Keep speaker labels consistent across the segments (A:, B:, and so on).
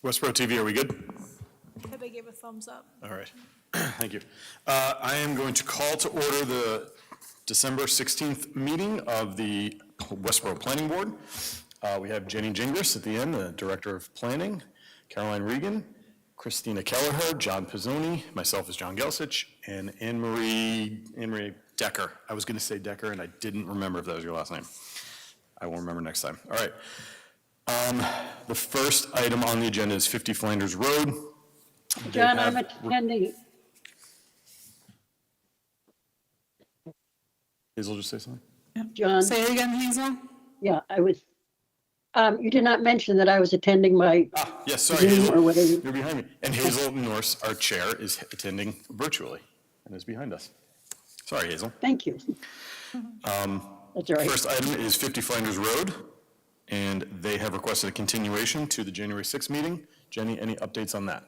A: Westborough TV, are we good?
B: They gave a thumbs up.
A: All right, thank you. I am going to call to order the December 16th meeting of the Westborough Planning Board. We have Jenny Gingras at the end, the Director of Planning, Caroline Regan, Christina Kelleher, John Pizzoni, myself is John Gelsich, and Anne Marie Decker. I was going to say Decker, and I didn't remember if that was your last name. I will remember next time. All right. The first item on the agenda is 50 Flanders Road.
C: John, I'm attending.
A: Hazel, just say something?
C: John,
B: Say it again, Hazel.
C: yeah, I was, you did not mention that I was attending my
A: Yes, sorry,
C: Zoom
A: Hazel.
C: or whatever.
A: You're behind me. And Hazel Norse, our chair, is attending virtually and is behind us. Sorry, Hazel.
C: Thank you. That's all right.
A: First item is 50 Flanders Road, and they have requested a continuation to the January 6th meeting. Jenny, any updates on that?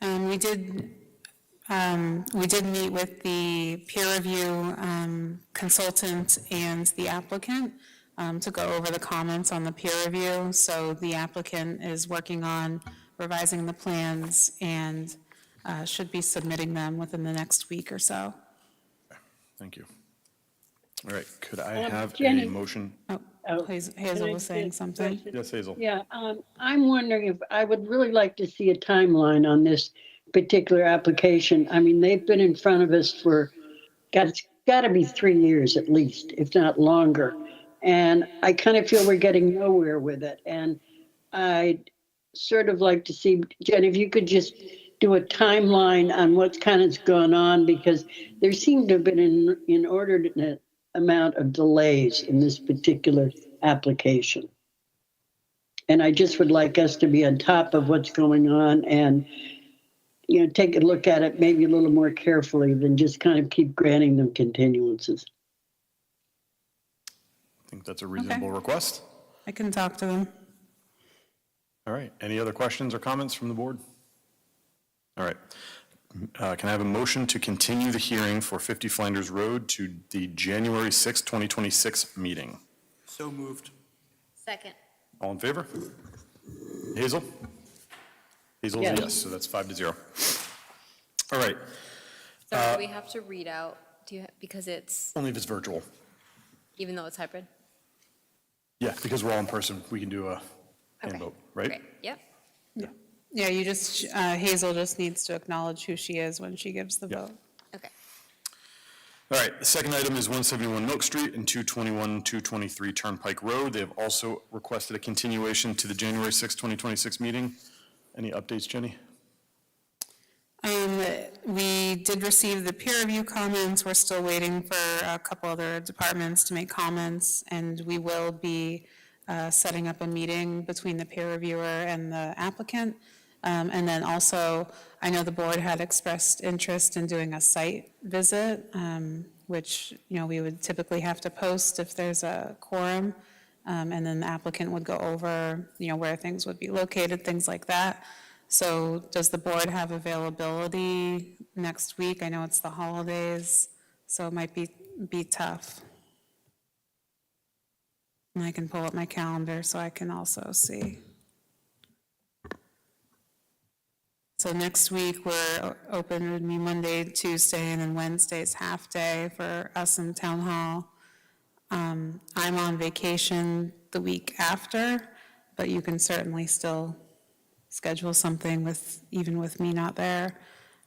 D: We did meet with the peer review consultant and the applicant to go over the comments on the peer review. So the applicant is working on revising the plans and should be submitting them within the next week or so.
A: Thank you. All right, could I have
C: Jenny.
A: a motion?
D: Hazel was saying something.
A: Yes, Hazel.
C: Yeah, I'm wondering if, I would really like to see a timeline on this particular application. I mean, they've been in front of us for, it's got to be 3 years at least, if not longer. And I kind of feel we're getting nowhere with it. And I'd sort of like to see, Jen, if you could just do a timeline on what's kind of gone on, because there seemed to have been an inordinate amount of delays in this particular application. And I just would like us to be on top of what's going on and, you know, take a look at it maybe a little more carefully than just kind of keep granting them continuances.
A: I think that's a reasonable request.
D: I can talk to them.
A: All right, any other questions or comments from the board? All right, can I have a motion to continue the hearing for 50 Flanders Road to the January 6, 2026 meeting?
E: So moved.
F: Second.
A: All in favor? Hazel? Hazel's a
C: Yes.
A: yes, so that's 5-0. All right,
F: So do we have to read out, because it's,
A: only if it's virtual.
F: even though it's hybrid?
A: Yeah, because we're all in person, we can do a hand
F: Okay.
A: vote, right?
F: Great, yep.
D: Yeah, you just, Hazel just needs to acknowledge who she is when she gives the
A: Yeah.
D: vote.
F: Okay.
A: All right, the second item is 171 Milk Street and 221, 223 Turnpike Road. They have also requested a continuation to the January 6, 2026 meeting. Any updates, Jenny?
D: We did receive the peer review comments. We're still waiting for a couple other departments to make comments, and we will be setting up a meeting between the peer reviewer and the applicant. And then also, I know the board had expressed interest in doing a site visit, which, you know, we would typically have to post if there's a quorum. And then the applicant would go over, you know, where things would be located, things like that. So does the board have availability next week? I know it's the holidays, so it might be tough. And I can pull up my calendar so I can also see. So next week, we're open, it would be Monday, Tuesday, and then Wednesday's half day for us in Town Hall. I'm on vacation the week after, but you can certainly still schedule something even with me not there.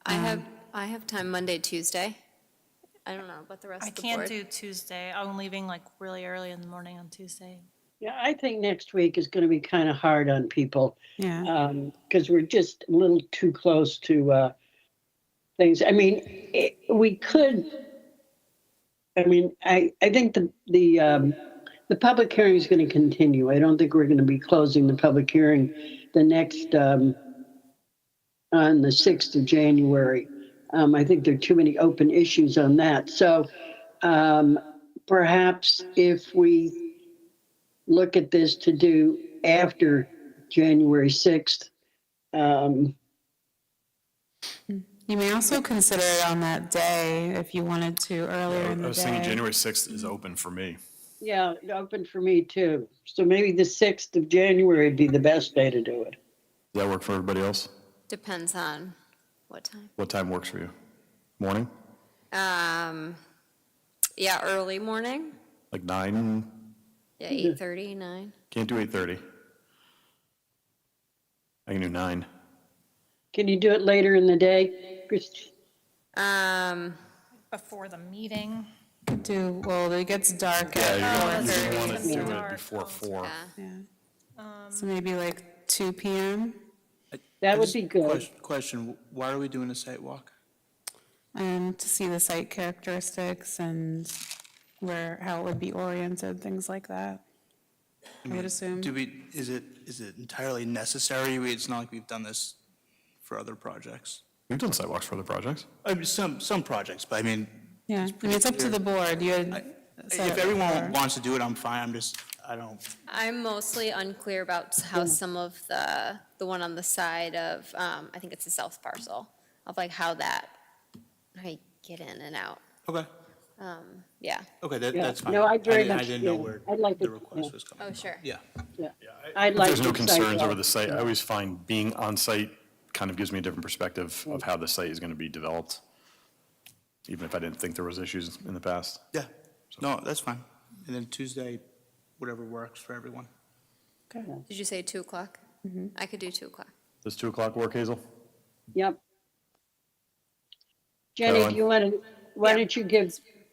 F: I have time Monday, Tuesday. I don't know about the rest
B: I
F: of the board.
B: can't do Tuesday. I'm leaving like really early in the morning on Tuesday.
C: Yeah, I think next week is going to be kind of hard on people.
D: Yeah.
C: Because we're just a little too close to things. I mean, we could. I mean, I think the public hearing is going to continue. I don't think we're going to be closing the public hearing the next on the 6th of January. I think there are too many open issues on that. So perhaps if we look at this to do after January 6th.
D: You may also consider it on that day if you wanted to earlier in the day.
A: I was thinking January 6th is open for me.
C: Yeah, open for me too. So maybe the 6th of January would be the best day to do it.
A: Does that work for everybody else?
F: Depends on what time.
A: What time works for you? Morning?
F: Yeah, early morning.
A: Like 9?
F: Yeah, 8:30, 9.
A: Can't do 8:30. I can do 9.
C: Can you do it later in the day, Christie?
B: Before the meeting.
D: Well, it gets dark
A: Yeah,
D: at
A: you're
D: 4:30.
A: gonna want to do it
B: Dark.
A: before 4.
F: Yeah.
D: Yeah. So maybe like 2 PM,
C: That would be good.
E: Question, why are we doing a site walk?
D: to see the site characteristics and how it would be oriented, things like that. I would assume.
E: Is it entirely necessary? It's not like we've done this for other projects.
A: We've done sidewalks for other projects.
E: I mean, some projects, but I mean,
D: Yeah, I mean, it's up to the board. You had said
E: if
D: it
E: everyone
D: before.
E: wants to do it, I'm fine. I don't,
F: I'm mostly unclear about how some of the one on the side of, I think it's the south parcel, of like how you get in and out.
E: okay,
F: Yeah.
E: okay,
C: Yeah.
E: that's fine.
C: No, I'd very
E: I
C: much,
E: didn't know
C: yeah.
E: where
C: I'd like
E: the
C: it,
E: request
C: yeah.
E: was coming
F: Oh,
E: from.
F: sure.
E: Yeah.
C: Yeah.
A: If
C: I'd like
A: there's no
C: the site
A: concerns over
C: walk.
A: the site, I always find being on site kind of gives me a different perspective of how the site is going to be developed, even if I didn't think there was issues in the past.
E: Yeah, no, that's fine. And then Tuesday, whatever works for everyone.
F: Did you say 2 o'clock? I could do 2 o'clock.
A: Does 2 o'clock work, Hazel?
C: Yep. Jenny,
A: Caroline?
C: do you want to, why don't you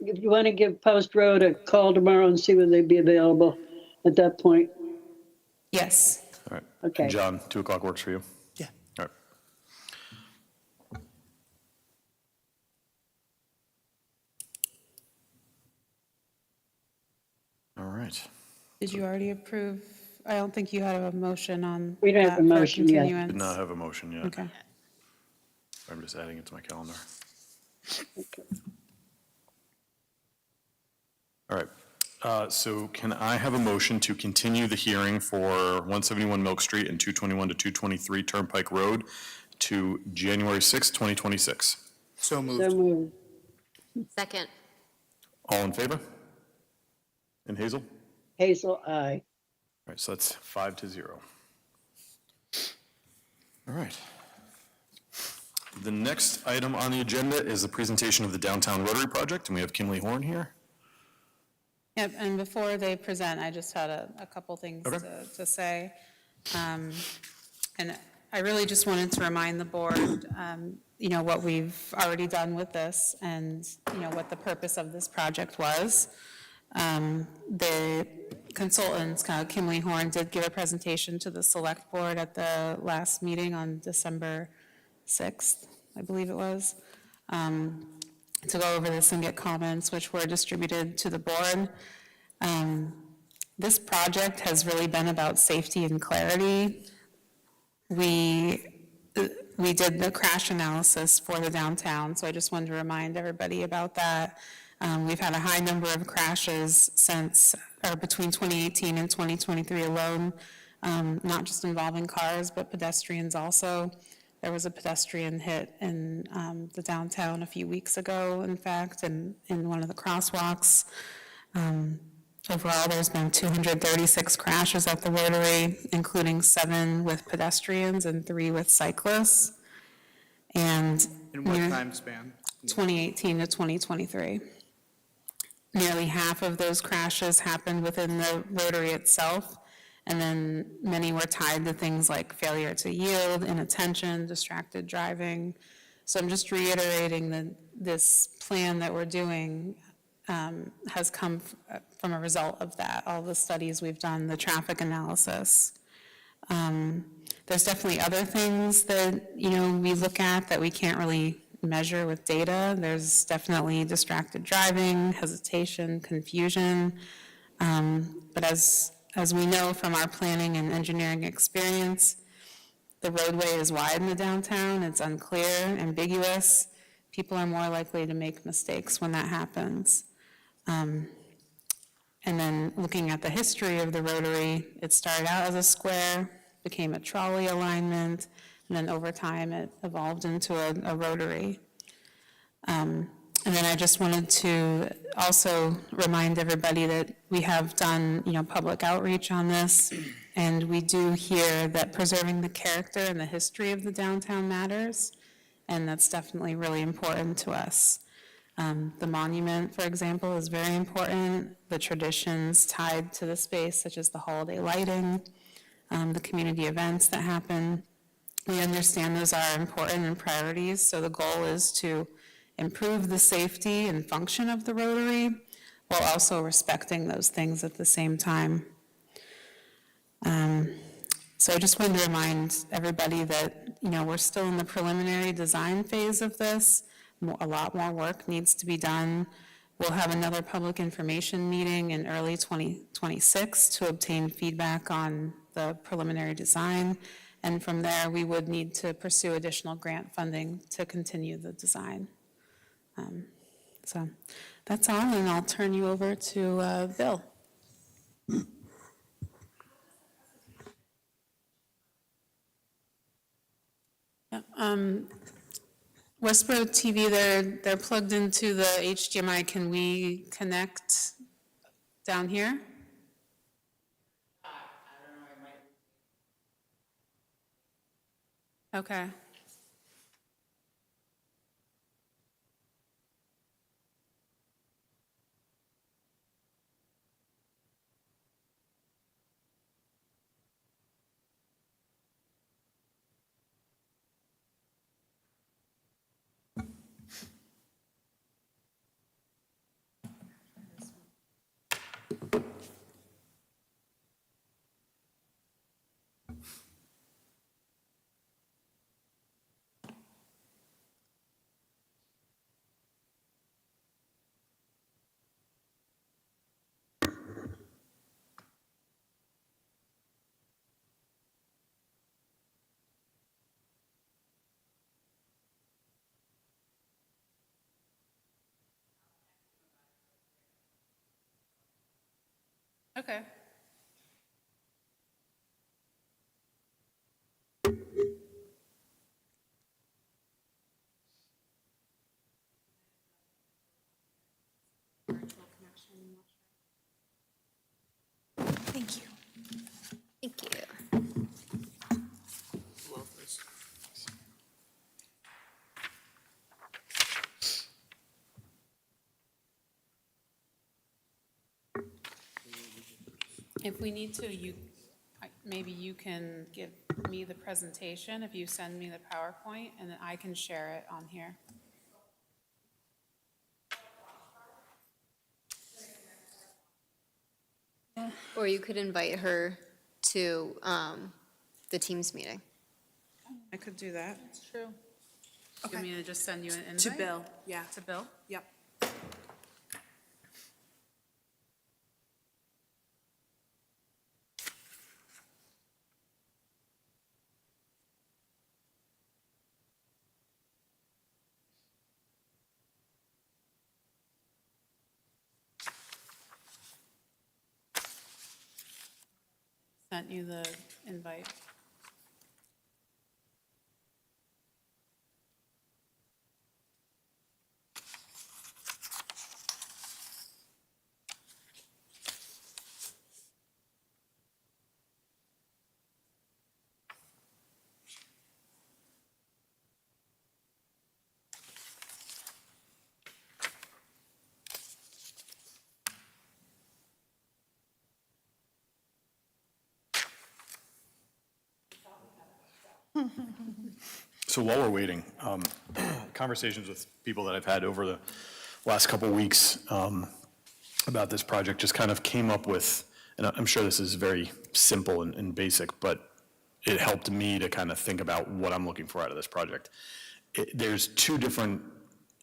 C: if you want to give Post Road a call tomorrow and see when they'd be available at that point?
D: Yes.
A: All right.
C: Okay.
A: And John, 2 o'clock works for you?
E: Yeah.
A: All right. All right.
D: Did you already approve? I don't think you had a motion on
C: We don't have
D: that
C: a
D: for
C: motion yet.
D: continuance.
A: Did not have a motion yet.
D: Okay.
A: I'm just adding it to my calendar. All right. So can I have a motion to continue the hearing for 171 Milk Street and 221 to 223 Turnpike Road to January 6th, 2026?
E: So
C: So
E: moved.
C: moved.
F: Second.
A: All in favor? And Hazel?
C: Hazel, aye.
A: All right, so that's 5-0. All right. The next item on the agenda is the presentation of the Downtown Rotary Project, and we have Kimley Horn here.
D: Yep, and before they present, I just had a couple things
A: Okay.
D: to say. And I really just wanted to remind the board, what we've already done with this and, what the purpose of this project was. The consultants, Kimley Horn, did give a presentation to the select board at the last meeting on December 6th, I believe it was, to go over this and get comments, which were distributed to the board. This project has really been about safety and clarity. We did the crash analysis for the downtown, so I just wanted to remind everybody about that. We've had a high number of crashes between 2018 and 2023 alone, not just involving cars, but pedestrians also. There was a pedestrian hit in the downtown a few weeks ago, in fact, in one of the crosswalks. Overall, there's been 236 crashes at the Rotary, including 7 with pedestrians and 3 with cyclists. And
E: In what time span?
D: 2018 to 2023. Nearly half of those crashes happened within the Rotary itself, and then many were tied to things like failure to yield, inattention, distracted driving. So I'm just reiterating that this plan that we're doing has come from a result of that, all the studies we've done, the traffic analysis. There's definitely other things that, we look at that we can't really measure with data. There's definitely distracted driving, hesitation, confusion. But as we know from our planning and engineering experience, the roadway is wide in the downtown, it's unclear, ambiguous. People are more likely to make mistakes when that happens. And then looking at the history of the Rotary, it started out as a square, became a trolley alignment, and then over time it evolved into a rotary. And And then I just wanted to also remind everybody that we have done, public outreach on this, and we do hear that preserving the character and the history of the downtown matters, and that's definitely really important to us. The monument, for example, is very important. The traditions tied to the space, such as the holiday lighting, the community events that happen. We understand those are important and priorities, so the goal is to improve the safety and function of the Rotary while also respecting those things at the same time. So I just wanted to remind everybody that, we're still in the preliminary design phase of this. A lot more work needs to be done. We'll have another public information meeting in early 2026 to obtain feedback on the preliminary design. And from there, we would need to pursue additional grant funding to continue the design. So that's all, and I'll turn you over to Bill. Yeah, Westborough TV, they're plugged into the HDMI. Can we connect down here? I don't know, I might. Okay. Okay.
B: Thank you.
F: Thank you.
E: Love this.
D: If we need to, maybe you can give me the presentation if you send me the PowerPoint, and then I can share it on here.
F: Or you could invite her to the Teams meeting.
D: I could do that.
B: That's true.
D: You want me to just send you an invite?
G: To Bill, yeah.
D: To Bill?
G: Yep.
D: Sent you the invite.
A: So while we're waiting, conversations with people that I've had over the last couple weeks about this project just kind of came up with, and I'm sure this is very simple and basic, but it helped me to kind of think about what I'm looking for out of this project. There's two different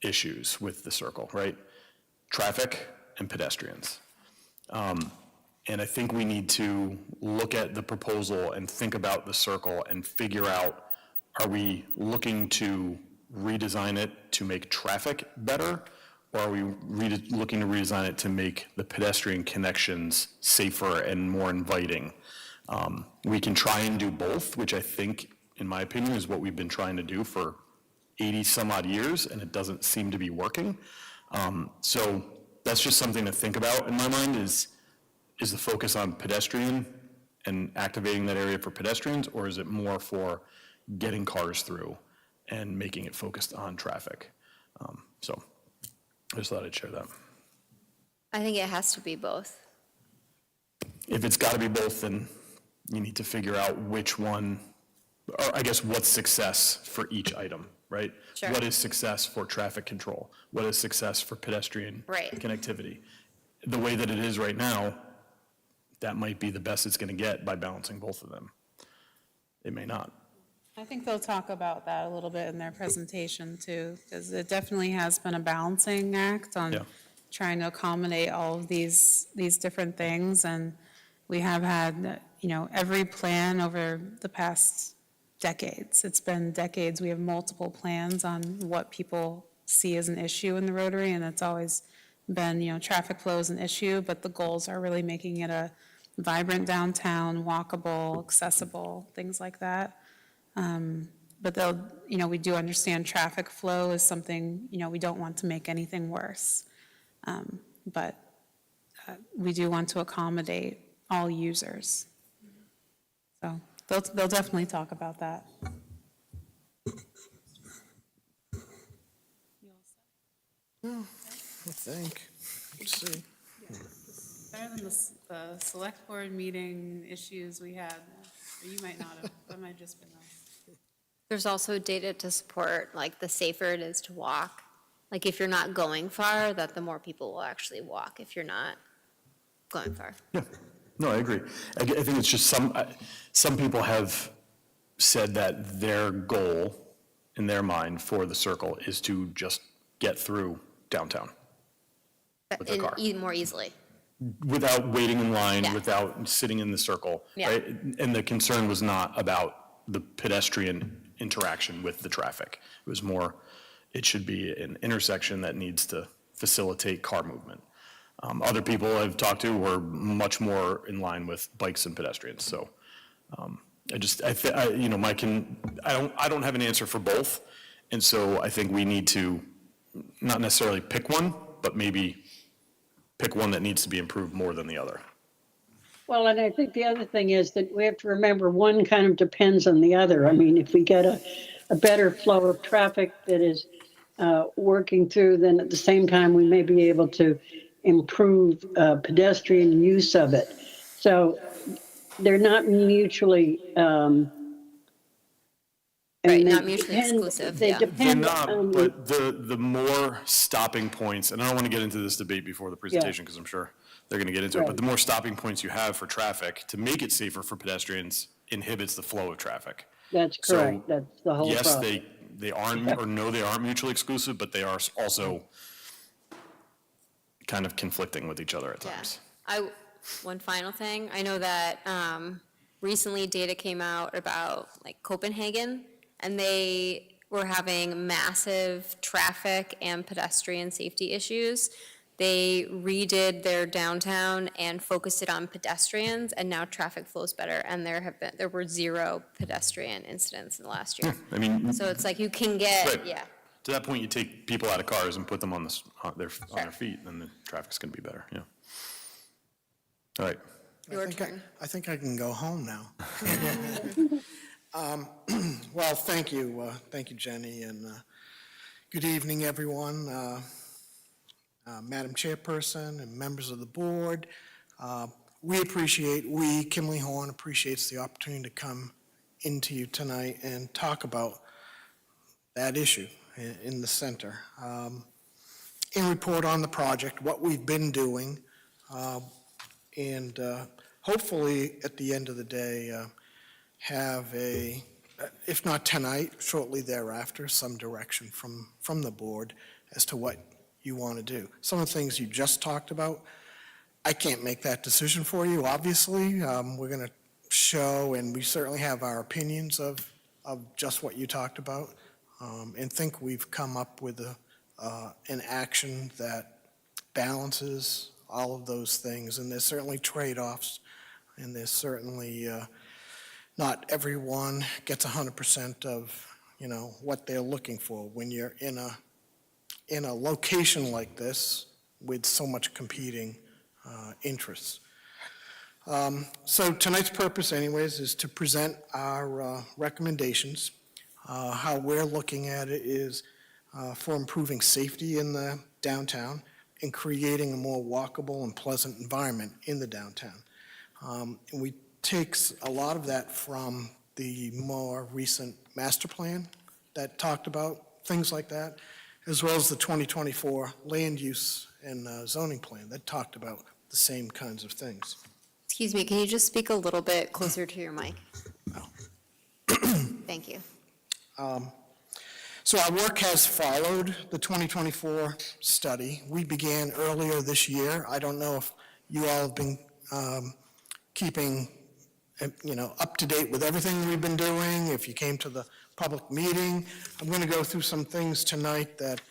A: issues with the circle, right? Traffic and pedestrians. And I think we need to look at the proposal and think about the circle and figure out, are we looking to redesign it to make traffic better? Or are we looking to redesign it to make the pedestrian connections safer and more inviting? We can try and do both, which I think, in my opinion, is what we've been trying to do for 80 some odd years, and it doesn't seem to be working. So that's just something to think about in my mind is the focus on pedestrian and activating that area for pedestrians, or is it more for getting cars through and making it focused on traffic? So I just thought I'd share that.
F: I think it has to be both.
A: If it's got to be both, then you need to figure out which one, or I guess what's success for each item, right?
F: Sure.
A: What is success for traffic control? What is success for pedestrian
F: Right.
A: connectivity? The way that it is right now, that might be the best it's going to get by balancing both of them. It may not.
D: I think they'll talk about that a little bit in their presentation too, because it definitely has been a balancing act on
A: Yeah.
D: trying to accommodate all of these different things. And we have had, every plan over the past decades. It's been decades. We have multiple plans on what people see as an issue in the Rotary, and it's always been, traffic flow is an issue, but the goals are really making it a vibrant downtown, walkable, accessible, things like that. But they'll, we do understand traffic flow is something, we don't want to make anything worse. But we do want to accommodate all users. So they'll definitely talk about that.
G: I think. Let's see.
D: Better than the select board meeting issues we had, or you might not have, that might have just been us.
F: There's also data to support, like, the safer it is to walk. Like, if you're not going far, that the more people will actually walk if you're not going far.
A: Yeah, no, I agree. I think it's just some people have said that their goal in their mind for the circle is to just get through downtown with their
F: And
A: car.
F: more easily.
A: Without waiting in line,
F: Yeah.
A: without sitting in the circle,
F: Yeah.
A: right? And the concern was not about the pedestrian interaction with the traffic. It was more, it should be an intersection that needs to facilitate car movement. Other people I've talked to were much more in line with bikes and pedestrians. So I don't have an answer for both. And so I think we need to not necessarily pick one, but maybe pick one that needs to be improved more than the other.
C: Well, and I think the other thing is that we have to remember one kind of depends on the other. I mean, if we get a better flow of traffic that is working through, then at the same time, we may be able to improve pedestrian use of it. So they're not mutually,
F: Right,
C: they
F: not mutually
C: depend-
F: exclusive,
C: They
F: yeah.
A: They're
C: depend
A: not,
C: on
A: but the more stopping points, and I don't want to get into this debate before the presentation because I'm sure they're going to get into it, but
C: Right.
A: the more stopping points you have for traffic to make it safer for pedestrians inhibits the flow of traffic.
C: That's
A: So,
C: correct. That's the whole
A: Yes,
C: problem.
A: they aren't, or no, they aren't mutually exclusive, but they are also kind of conflicting with each other at
F: Yeah.
A: times.
F: One final thing, I know that recently data came out about like Copenhagen, and they were having massive traffic and pedestrian safety issues. They redid their downtown and focused it on pedestrians, and now traffic flows better, and there were 0 pedestrian incidents in the last year.
A: I mean,
F: So it's like you can get,
A: Right.
F: yeah,
A: to that point, you take people out of cars and put them on their feet, and the traffic's going to be better, yeah. All right.
F: your turn.
G: I think I can go home now. Well, thank you, Jenny, and good evening, everyone. Madam Chairperson and members of the board, Kimley Horn appreciates the opportunity to come into you tonight and talk about that issue in the center. And report on the project, what we've been doing, and hopefully, at the end of the day, have if not tonight, shortly thereafter, some direction from the board as to what you want to do. Some of the things you just talked about, I can't make that decision for you, obviously. We're going to show, and we certainly have our opinions of just what you talked about, and think we've come up with an action that balances all of those things. And there's certainly trade-offs, and there's certainly not everyone gets 100% of what they're looking for when you're in a in a location like this with so much competing interests. So tonight's purpose anyways is to present our recommendations. How we're looking at it is for improving safety in the downtown and creating a more walkable and pleasant environment in the downtown. And we take a lot of that from the more recent master plan that talked about things like that, as well as the 2024 land use and zoning plan that talked about the same kinds of things.
F: Excuse me, can you just speak a little bit closer to your mic?
G: Oh.
F: Thank you.
G: So our work has followed the 2024 study. We began earlier this year. I don't know if you all have been keeping, up to date with everything we've been doing, if you came to the public meeting. I'm going to go through some things tonight that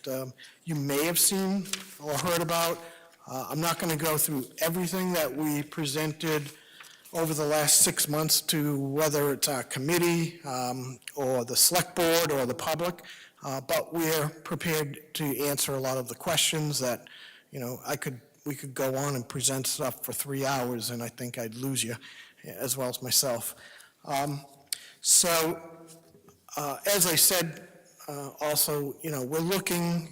G: you may have seen or heard about. I'm not going to go through everything that we presented over the last 6 months to whether it's our committee or the select board or the public, but we're prepared to answer a lot of the questions that, we could go on and present stuff for 3 hours and I think I'd lose you as well as myself. So as I said, also, we're looking,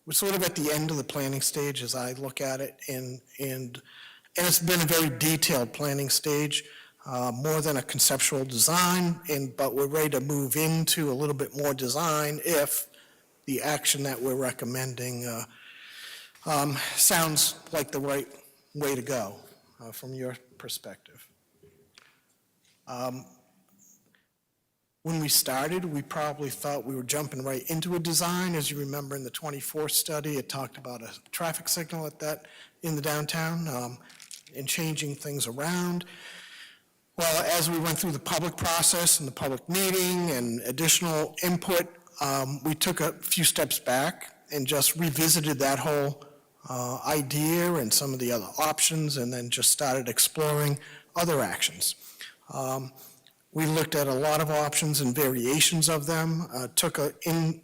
G: we're sort of at the end of the planning stage as I look at it, and it's been a very detailed planning stage, more than a conceptual design, but we're ready to move into a little bit more design if the action that we're recommending sounds like the right way to go from your perspective. When we started, we probably thought we were jumping right into a design. As you remember in the 24 study, it talked about a traffic signal in the downtown and changing things around. Well, as we went through the public process and the public meeting and additional input, we took a few steps back and just revisited that whole idea and some of the other options, and then just started exploring other actions. We looked at a lot of options and variations of them, took in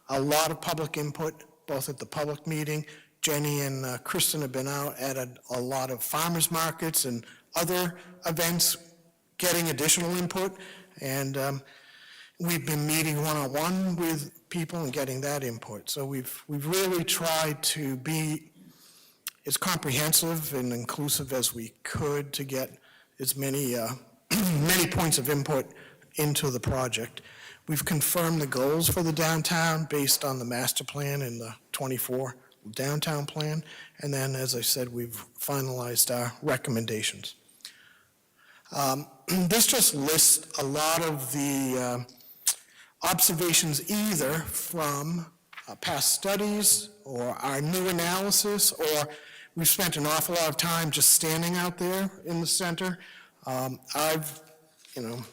G: a lot of public input, both at the public meeting. Jenny and Kristen have been out at a lot of farmers markets and other events, getting additional input, and we've been meeting one-on-one with people and getting that input. So we've really tried to be as comprehensive and inclusive as we could to get as many many points of input into the project. We've confirmed the goals for the downtown based on the master plan and the 24 downtown plan. And then, as I said, we've finalized our recommendations. This just lists a lot of the observations either from past studies or our new analysis, or we've spent an awful lot of time just standing out there in the center. I've,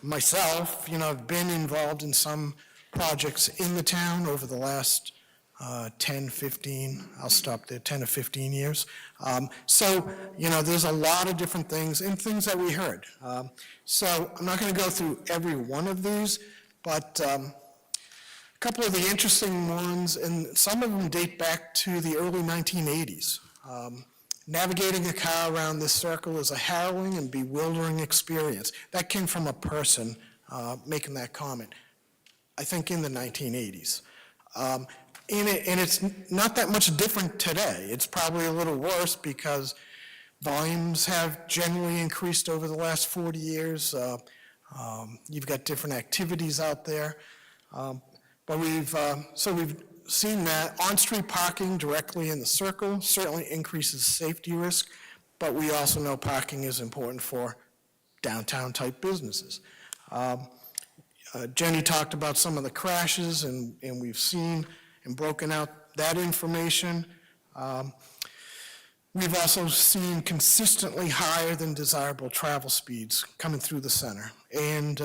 G: myself, I've been involved in some projects in the town over the last 10, 15, I'll stop there, 10 or 15 years. So, there's a lot of different things and things that we heard. So I'm not going to go through every one of these, but a couple of the interesting ones, and some of them date back to the early 1980s. Navigating a car around this circle is a harrowing and bewildering experience. That came from a person making that comment, I think in the 1980s. And it's not that much different today. It's probably a little worse because volumes have generally increased over the last 40 years. You've got different activities out there. But we've seen that on-street parking directly in the circle certainly increases safety risk, but we also know parking is important for downtown-type businesses. Jenny talked about some of the crashes, and we've seen and broken out that information. We've also seen consistently higher than desirable travel speeds coming through the center, and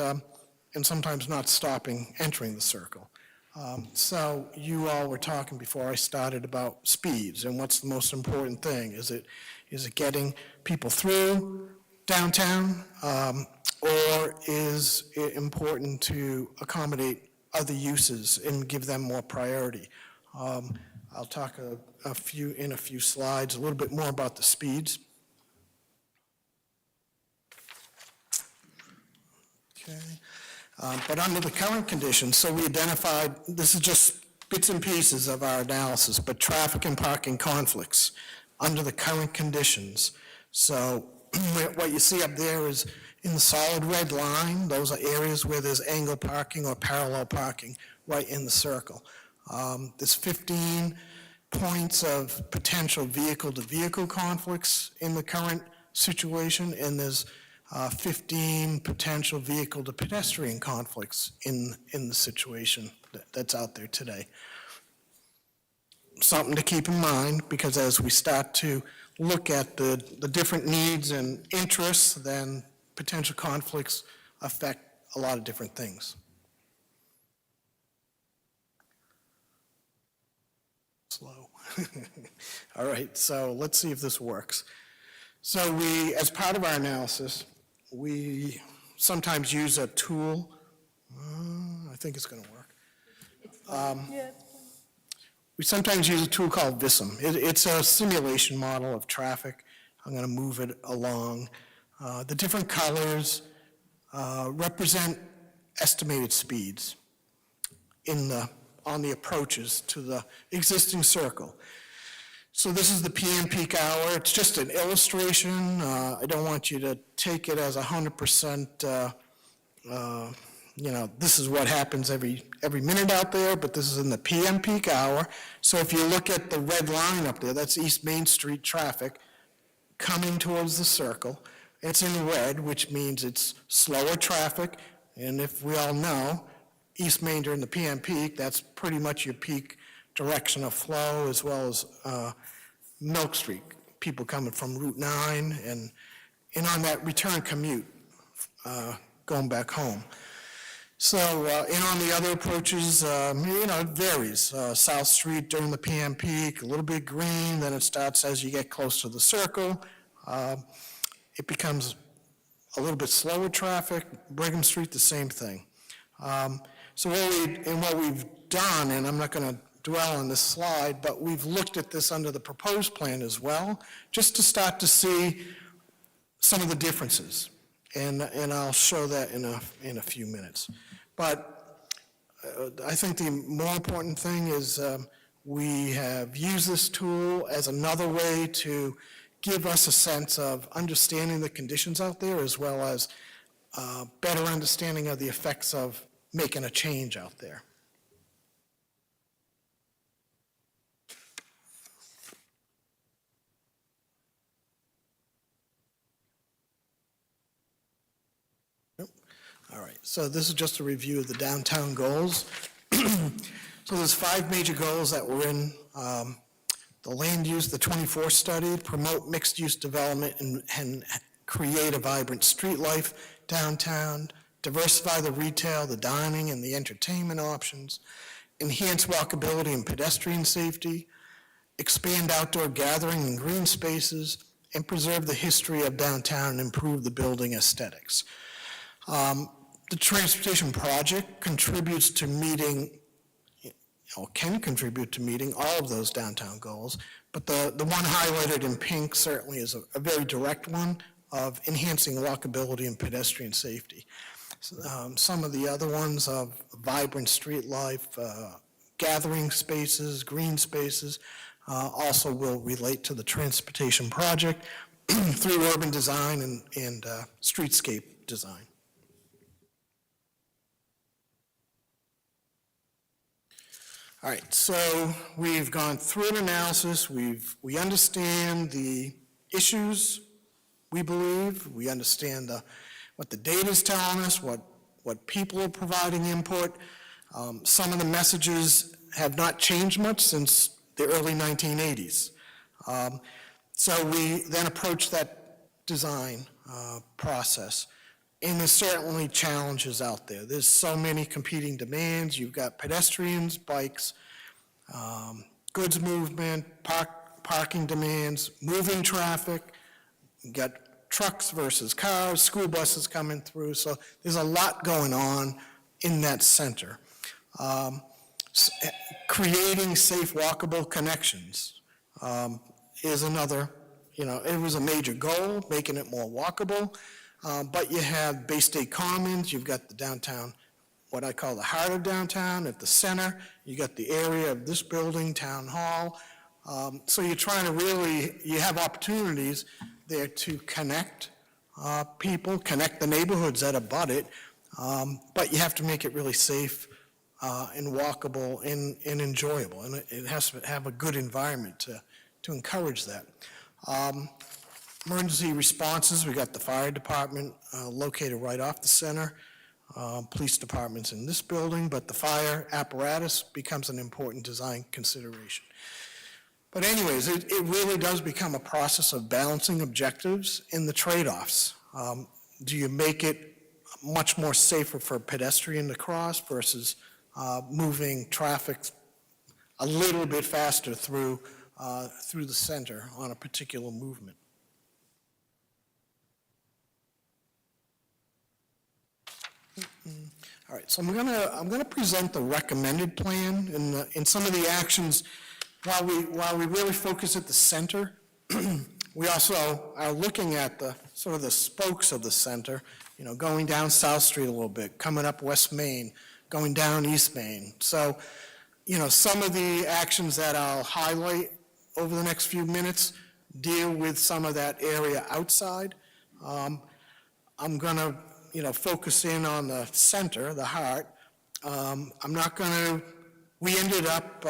G: sometimes not stopping entering the circle. So you all were talking before I started about speeds and what's the most important thing. Is it getting people through downtown, or is it important to accommodate other uses and give them more priority? I'll talk in a few slides a little bit more about the speeds. Okay. But under the current conditions, so we identified, this is just bits and pieces of our analysis, but traffic and parking conflicts under the current conditions. So what you see up there is in the solid red line, those are areas where there's angle parking or parallel parking right in the circle. There's 15 points of potential vehicle-to-vehicle conflicts in the current situation, and there's 15 potential vehicle-to-pedestrian conflicts in the situation that's out there today. Something to keep in mind, because as we start to look at the different needs and interests, then potential conflicts affect a lot of different things. Slow. All right, so let's see if this works. So we, as part of our analysis, we sometimes use a tool. I think it's going to work. We sometimes use a tool called VISM. It's a simulation model of traffic. I'm going to move it along. The different colors represent estimated speeds on the approaches to the existing circle. So this is the PM peak hour. It's just an illustration. I don't want you to take it as 100%, this is what happens every minute out there, but this is in the PM peak hour. So if you look at the red line up there, that's East Main Street traffic coming towards the circle. It's in red, which means it's slower traffic. And if we all know, East Main during the PM peak, that's pretty much your peak direction of flow, as well as Milk Street, people coming from Route 9 and on that return commute, going back home. So, and on the other approaches, it varies. South Street during the PM peak, a little bit green, then it starts as you get close to the circle. It becomes a little bit slower traffic. Brigham Street, the same thing. So what we've done, and I'm not going to dwell on this slide, but we've looked at this under the proposed plan as well, just to start to see some of the differences. And I'll show that in a few minutes. But I think the more important thing is we have used this tool as another way to give us a sense of understanding the conditions out there, as well as better understanding of the effects of making a change out there. All right, so this is just a review of the downtown goals. So there's 5 major goals that were in the land use, the 24 study, promote mixed-use development and create a vibrant street life downtown, diversify the retail, the dining, and the entertainment options, enhance walkability and pedestrian safety, expand outdoor gathering and green spaces, and preserve the history of downtown and improve the building aesthetics. The transportation project contributes to meeting, or can contribute to meeting all of those downtown goals, but the one highlighted in pink certainly is a very direct one of enhancing walkability and pedestrian safety. Some of the other ones of vibrant street life, gathering spaces, green spaces, also will relate to the transportation project through urban design and streetscape design. All right, so we've gone through an analysis. We understand the issues, we believe. We understand what the data is telling us, what people are providing input. Some of the messages have not changed much since the early 1980s. So we then approach that design process. And there's certainly challenges out there. There's so many competing demands. You've got pedestrians, bikes, goods movement, parking demands, moving traffic. You've got trucks versus cars, school buses coming through. So there's a lot going on in that center. creating safe walkable connections is another, it was a major goal, making it more walkable. But you have Bay State Commons, you've got the downtown, what I call the heart of downtown at the center. You got the area of this building, Town Hall. So you're trying to you have opportunities there to connect people, connect the neighborhoods that abut it, but you have to make it really safe and walkable and enjoyable. And it has to have a good environment to encourage that. Emergency responses, we got the fire department located right off the center. Police department's in this building, but the fire apparatus becomes an important design consideration. But anyways, it really does become a process of balancing objectives in the trade-offs. Do you make it much more safer for a pedestrian to cross versus moving traffic a little bit faster through the center on a particular movement? All right, so I'm gonna present the recommended plan and some of the actions. While we really focus at the center, we also are looking at the sort of the spokes of the center, going down South Street a little bit, coming up West Main, going down East Main. So, some of the actions that I'll highlight over the next few minutes deal with some of that area outside. I'm gonna, focus in on the center, the heart. We ended up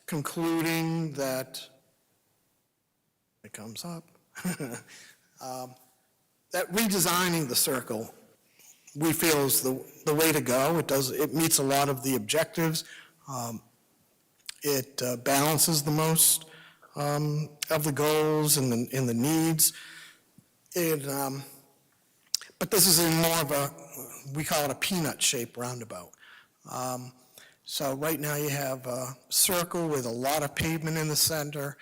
G: concluding that, it comes up, that redesigning the circle, we feel is the way to go. It meets a lot of the objectives. It balances the most of the goals and the needs. But this is in more of we call it a peanut shape roundabout. So right now you have a circle with a lot of pavement in the center.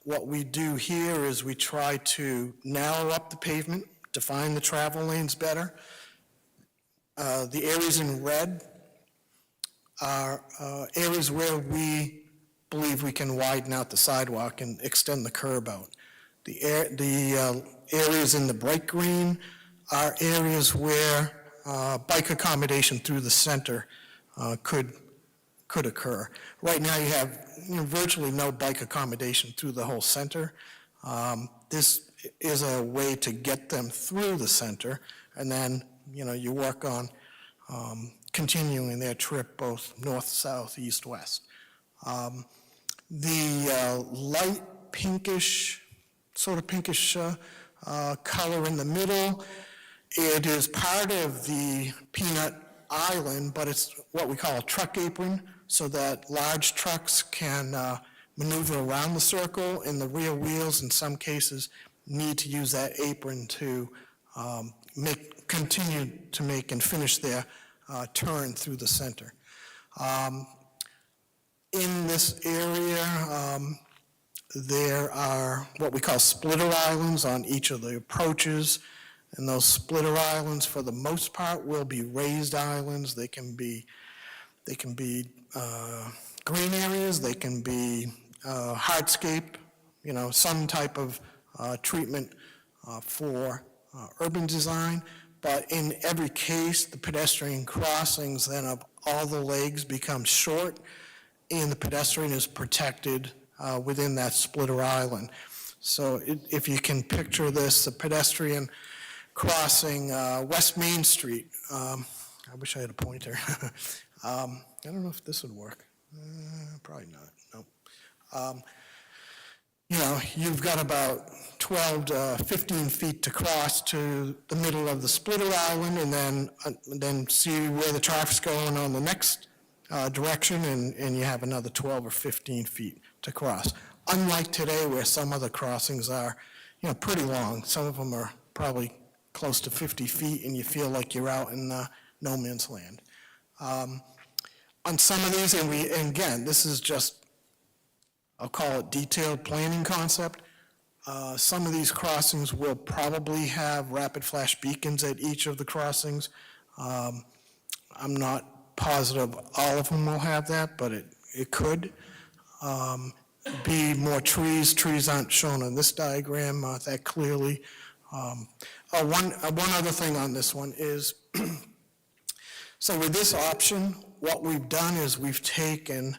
G: What we do here is we try to narrow up the pavement, define the travel lanes better. The areas in red are areas where we believe we can widen out the sidewalk and extend the curb out. The areas in the bright green are areas where bike accommodation through the center could occur. Right now you have virtually no bike accommodation through the whole center. This is a way to get them through the center, and then you work on continuing their trip both north, south, east, west. The light pinkish, sort of pinkish color in the middle, it is part of the peanut island, but it's what we call a truck apron, so that large trucks can maneuver around the circle, and the rear wheels in some cases need to use that apron to continue to make and finish their turn through the center. In this area, there are what we call splitter islands on each of the approaches, and those splitter islands, for the most part, will be raised islands. They can be green areas, they can be hardscape, some type of treatment for urban design. But in every case, the pedestrian crossings then of all the legs become short, and the pedestrian is protected within that splitter island. So if you can picture this, the pedestrian crossing West Main Street. I wish I had a pointer. I don't know if this would work. Probably not, no. You've got about 12 to 15 feet to cross to the middle of the splitter island, and then see where the traffic's going on the next direction, and you have another 12 or 15 feet to cross. Unlike today, where some of the crossings are, pretty long. Some of them are probably close to 50 feet, and you feel like you're out in no man's land. On some of these, and again, this is just, I'll call it detailed planning concept. Some of these crossings will probably have rapid flash beacons at each of the crossings. I'm not positive all of them will have that, but it could. Be more trees. Trees aren't shown on this diagram that clearly. One other thing on this one is, so with this option, what we've done is we've taken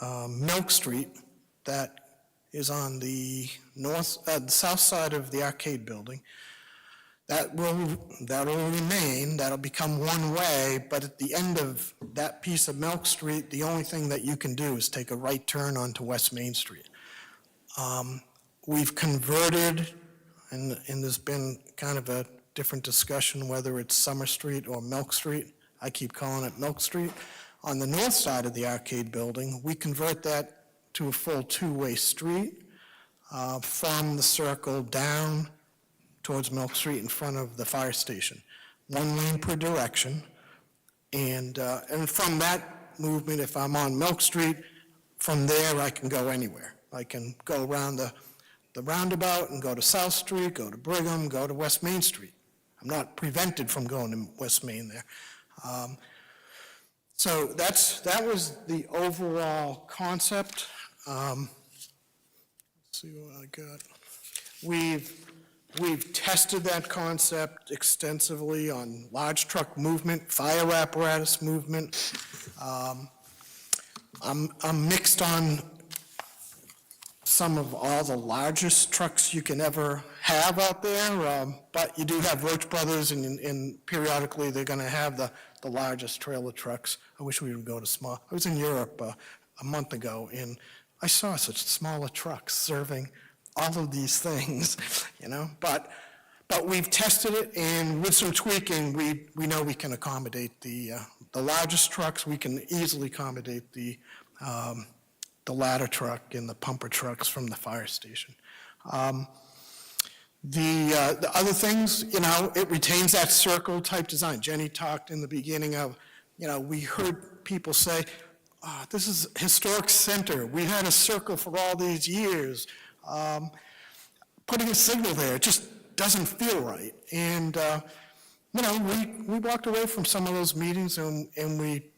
G: Milk Street, that is on the south side of the arcade building. That'll remain, that'll become one way, but at the end of that piece of Milk Street, the only thing that you can do is take a right turn onto West Main Street. We've converted, and there's been kind of a different discussion whether it's Summer Street or Milk Street. I keep calling it Milk Street. On the north side of the arcade building, we convert that to a full two-way street from the circle down towards Milk Street in front of the fire station. One lane per direction. And from that movement, if I'm on Milk Street, from there I can go anywhere. I can go around the roundabout and go to South Street, go to Brigham, go to West Main Street. I'm not prevented from going to West Main there. So that was the overall concept. Let's see what I got. We've tested that concept extensively on large truck movement, fire apparatus movement. I'm mixed on some of all the largest trucks you can ever have out there, but you do have Roach Brothers, and periodically they're going to have the largest trailer trucks. I wish we would go to small. I was in Europe a month ago, and I saw such smaller trucks serving all of these things, but we've tested it, and with some tweaking, we know we can accommodate the largest trucks. We can easily accommodate the ladder truck and the pumper trucks from the fire station. The other things, it retains that circle type design. Jenny talked in the beginning of, we heard people say, this is a historic center. We had a circle for all these years. Putting a signal there, it just doesn't feel right. And, we walked away from some of those meetings and we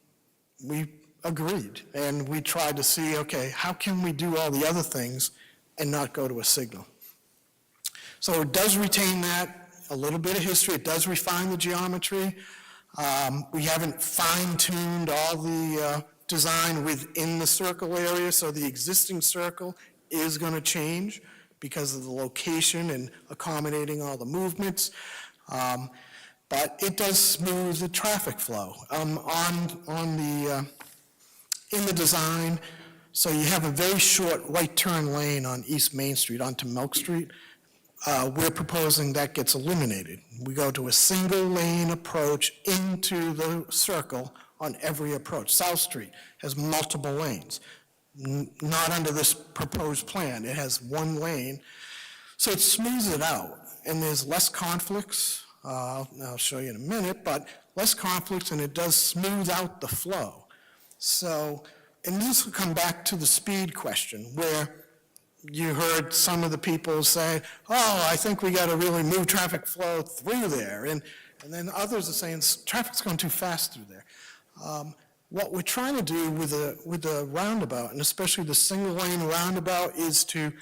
G: agreed. And we tried to see, okay, how can we do all the other things and not go to a signal? So it does retain that, a little bit of history. It does refine the geometry. We haven't fine-tuned all the design within the circle area, so the existing circle is going to change because of the location and accommodating all the movements. But it does smooth the traffic flow in the design. So you have a very short right turn lane on East Main Street onto Milk Street. We're proposing that gets eliminated. We go to a single lane approach into the circle on every approach. South Street has multiple lanes. Not under this proposed plan. It has one lane. So it smooths it out, and there's less conflicts. I'll show you in a minute, but less conflicts, and it does smooth out the flow. So, and this will come back to the speed question, where you heard some of the people say, I think we got to really move traffic flow through there. And then others are saying, traffic's going too fast through there. What we're trying to do with the roundabout, and especially the single lane roundabout, is to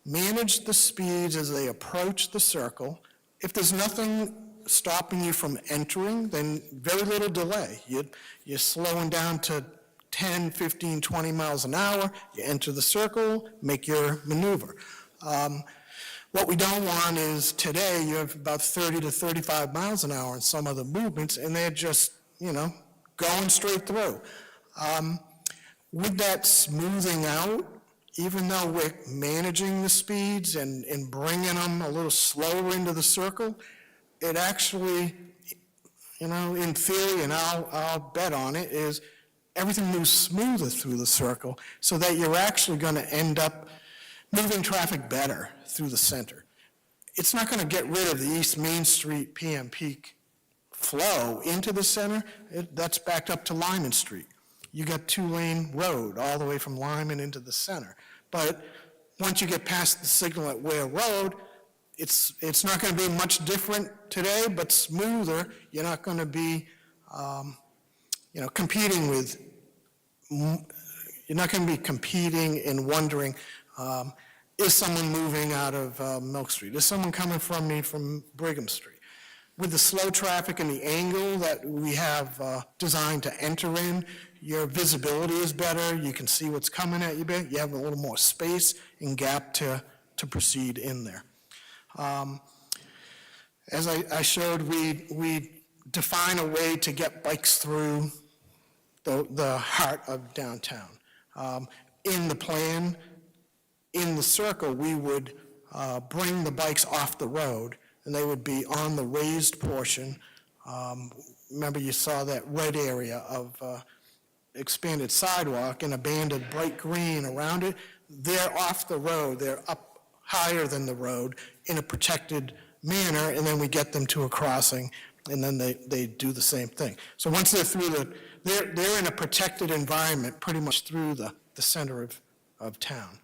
G: manage the speeds as they approach the circle. If there's nothing stopping you from entering, then very little delay. You're slowing down to 10, 15, 20 miles an hour, you enter the circle, make your maneuver. What we don't want is today you have about 30 to 35 miles an hour in some of the movements, and they're just, going straight through. With that smoothing out, even though we're managing the speeds and bringing them a little slower into the circle, it actually, in theory, and I'll bet on it, is everything moves smoother through the circle so that you're actually going to end up moving traffic better through the center. It's not going to get rid of the East Main Street PM peak flow into the center. That's backed up to Lyman Street. You got two-lane road all the way from Lyman into the center. But once you get past the signal at Ware Road, it's not going to be much different today, but smoother. You're not going to be competing with, you're not going to be competing and wondering, is someone moving out of Milk Street? Is someone coming from me from Brigham Street? With the slow traffic and the angle that we have designed to enter in, your visibility is better. You can see what's coming at you better. You have a little more space and gap to proceed in there. As I showed, we define a way to get bikes through the heart of downtown. In the plan, in the circle, we would bring the bikes off the road, and they would be on the raised portion. Remember, you saw that red area of expanded sidewalk and a band of bright green around it. They're off the road. They're up higher than the road in a protected manner, and then we get them to a crossing, and then they do the same thing. So once they're through they're in a protected environment pretty much through the center of town.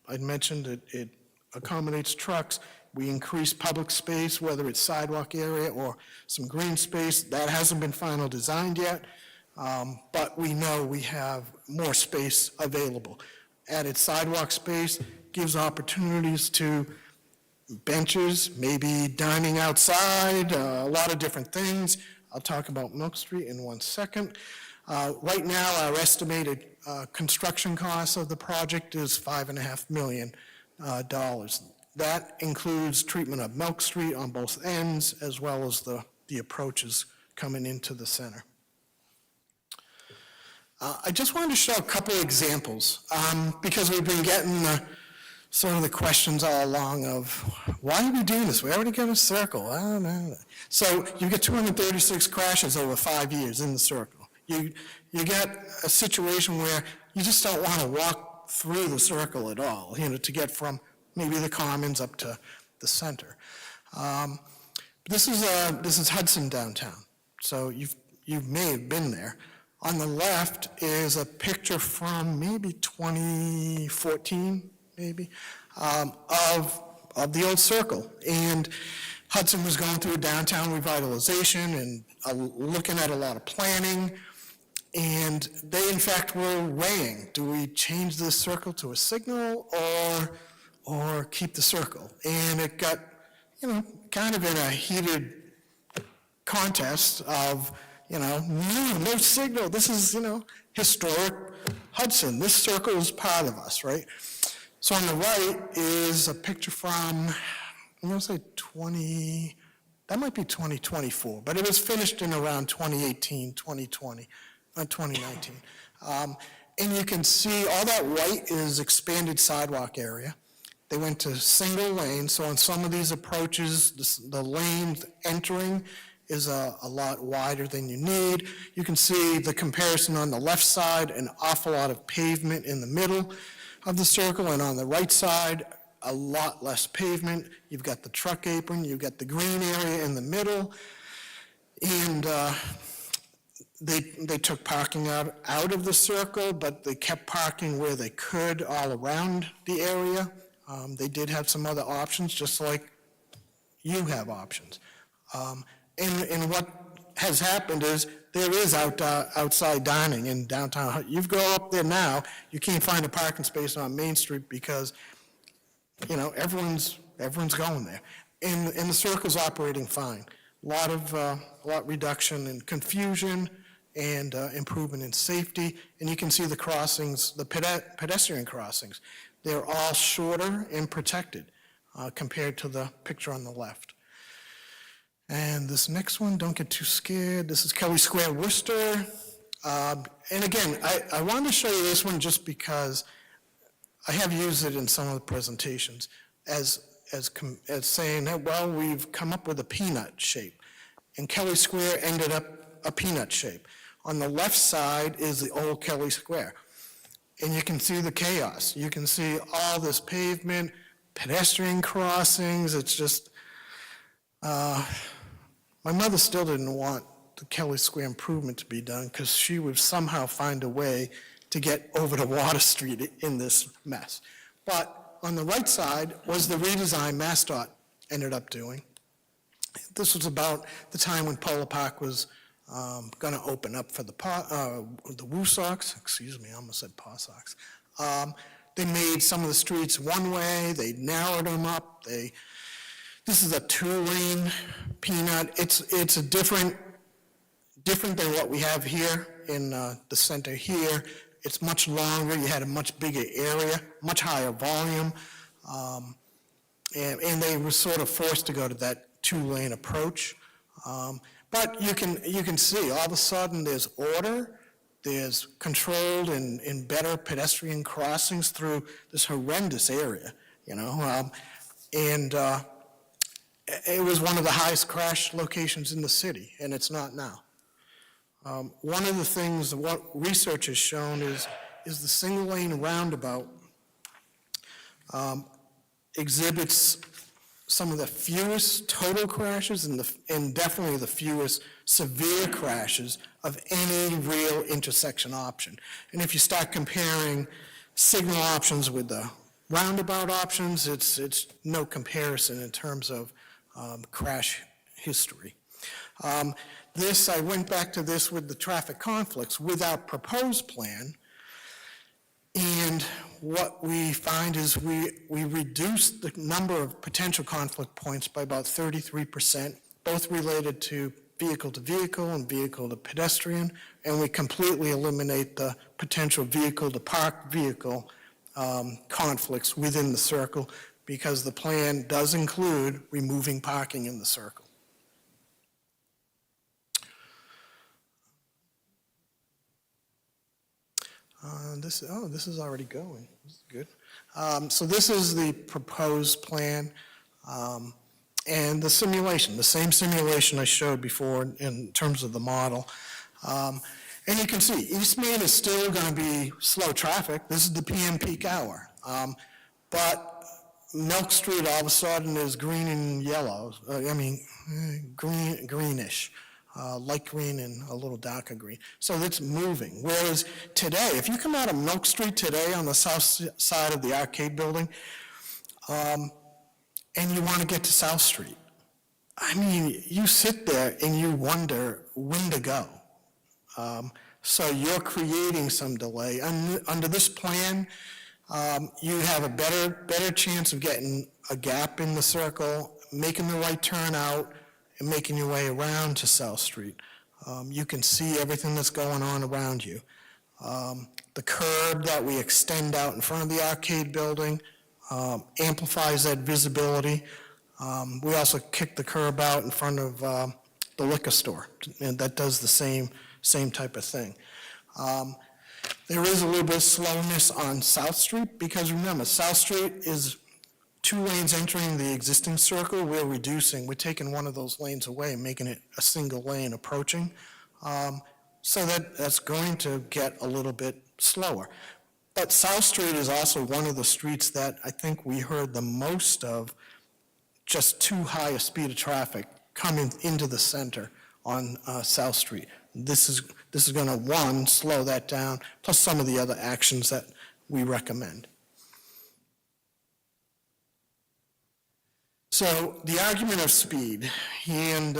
G: I'd mentioned it accommodates trucks. We increase public space, whether it's sidewalk area or some green space. That hasn't been final designed yet, but we know we have more space available. Added sidewalk space gives opportunities to benches, maybe dining outside, a lot of different things. I'll talk about Milk Street in 1 second. Right now, our estimated construction cost of the project is $5.5 million. That includes treatment of Milk Street on both ends, as well as the approaches coming into the center. I just wanted to show a couple examples, because we've been getting sort of the questions all along of, why are we doing this? We already got a circle. I don't know. So you get 236 crashes over 5 years in the circle. You get a situation where you just don't want to walk through the circle at all, to get from maybe the Commons up to the center. This is Hudson downtown, so you may have been there. On the left is a picture from maybe 2014, maybe, of the old circle. And Hudson was going through a downtown revitalization and looking at a lot of planning. And they, in fact, were weighing, do we change this circle to a signal or keep the circle? And it got, kind of in a heated contest of, no signal. This is, historic Hudson. This circle is part of us, right? So on the right is a picture from, I'm going to say that might be 2024, but it was finished in around 2018, 2020. 2019. And you can see all that white is expanded sidewalk area. They went to single lane, so on some of these approaches, the lane entering is a lot wider than you need. You can see the comparison on the left side, an awful lot of pavement in the middle of the circle, and on the right side, a lot less pavement. You've got the truck apron, you've got the green area in the middle, and They took parking out of the circle, but they kept parking where they could all around the area. They did have some other options, just like you have options. And what has happened is there is outside dining in downtown. You go up there now, you can't find a parking space on Main Street because, everyone's going there. And the circle's operating fine. A lot reduction in confusion and improvement in safety. And you can see the crossings, the pedestrian crossings. They're all shorter and protected compared to the picture on the left. And this next one, don't get too scared. This is Kelly Square, Worcester. And again, I wanted to show you this one just because I have used it in some of the presentations as saying that, well, we've come up with a peanut shape. And Kelly Square ended up a peanut shape. On the left side is the old Kelly Square. And you can see the chaos. You can see all this pavement, pedestrian crossings. It's just, my mother still didn't want the Kelly Square improvement to be done because she would somehow find a way to get over to Water Street in this mess. But on the right side was the redesign MassDOT ended up doing. This was about the time when Polo Park was going to open up for the Woo Sox, excuse me, I almost said Paw Sox. They made some of the streets one way, they narrowed them up, this is a 2-lane peanut. It's a different than what we have here in the center here. It's much longer, you had a much bigger area, much higher volume, and they were sort of forced to go to that 2-lane approach. But you can see, all of a sudden there's order, there's controlled and better pedestrian crossings through this horrendous area, you know, and it was one of the highest crash locations in the city, and it's not now. One of the things, what research has shown is the single-lane roundabout exhibits some of the fewest total crashes and definitely the fewest severe crashes of any real intersection option. And if you start comparing signal options with the roundabout options, it's no comparison in terms of crash history. I went back to this with the traffic conflicts with our proposed plan, and what we find is we reduced the number of potential conflict points by about 33%, both related to vehicle and vehicle to pedestrian, and we completely eliminate the potential vehicle to parked vehicle conflicts within the circle, because the plan does include removing parking in the circle. This is already going. This is good. So this is the proposed plan and the simulation, the same simulation I showed before in terms of the model. And you can see East Main is still going to be slow traffic. This is the PM peak hour. But Milk Street all of a sudden is green and yellow. Greenish. Light green and a little darker green. So it's moving. Whereas today, if you come out of Milk Street today on the south side of the arcade building, and you want to get to South Street, I mean, you sit there and you wonder when to go. So you're creating some delay. Under this plan, you have a better chance of getting a gap in the circle, making the right turn out, and making your way around to South Street. You can see everything that's going on around you. The curb that we extend out in front of the arcade building amplifies that visibility. We also kick the curb out in front of the liquor store, and that does the same type of thing. There is a little bit of slowness on South Street, because remember, South Street is 2 lanes entering the existing circle. We're taking one of those lanes away, making it a single lane approaching. So that's going to get a little bit slower. But South Street is also one of the streets that I think we heard the most of just too high a speed of traffic coming into the center on South Street. This is going to, one, slow that down, plus some of the other actions that we recommend. So the argument of speed, and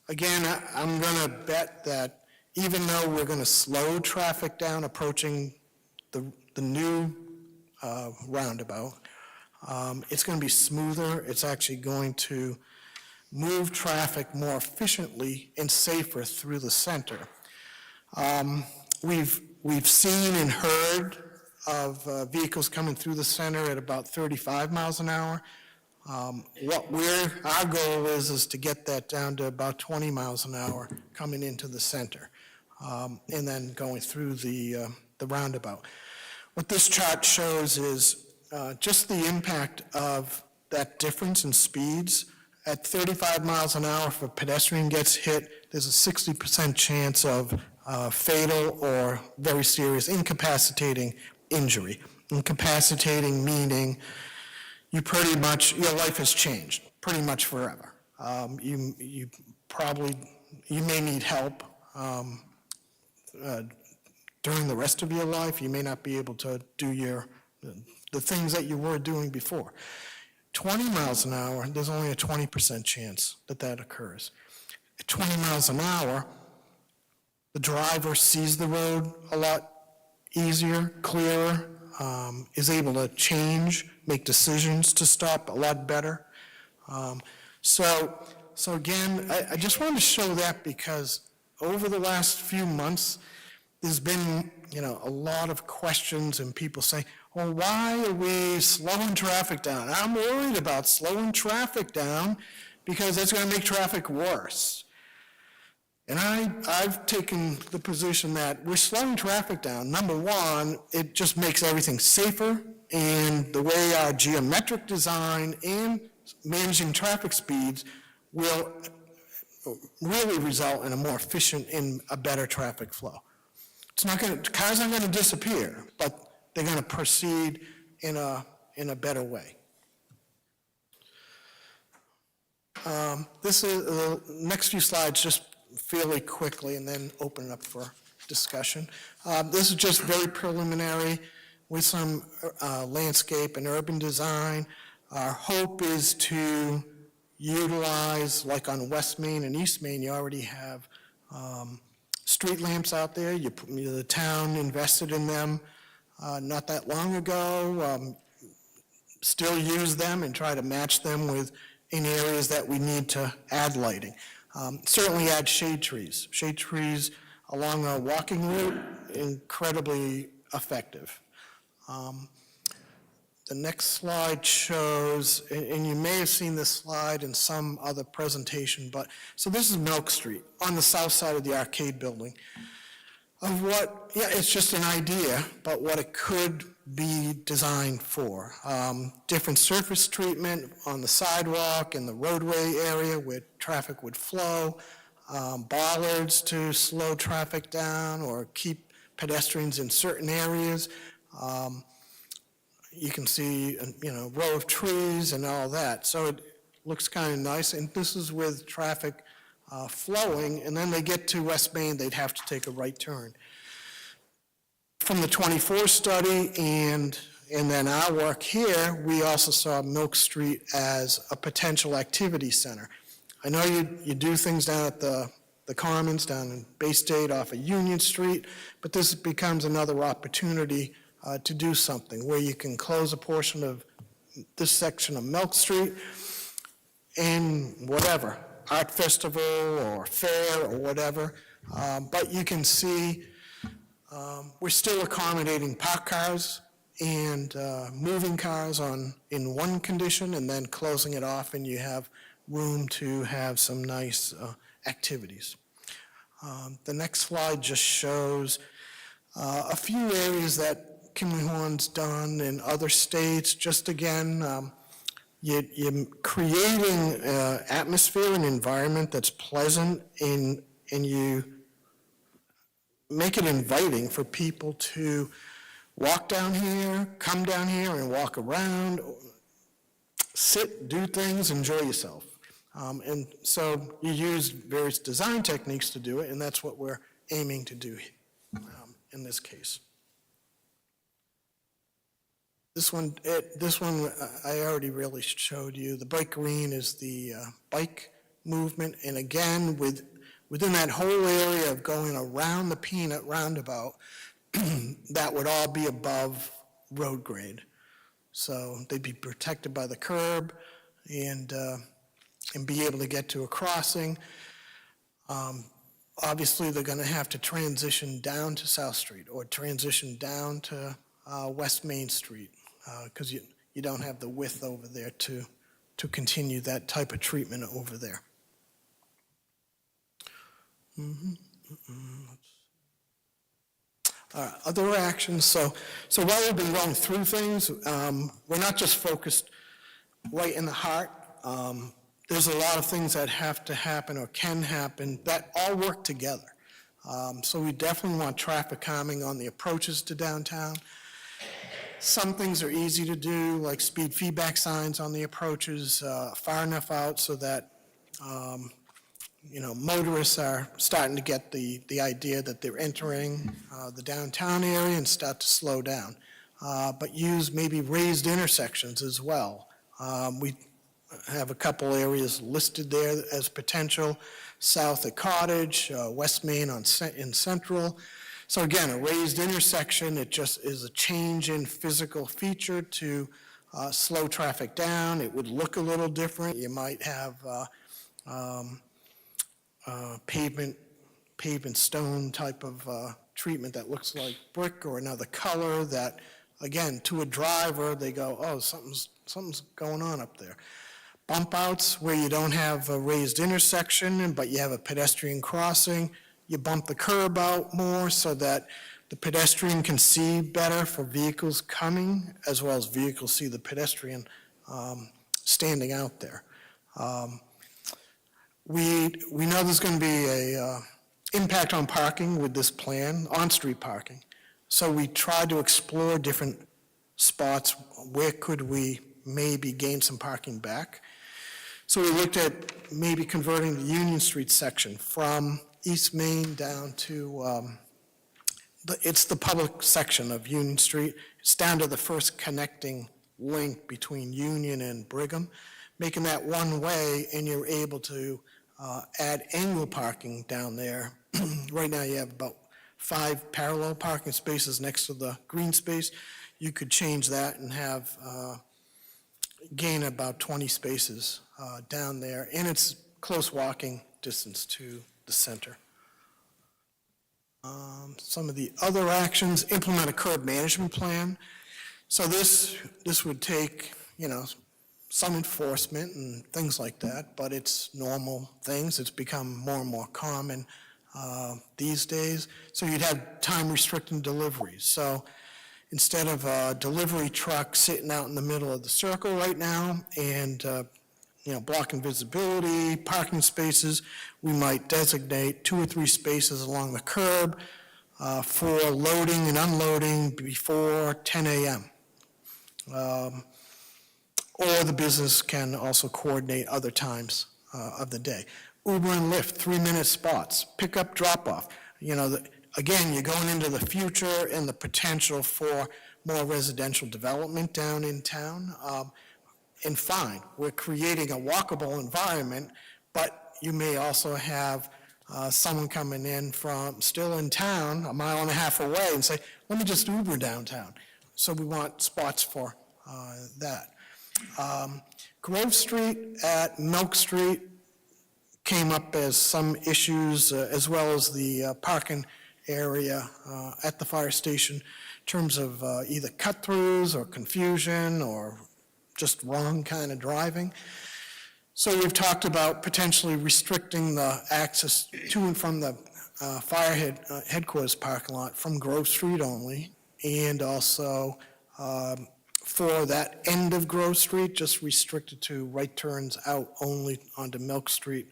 G: again, I'm going to bet that even though we're going to slow traffic down approaching the new roundabout, it's going to be smoother. It's actually going to move traffic more efficiently and safer through the center. We've seen and heard of vehicles coming through the center at about 35 miles an hour. Our goal is to get that down to about 20 miles an hour coming into the center, and then going through the roundabout. What this chart shows is just the impact of that difference in speeds. At 35 miles an hour, if a pedestrian gets hit, there's a 60% chance of fatal or very serious incapacitating injury. Incapacitating meaning your life has changed pretty much forever. You may need help during the rest of your life. You may not be able to do the things that you were doing before. 20 miles an hour, there's only a 20% chance that occurs. at 20 miles an hour, the driver sees the road a lot easier, clearer, is able to change, make decisions to stop a lot better. So again, I just wanted to show that because over the last few months, there's been, a lot of questions and people saying, well, why are we slowing traffic down? I'm worried about slowing traffic down because that's going to make traffic worse. And I've taken the position that we're slowing traffic down. Number one, it just makes everything safer, and the way our geometric design and managing traffic speeds will really result in a more efficient and a better traffic flow. Cars aren't going to disappear, but they're going to proceed in a better way. This is the next few slides, just fairly quickly, and then open it up for discussion. This is just very preliminary with some landscape and urban design. Our hope is to utilize, like on West Main and East Main, you already have street lamps out there. The town invested in them not that long ago. Still use them and try to match them with in areas that we need to add lighting. Certainly add shade trees. Shade trees along a walking route, incredibly effective. The next slide shows, and you may have seen this slide in some other presentation, so this is Milk Street on the south side of the arcade building. It's just an idea, but what it could be designed for. Different surface treatment on the sidewalk and the roadway area where traffic would flow, bollards to slow traffic down or keep pedestrians in certain areas. You can see, a row of trees and all that. So it looks kind of nice. And this is with traffic flowing. And then they get to West Main, they'd have to take a right turn. From the 24 study and then our work here, we also saw Milk Street as a potential activity center. I know you do things down at the Commons, down in Bay State off of Union Street, but this becomes another opportunity to do something where you can close a portion of this section of Milk Street and whatever, art festival or fair or whatever. But you can see we're still accommodating parked cars and moving cars in one condition and then closing it off, and you have room to have some nice activities. The next slide just shows a few areas that Kimley Horn's done in other states. Just again, you're creating an atmosphere and environment that's pleasant, and you make it inviting for people to walk down here, come down here and walk around, sit, do things, enjoy yourself. And so you use various design techniques to do it, and that's what we're aiming to do in this case. This one I already really showed you. The bright green is the bike movement, and again, within that whole area of going around the Peanut roundabout, that would all be above road grade. So they'd be protected by the curb and be able to get to a crossing. Obviously, they're going to have to transition down to South Street or transition down to West Main Street because you don't have the width over there to continue that type of treatment over there. Other actions. So while we've been going through things, we're not just focused right in the heart. There's a lot of things that have to happen or can happen that all work together. So we definitely want traffic calming on the approaches to downtown. Some things are easy to do, like speed feedback signs on the approaches far enough out so that motorists are starting to get the idea that they're entering the downtown area and start to slow down. But use maybe raised intersections as well. We have a couple areas listed there as potential. south at Cottage, West Main in Central. So again, a raised intersection, it just is a change in physical feature to slow traffic down. It would look a little different. You might have pavement stone type of treatment that looks like brick or another color that, again, to a driver, they go, oh, something's going on up there. Bump outs where you don't have a raised intersection, but you have a pedestrian crossing, you bump the curb out more so that the pedestrian can see better for vehicles coming, as well as vehicles see the pedestrian standing out there. We know there's going to be a impact on parking with this plan, on-street parking. So we tried to explore different spots. Where could we maybe gain some parking back? So we looked at maybe converting the Union Street section from East Main down to, it's the public section of Union Street. It's down to the first connecting link between Union and Brigham, making that one way, and you're able to add angle parking down there. Right now you have about 5 parallel parking spaces next to the green space. You could change that and have gain about 20 spaces down there, and it's close walking distance to the center. Some of the other actions, implement a curb management plan. So this would take, some enforcement and things like that, but it's normal things. It's become more and more common these days. So you'd have time restricting deliveries. So instead of a delivery truck sitting out in the middle of the circle right now and blocking visibility, parking spaces, we might designate 2 or 3 spaces along the curb for loading and unloading before 10 a.m. Or the business can also coordinate other times of the day. Uber and Lyft, 3-minute spots, pick up, drop off. Again, you're going into the future and the potential for more residential development down in town. And fine, we're creating a walkable environment, but you may also have someone coming in from still in town, 1.5 miles away, and say, let me just Uber downtown. So we want spots for that. Grove Street at Milk Street came up as some issues, as well as the parking area at the fire station in terms of either cut-throughs or confusion or just wrong kind of driving. So we've talked about potentially restricting the access to and from the fire headquarters parking lot from Grove Street only, and also for that end of Grove Street, just restricted to right turns out only onto Milk Street,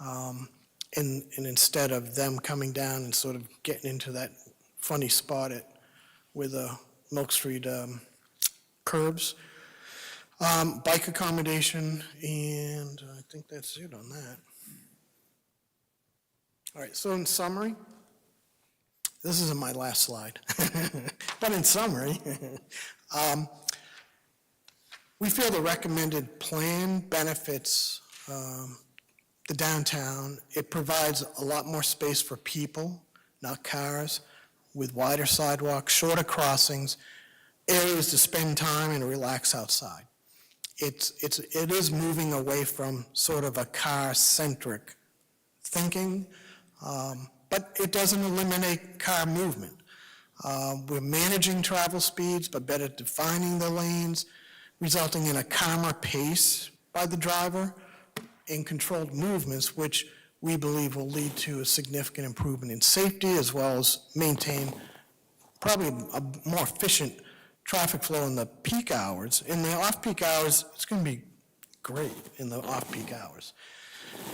G: and instead of them coming down and sort of getting into that funny spot with the Milk Street curbs. Bike accommodation, and I think that's it on that. All right, so in summary, this isn't my last slide, but in summary, we feel the recommended plan benefits the downtown. It provides a lot more space for people, not cars, with wider sidewalks, shorter crossings, areas to spend time and relax outside. It is moving away from sort of a car-centric thinking, but it doesn't eliminate car movement. We're managing travel speeds, but better defining the lanes, resulting in a calmer pace by the driver and controlled movements, which we believe will lead to a significant improvement in safety, as well as maintain probably a more efficient traffic flow in the peak hours. In the off-peak hours, it's going to be great in the off-peak hours.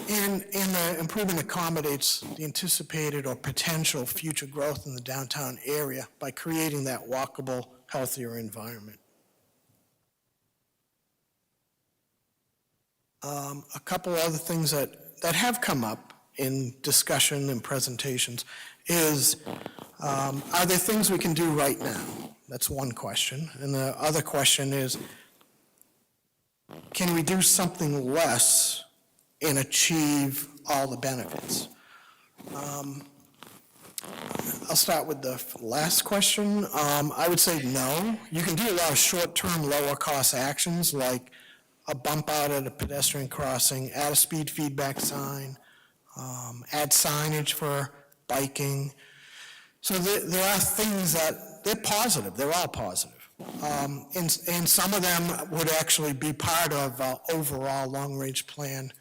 G: And the improvement accommodates the anticipated or potential future growth in the downtown area by creating that walkable, healthier environment. A couple other things that have come up in discussion and presentations is, are there things we can do right now? That's one question. And the other question is, can we do something less and achieve all the benefits. I'll start with the last question. I would say no. You can do a lot of short-term, lower-cost actions, like a bump out at a pedestrian crossing, add a speed feedback sign, add signage for biking. So there are things that, they're positive, they're all positive. And some of them would actually be part of overall long-range plan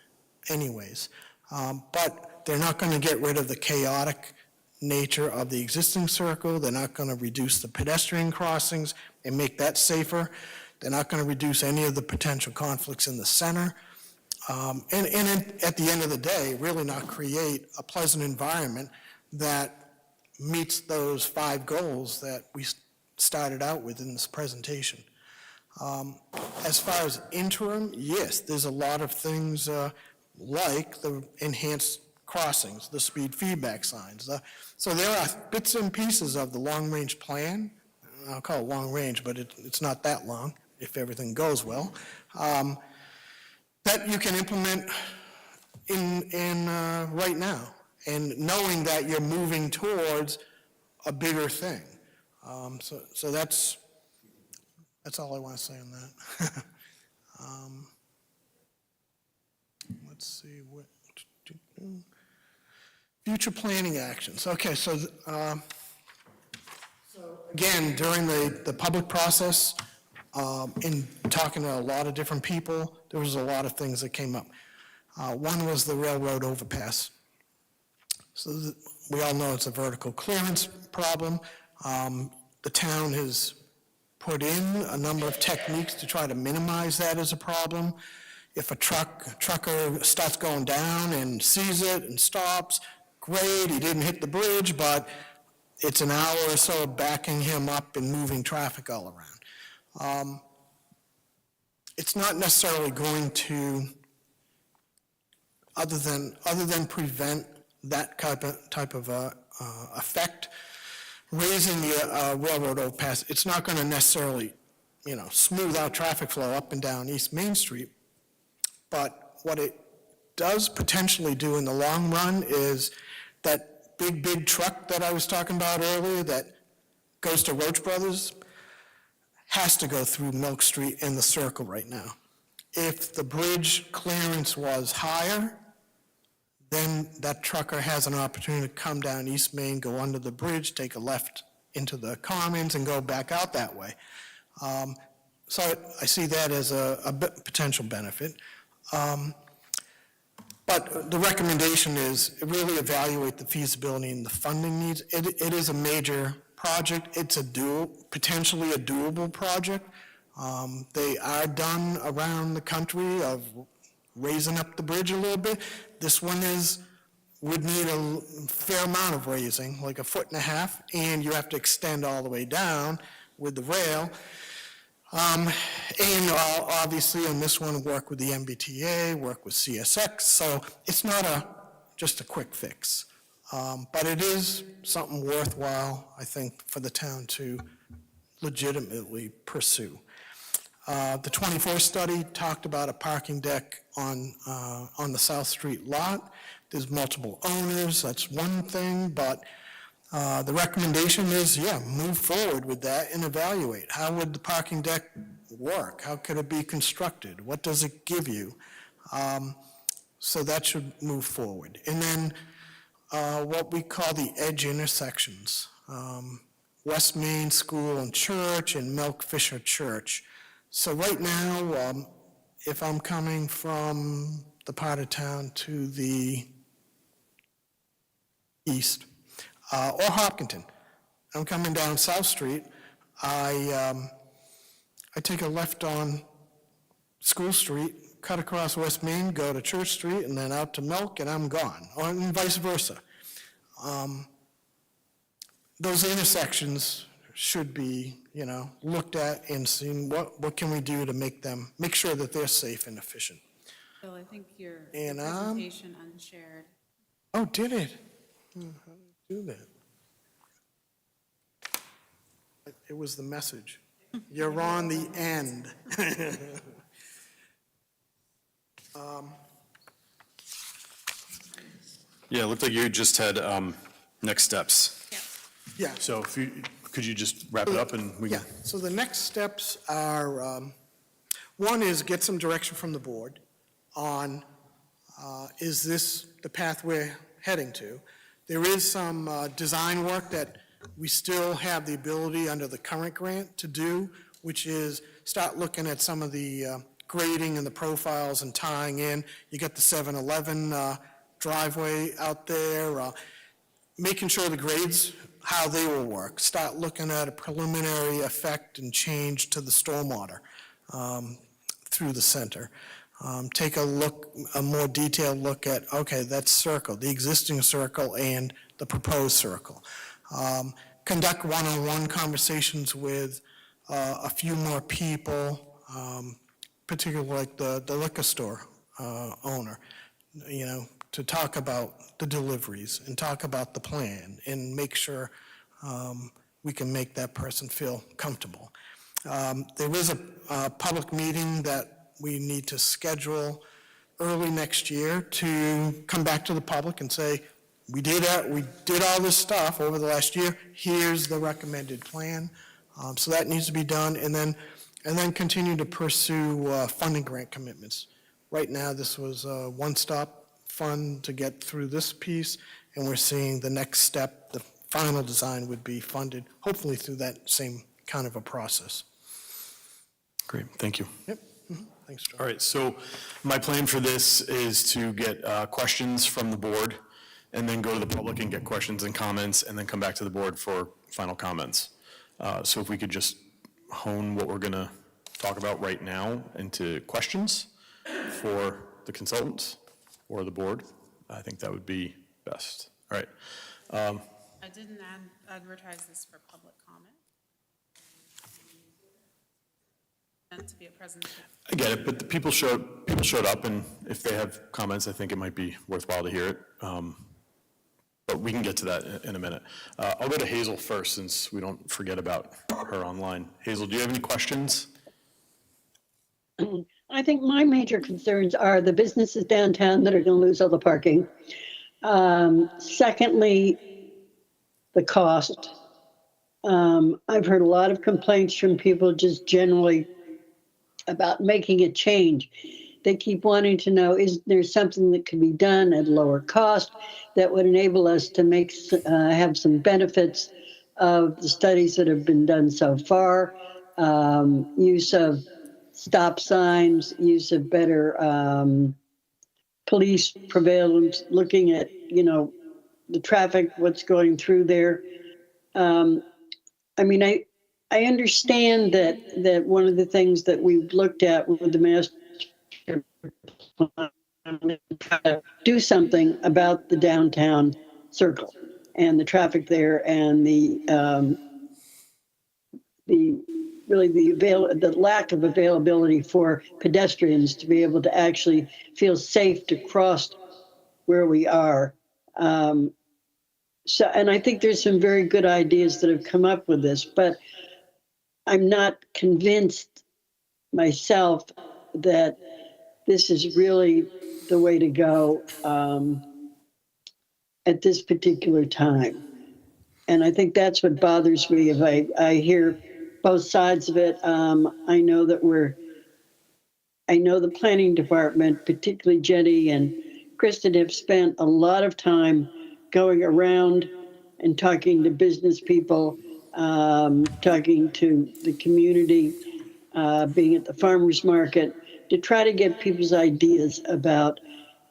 G: anyways. But they're not going to get rid of the chaotic nature of the existing circle. They're not going to reduce the pedestrian crossings and make that safer. They're not going to reduce any of the potential conflicts in the center. And at the end of the day, really not create a pleasant environment that meets those 5 goals that we started out with in this presentation. As far as interim, yes, there's a lot of things like the enhanced crossings, the speed feedback signs. So there are bits and pieces of the long-range plan. I'll call it long-range, but it's not that long if everything goes well, that you can implement in right now, and knowing that you're moving towards a bigger thing. So that's all I want to say on that. Let's see what. Future planning actions. Okay, so again, during the public process, in talking to a lot of different people, there was a lot of things that came up. One was the railroad overpass. So we all know it's a vertical clearance problem. The town has put in a number of techniques to try to minimize that as a problem. If a trucker starts going down and sees it and stops, great, he didn't hit the bridge, but it's an hour or so backing him up and moving traffic all around. It's not necessarily going to, other than prevent that type of effect, raising the railroad overpass, it's not going to necessarily, smooth out traffic flow up and down East Main Street. But what it does potentially do in the long run is that big truck that I was talking about earlier that goes to Roach Brothers has to go through Milk Street in the circle right now. If the bridge clearance was higher, then that trucker has an opportunity to come down East Main, go under the bridge, take a left into the Commons, and go back out that way. So I see that as a potential benefit. But the recommendation is really evaluate the feasibility and the funding needs. It is a major project. It's potentially a doable project. They are done around the country of raising up the bridge a little bit. This one would need a fair amount of raising, like 1.5 feet, and you have to extend all the way down with the rail. And obviously on this one, work with the MBTA, work with CSX, so it's not just a quick fix. But it is something worthwhile, I think, for the town to legitimately pursue. The 24 study talked about a parking deck on the South Street lot. There's multiple owners, that's one thing, but the recommendation is, move forward with that and evaluate. How would the parking deck work? How could it be constructed? What does it give you? So that should move forward. And then what we call the edge intersections, West Main School and Church and Milk Fisher Church. So right now, if I'm coming from the part of town to the east, or Hopkinton, I'm coming down South Street, I take a left on School Street, cut across West Main, go to Church Street, and then out to Milk, and I'm gone, or vice versa. Those intersections should be, looked at and seen what can we do to make sure that they're safe and efficient.
D: Bill, I think your
G: And,
D: presentation unshared.
G: Oh, did it? How did it do that? It was the message. You're on the end.
A: Yeah, it looked like you just had next steps.
G: Yeah.
A: So if you, could you just wrap it up and we
G: Yeah,
A: can?
G: so the next steps are, one is get some direction from the board on, is this the path we're heading to? There is some design work that we still have the ability under the current grant to do, which is start looking at some of the grading and the profiles and tying in. You got the 7-Eleven driveway out there, making sure the grades, how they will work. Start looking at a preliminary effect and change to the stormwater through the center. Take a look, a more detailed look at, okay, that circle, the existing circle and the proposed circle. Conduct one-on-one conversations with a few more people, particularly like the liquor store owner, you know, to talk about the deliveries and talk about the plan and make sure we can make that person feel comfortable. There is a public meeting that we need to schedule early next year to come back to the public and say, we did all this stuff over the last year, here's the recommended plan. So that needs to be done, and then continue to pursue funding grant commitments. Right now, this was a one-stop fund to get through this piece, and we're seeing the next step, the final design would be funded, hopefully through that same kind of a process.
A: Great, thank you.
G: Yep. Thanks, John.
A: All right, so my plan for this is to get questions from the board and then go to the public and get questions and comments and then come back to the board for final comments. So if we could just hone what we're gonna talk about right now into questions for the consultants or the board, I think that would be best. All right.
D: I didn't advertise this for public comment. Meant to be a presentation.
A: I get it, but the people showed up, and if they have comments, I think it might be worthwhile to hear it. But we can get to that in a minute. I'll go to Hazel first, since we don't forget about her online. Hazel, do you have any questions?
C: I think my major concerns are the businesses downtown that are going to lose all the parking. Secondly, the cost. I've heard a lot of complaints from people just generally about making a change. They keep wanting to know, is there something that could be done at lower cost that would enable us to make have some benefits of the studies that have been done so far, use of stop signs, use of better police surveillance, looking at, you know, the traffic, what's going through there. I mean, I understand that one of the things that we've looked at with the master plan is to do something about the downtown circle and the traffic there and the lack of availability for pedestrians to be able to actually feel safe to cross where we are. So, and I think there's some very good ideas that have come up with this, but I'm not convinced myself that this is really the way to go at this particular time. And I think that's what bothers me. If I hear both sides of it, I know the planning department, particularly Jenny and Kristen, have spent a lot of time going around and talking to business people, talking to the community, being at the farmers market, to try to get people's ideas about,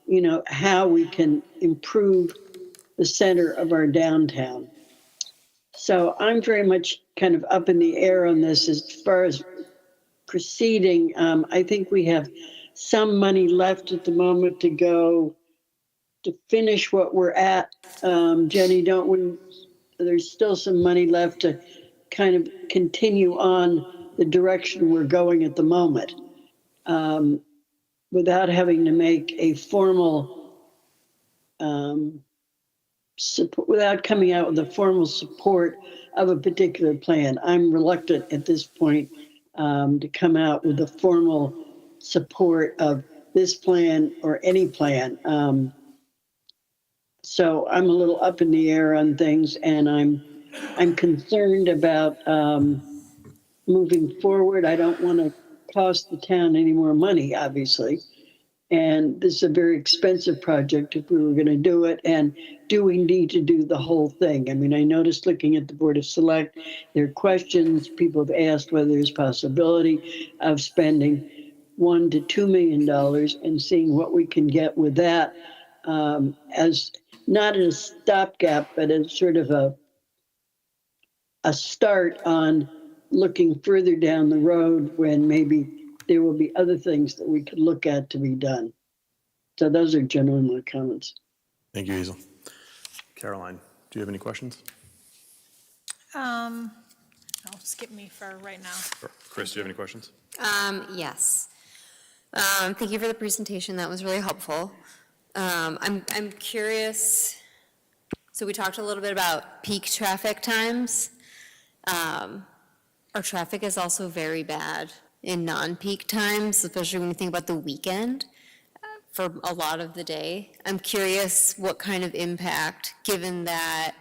C: you know, how we can improve the center of our downtown. So I'm very much kind of up in the air on this as far as proceeding. I think we have some money left at the moment to go to finish what we're at. Jenny, there's still some money left to kind of continue on the direction we're going at the moment, without having to make a formal, without coming out with a formal support of a particular plan. I'm reluctant at this point to come out with a formal support of this plan or any plan. So I'm a little up in the air on things, and I'm concerned about moving forward. I don't want to cost the town any more money, obviously. And this is a very expensive project if we were going to do it. And do we need to do the whole thing? I mean, I noticed looking at the Board of Select, there are questions. People have asked whether there's possibility of spending $1 to $2 million and seeing what we can get with that as not as a stopgap, but as sort of a start on looking further down the road when maybe there will be other things that we could look at to be done. So those are generally my comments.
A: Thank you, Hazel. Caroline, do you have any questions?
B: I'll skip me for right now.
A: Or Chris, do you have any questions?
F: Yes. Thank you for the presentation. That was really helpful. I'm curious, so we talked a little bit about peak traffic times. Our traffic is also very bad in non-peak times, especially when you think about the weekend for a lot of the day. I'm curious what kind of impact, given that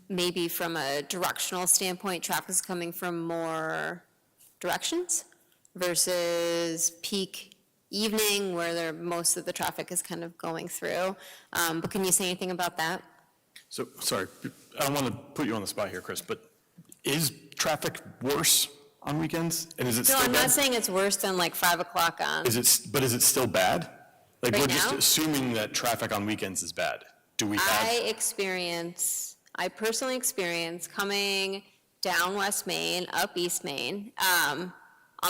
F: maybe from a directional standpoint, traffic is coming from more directions versus peak evening where most of the traffic is kind of going through. But can you say anything about that?
A: So, sorry, I don't want to put you on the spot here, Chris, but is traffic worse on weekends? And is it
F: No,
A: still
F: I'm
A: bad?
F: not saying it's worse than like 5 o'clock on.
A: Is it, but is it still bad? Like,
F: Right
A: we're just
F: now?
A: assuming that traffic on weekends is bad. Do we have?
F: I personally experience coming down West Main, up East Main, on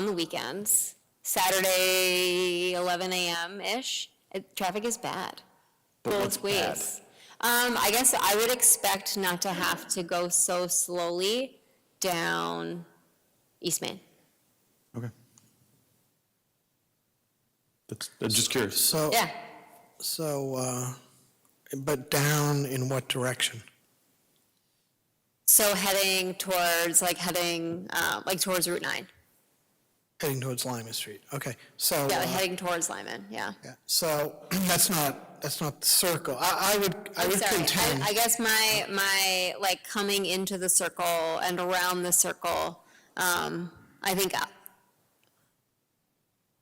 F: the weekends, Saturday, 11 a.m.-ish, traffic is bad,
A: But what's
F: both ways. I guess I would expect not to have to go so slowly down East Main.
A: Okay. I'm just curious.
G: So,
F: Yeah,
G: but down in what direction?
F: so heading towards towards Route 9.
G: Heading towards Lyman Street. Okay, so.
F: Yeah, heading towards Lyman, yeah.
G: Yeah, so that's not the circle. I would
F: Sorry,
G: contend.
F: I guess my like coming into the circle and around the circle, I think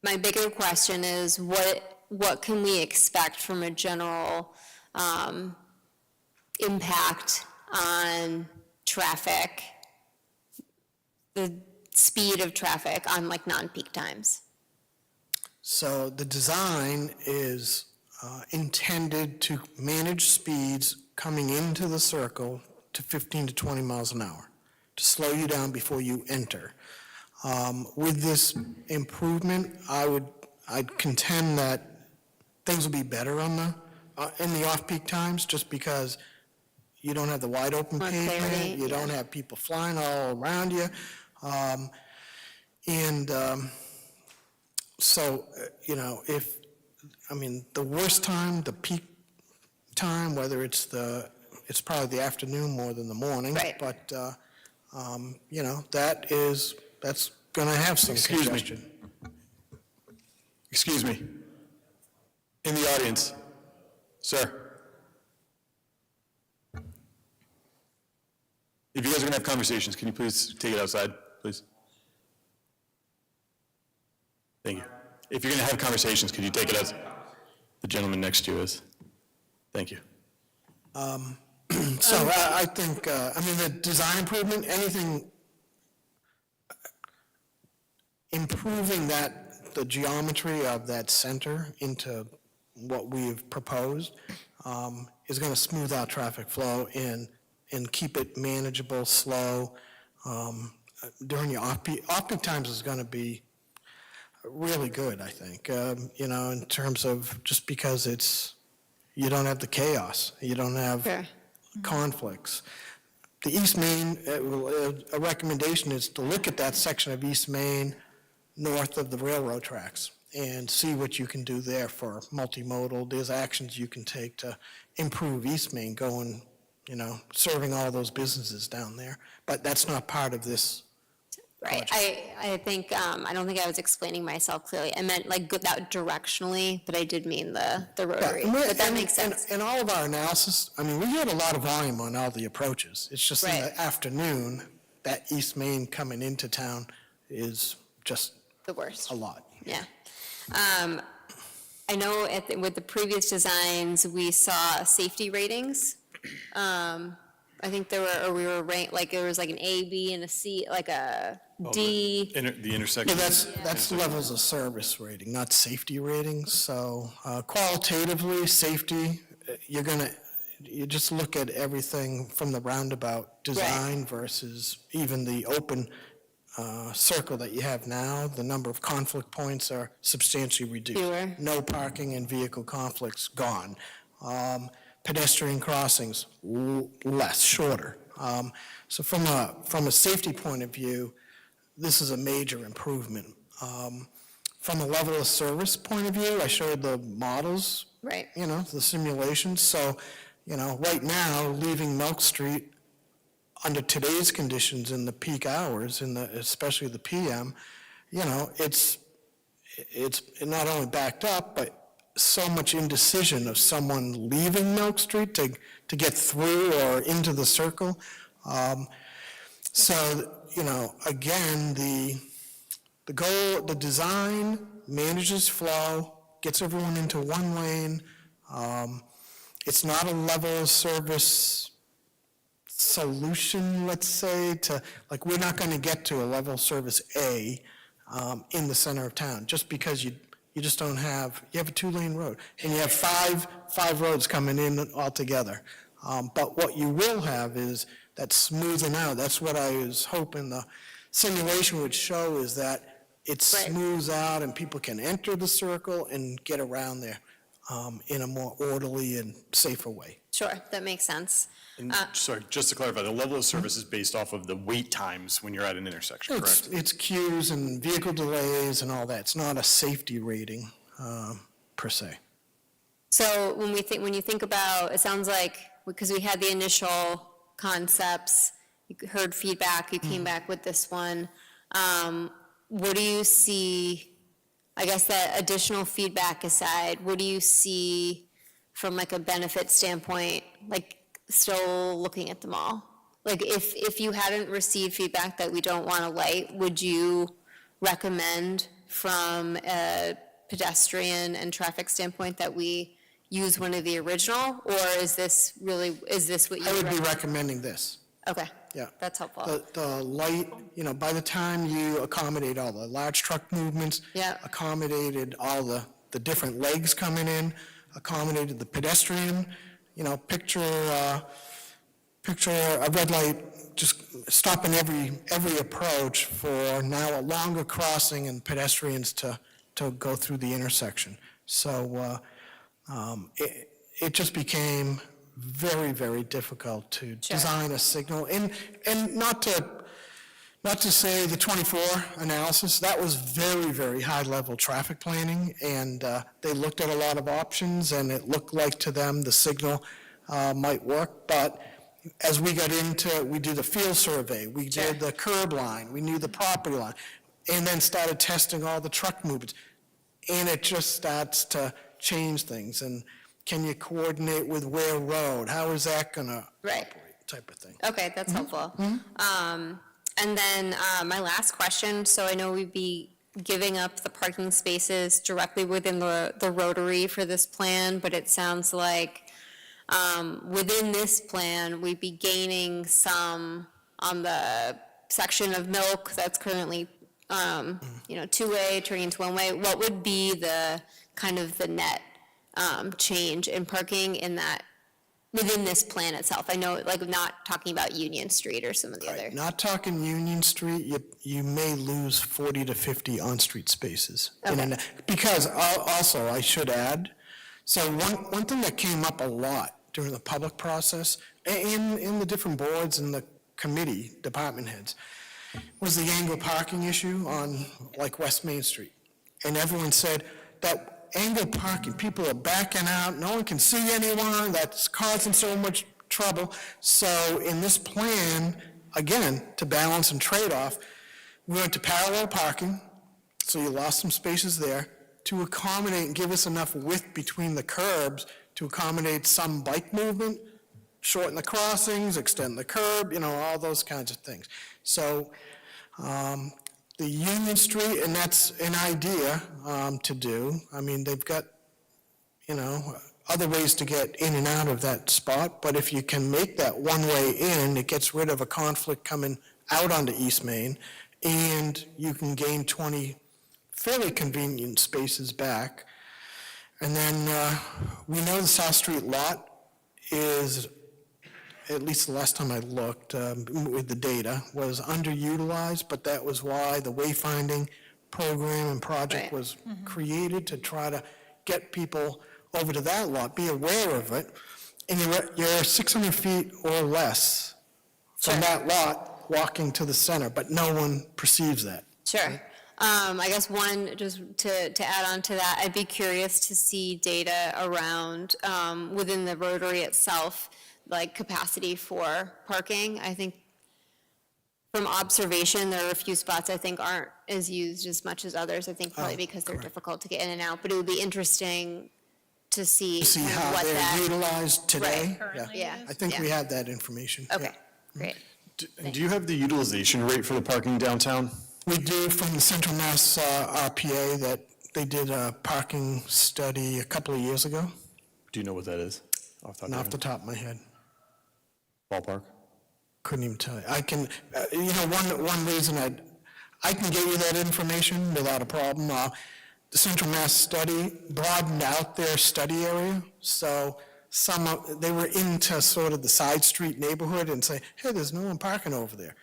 F: my bigger question is what can we expect from a general impact on traffic, the speed of traffic on like non-peak times?
G: So the design is intended to manage speeds coming into the circle to 15 to 20 miles an hour, to slow you down before you enter. With this improvement, I'd contend that things will be better on in the off-peak times, just because you don't have the wide open
F: More
G: pavement,
F: clarity,
G: you don't have people flying all around you. So, the worst time, the peak time, whether it's probably the afternoon more than the morning.
F: Right.
G: But, that's going to have some
A: Excuse me.
G: congestion.
A: Excuse me. In the audience, sir. If you guys are going to have conversations, can you please take it outside, please? Thank you. If you're going to have conversations, could you take it outside? The gentleman next to you is. Thank you.
G: So I think, the design improvement, anything improving the geometry of that center into what we've proposed is going to smooth out traffic flow and keep it manageable, slow. During your off-peak times is going to be really good, I think, in terms of just because you don't have the chaos, you don't have
F: Sure.
G: conflicts. The East Main, a recommendation is to look at that section of East Main north of the railroad tracks and see what you can do there for multimodal. There's actions you can take to improve East Main going, serving all those businesses down there. But that's not part of this
F: Right,
G: project.
F: I think, I don't think I was explaining myself clearly. I meant like that directionally, but I did mean the rotary,
G: and we're-
F: but that
G: and-
F: makes sense.
G: And all of our analysis, I mean, we had a lot of volume on all the approaches. It's just in
F: Right.
G: the afternoon, that East Main coming into town is just
F: The worst.
G: a lot.
F: Yeah. I know with the previous designs, we saw safety ratings. I think we were ranked, like, there was like an A, B, and a C, like a D.
A: The intersection.
G: Yeah, that's levels of service rating, not safety ratings. So qualitatively, safety, you just look at everything from the roundabout design versus even the open circle that you have now. The number of conflict points are substantially reduced.
F: Fewer.
G: No parking and vehicle conflicts, gone. Pedestrian crossings, less, shorter. So from a safety point of view, this is a major improvement. From a level of service point of view, I showed the models,
F: Right.
G: the simulations. So, right now, leaving Milk Street under today's conditions in the peak hours, especially the PM, it's not only backed up, but so much indecision of someone leaving Milk Street to get through or into the circle. Again, the goal, the design manages flow, gets everyone into one lane. It's not a level of service solution, let's say, we're not going to get to a level of service A in the center of town, just because you just don't have, you have a two-lane road, and you have five roads coming in altogether. But what you will have is that smoothing out. That's what I was hoping the simulation would show, is that it smooths out and people can enter the circle and get around there in a more orderly and safer way.
F: Sure, that makes sense.
A: And, sorry, just to clarify, the level of service is based off of the wait times when you're at an intersection, correct?
G: It's queues and vehicle delays and all that. It's not a safety rating per se.
F: So when you think about, it sounds like, because we had the initial concepts, you heard feedback, you came back with this one. What do you see, I guess that additional feedback aside, what do you see from like a benefit standpoint, like still looking at them all? Like if you hadn't received feedback that we don't want to light, would you recommend from a pedestrian and traffic standpoint that we use one of the original, or is this what you
G: I would be
F: recommend?
G: recommending this.
F: Okay.
G: Yeah.
F: That's helpful.
G: The light, by the time you accommodate all the large truck movements,
F: Yeah.
G: accommodated all the different legs coming in, accommodated the pedestrian, picture a red light just stopping every approach for now a longer crossing and pedestrians to go through the intersection. So it just became very, very difficult to design a signal. And not to say the 24 analysis, that was very, very high-level traffic planning, and they looked at a lot of options, and it looked like to them the signal might work. But as we got into, we did the field survey, we did the curb line, we knew the property line, and then started testing all the truck movements. And it just starts to change things. And can you coordinate with Ware Road? How is that going to operate, type of thing.
F: Okay, that's helpful. And then my last question, so I know we'd be giving up the parking spaces directly within the rotary for this plan, but it sounds like within this plan, we'd be gaining some on the section of Milk that's currently, two-way, turning into one-way. What would be the kind of the net change in parking in that, within this plan itself? I know, like, not talking about Union Street or some of the other.
G: Not talking Union Street, you may lose 40 to 50 on-street spaces.
F: Okay.
G: Because also, I should add, so one thing that came up a lot during the public process, in the different boards and the committee, department heads, was the angle parking issue on, like, West Main Street. And everyone said that angle parking, people are backing out, no one can see anyone, that's causing so much trouble. So in this plan, again, to balance and trade off, We went to parallel parking, so you lost some spaces there, to accommodate and give us enough width between the curbs to accommodate some bike movement, shorten the crossings, extend the curb, all those kinds of things. So the Union Street, and that's an idea to do. I mean, they've got, other ways to get in and out of that spot, but if you can make that one-way in, it gets rid of a conflict coming out onto East Main, and you can gain 20 fairly convenient spaces back. And then we know the South Street lot is, at least the last time I looked with the data, was underutilized, but that was why the wayfinding program and project
F: Right.
G: was created, to try to get people over to that lot, be aware of it, and you're 600 feet or less from
F: Sure.
G: that lot walking to the center, but no one perceives that.
F: Sure. I guess one, just to add on to that, I'd be curious to see data around, within the Rotary itself, like capacity for parking. I think from observation, there are a few spots I think aren't as used as much as others, I think probably because they're difficult to get in and out, but it would be interesting to see
G: To see
F: kind of
G: how
F: what
G: they're
F: that,
G: utilized today.
F: Right.
B: Currently
F: Yeah.
B: it is.
G: I think we
F: Yeah.
G: have that information.
F: okay,
G: Yeah.
F: great.
A: Do you have the utilization rate for the parking downtown?
G: We do from the Central Mass RPA that they did a parking study a couple of years ago,
A: Do you know what that is? Off the top
G: and
A: of
G: off
A: your
G: the top of my head,
A: head? Ballpark?
G: couldn't even tell you. I can, one reason I can get you that information without a problem. The Central Mass study broadened out their study area, so they were into sort of the side street neighborhood and say, hey, there's no one parking over there.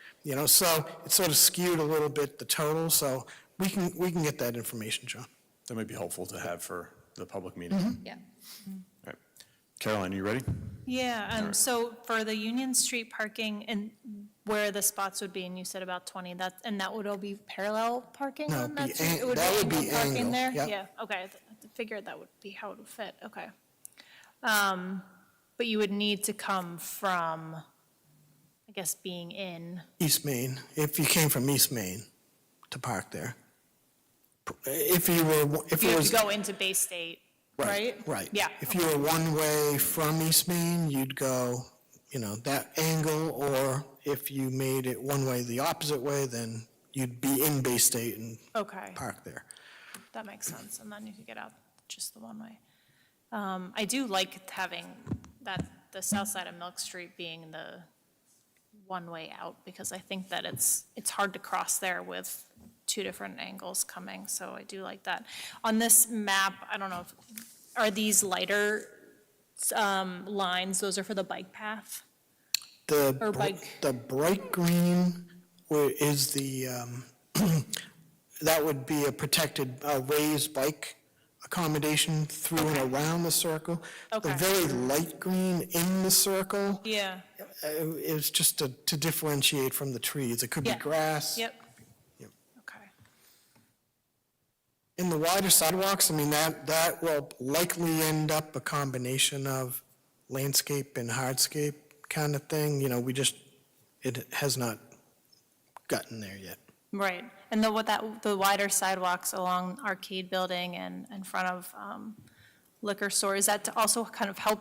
G: So it sort of skewed a little bit the total, so we can get that information, John.
A: That might be helpful to have for the public meeting.
F: Yeah.
A: All right. Caroline, are you ready?
B: Yeah, so for the Union Street parking and where the spots would be, and you said about 20, and that would all be parallel parking
G: No,
B: on
G: it'd
B: that
G: be
B: street? It would
G: that would
B: angled
G: be
B: parking
G: angled,
B: there?
G: yep.
B: Yeah, okay, I figured that would be how it would fit, okay. But you would need to come from, I guess, being in,
G: East Main, if you came from East Main to park there. If
B: you
G: it
B: have to
G: was,
B: go into Bay State, right?
G: right.
B: Yeah.
G: If you were one way from East Main, you'd go, that angle, or if you made it one way the opposite way, then you'd be in Bay State and
B: Okay,
G: park there.
B: that makes sense, and then you could get out just the one way. I do like having the south side of Milk Street being the one-way out, because I think that it's hard to cross there with two different angles coming, so I do like that. On this map, I don't know, are these lighter lines, those are for the bike path? Or bike.
G: The bright green is that would be a protected raised bike accommodation through and around the circle.
B: Okay.
G: The very light green in the circle
B: Yeah,
G: is just to differentiate from the trees. It could be
B: Yeah.
G: grass.
B: yep.
G: Yep.
B: Okay,
G: In the wider sidewalks, I mean, that will likely end up a combination of landscape and hardscape kind of thing. It has not gotten there yet.
B: right. And the wider sidewalks along Arcade Building and in front of liquor store, is that to also kind of help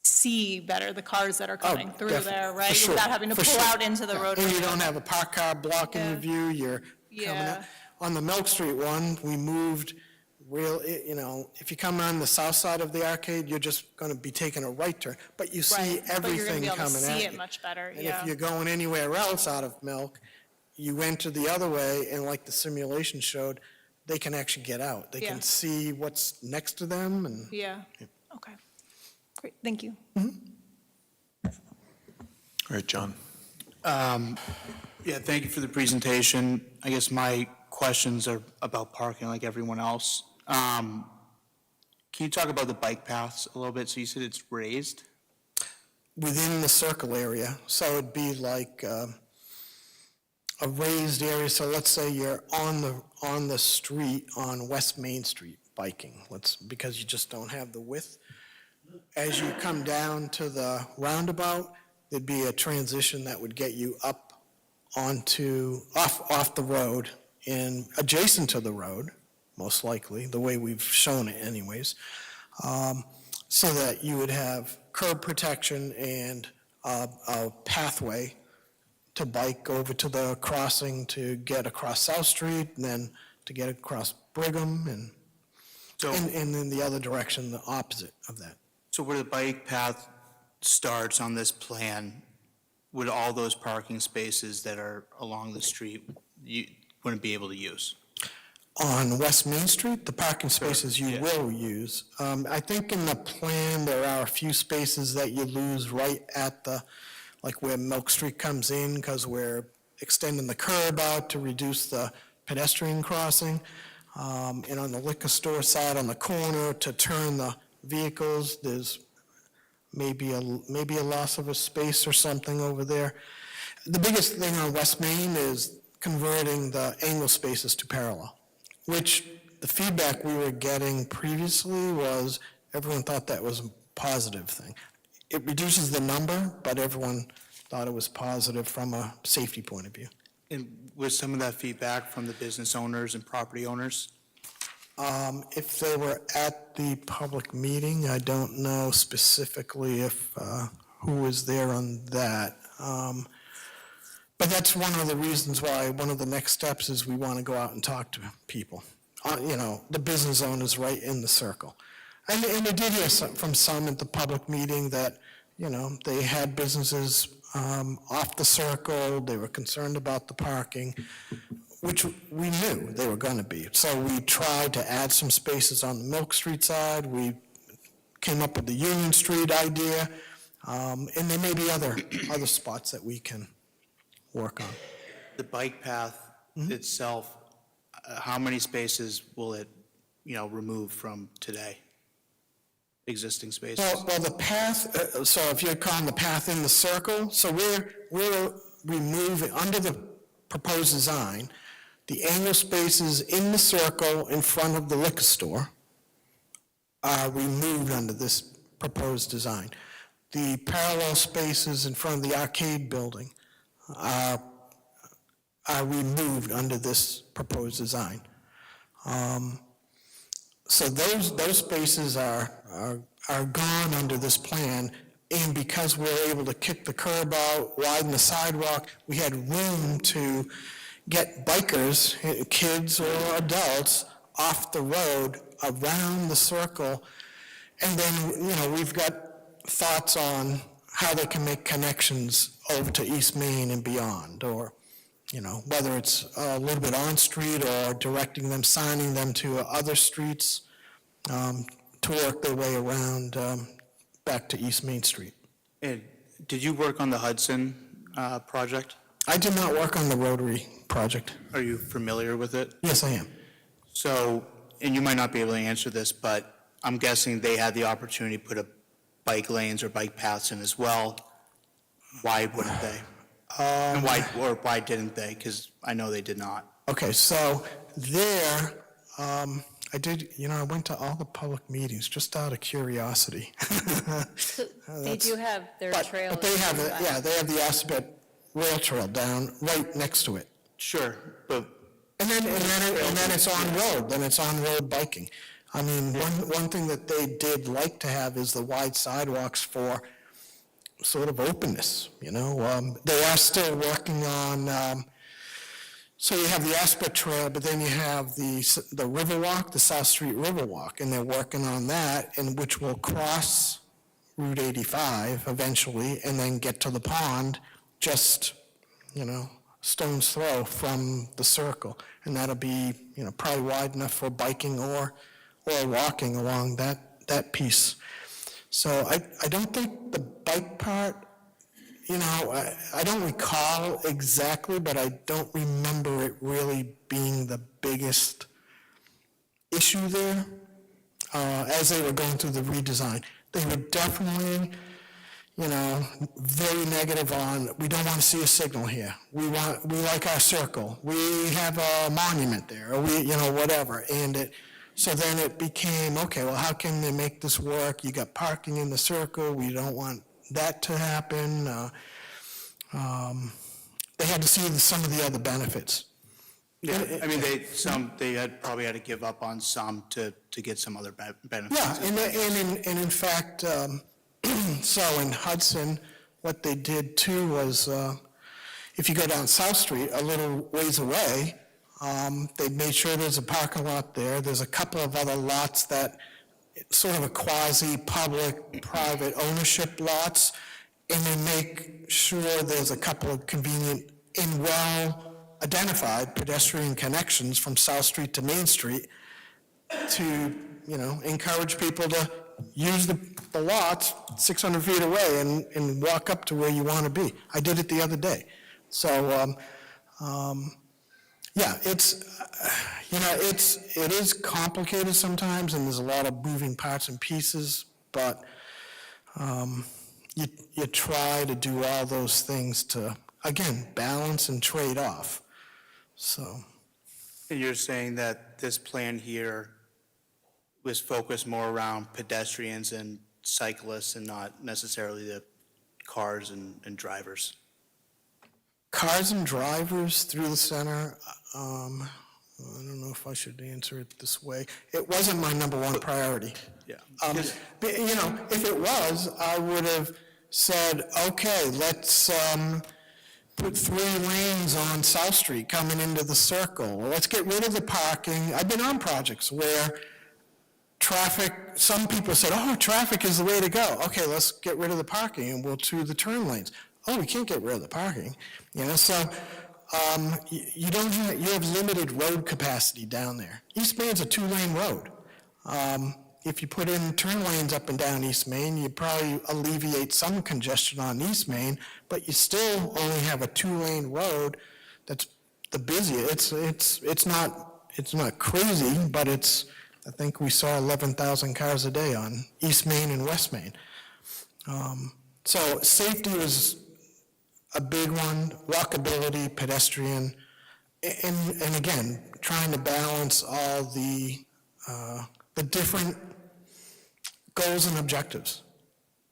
B: see better the cars that are coming through
G: definitely,
B: there,
G: for
B: right?
G: sure,
B: Without having to
G: for
B: pull
G: sure.
B: out into the
G: Yeah,
B: roadway.
G: And you don't have a parked car blocking your
B: Yeah.
G: view, you're coming
B: Yeah.
G: out. On the Milk Street one, we moved if you come on the south side of the arcade, you're just going to be taking a right turn, but you see
B: Right, but you're gonna
G: everything
B: be able to
G: coming at
B: see
G: you.
B: it much better,
G: And
B: yeah.
G: if you're going anywhere else out of Milk, you enter the other way, and like the simulation showed, they can actually get out. They
B: Yeah.
G: can see what's next to them, and
B: Yeah, okay. Great, thank you.
A: All right, John.
E: Yeah, thank you for the presentation. I guess my questions are about parking like everyone else. Can you talk about the bike paths a little bit? So you said it's raised?
G: within the circle area. So it'd be like a raised area. So let's say you're on the street on West Main Street biking, because you just don't have the width. As you come down to the roundabout, there'd be a transition that would get you up off the road and adjacent to the road, most likely, the way we've shown it anyways, so that you would have curb protection and a pathway to bike over to the crossing to get across South Street, and then to get across Brigham, and in the other direction, the opposite of that.
E: So where the bike path starts on this plan, would all those parking spaces that are along the street, you wouldn't be able to use?
G: On West Main Street, the parking spaces you will use. I think in the plan, there are a few spaces that you lose right at like where Milk Street comes in, because we're extending the curb out to reduce the pedestrian crossing. And on the liquor store side on the corner to turn the vehicles, there's maybe a loss of a space or something over there. The biggest thing on West Main is converting the angle spaces to parallel, which the feedback we were getting previously was everyone thought that was a positive thing. It reduces the number, but everyone thought it was positive from a safety point of view.
E: And was some of that feedback from the business owners and property owners?
G: If they were at the public meeting, I don't know specifically if who was there on that. But that's one of the reasons why one of the next steps is we want to go out and talk to people. The business owners right in the circle. And we did hear from some at the public meeting that, they had businesses off the circle, they were concerned about the parking, which we knew they were going to be. So we tried to add some spaces on the Milk Street side. We came up with the Union Street idea, and there may be other spots that we can work on.
E: The bike path itself, how many spaces will it, remove from today? Existing spaces?
G: Well, the path, so if you're calling the path in the circle, so we're removing, under the proposed design, the angle spaces in the circle in front of the liquor store are removed under this proposed design. The parallel spaces in front of the arcade building are removed under this proposed design. So those spaces are gone under this plan, and because we're able to kick the curb out, widen the sidewalk, we had room to get bikers, kids or adults, off the road around the circle. And then, we've got thoughts on how they can make connections over to East Main and beyond, or whether it's a little bit on street or directing them, signing them to other streets to work their way around back to East Main Street.
E: And did you work on the Hudson project?
G: I did not work on the Rotary project.
E: Are you familiar with it?
G: Yes, I am.
E: So, and you might not be able to answer this, but I'm guessing they had the opportunity to put a bike lanes or bike paths in as well. Why wouldn't they? And why didn't they? Because I know they did not.
G: Okay, so there, I went to all the public meetings just out of curiosity.
F: They do have their trail.
G: But they have, they have the Aspet Rail Trail down right next to it.
E: Sure, but
G: And then it's on road, then it's on road biking. I mean, one thing that they did like to have is the wide sidewalks for sort of openness, They are still working on, so you have the Aspet Trail, but then you have the Riverwalk, the South Street Riverwalk, and they're working on that, and which will cross Route 85 eventually, and then get to the pond, just, stone's throw from the circle. And that'll be, probably wide enough for biking or walking along that piece. So I don't think the bike part, I don't recall exactly, but I don't remember it really being the biggest issue there as they were going through the redesign. They were definitely, very negative on, we don't want to see a signal here. We like our circle. We have a monument there, or whatever. And so then it became, okay, well, how can they make this work? You got parking in the circle. We don't want that to happen. they had to see some of the other benefits.
E: Yeah, I mean, they had probably had to give up on some to get some other benefits.
G: Yeah, and in fact, so in Hudson, what they did too was, if you go down South Street, a little ways away, they made sure there's a parking lot there. There's a couple of other lots that, sort of a quasi-public, private ownership lots, and they make sure there's a couple of convenient and well-identified pedestrian connections from South Street to Main Street to, encourage people to use the lots 600 feet away and walk up to where you want to be. I did it the other day. So, yeah, it is complicated sometimes, and there's a lot of moving parts and pieces, but you try to do all those things to, again, balance and trade off. So.
E: And you're saying that this plan here was focused more around pedestrians and cyclists and not necessarily the cars and drivers?
G: Cars and drivers through the center, I don't know if I should answer it this way. It wasn't my number one priority.
E: Yeah.
G: But, if it was, I would have said, okay, let's put 3 lanes on South Street coming into the circle. Let's get rid of the parking. I've been on projects where traffic, some people said, oh, traffic is the way to go. Okay, let's get rid of the parking and we'll do the turn lanes. Oh, we can't get rid of the parking. So you have limited road capacity down there. East Main's a 2-lane road. If you put in turn lanes up and down East Main, you probably alleviate some congestion on East Main, but you still only have a 2-lane road that's the busiest. It's not crazy, but I think we saw 11,000 cars a day on East Main and West Main. So safety was a big one, walkability, pedestrian, and again, trying to balance all the different goals and objectives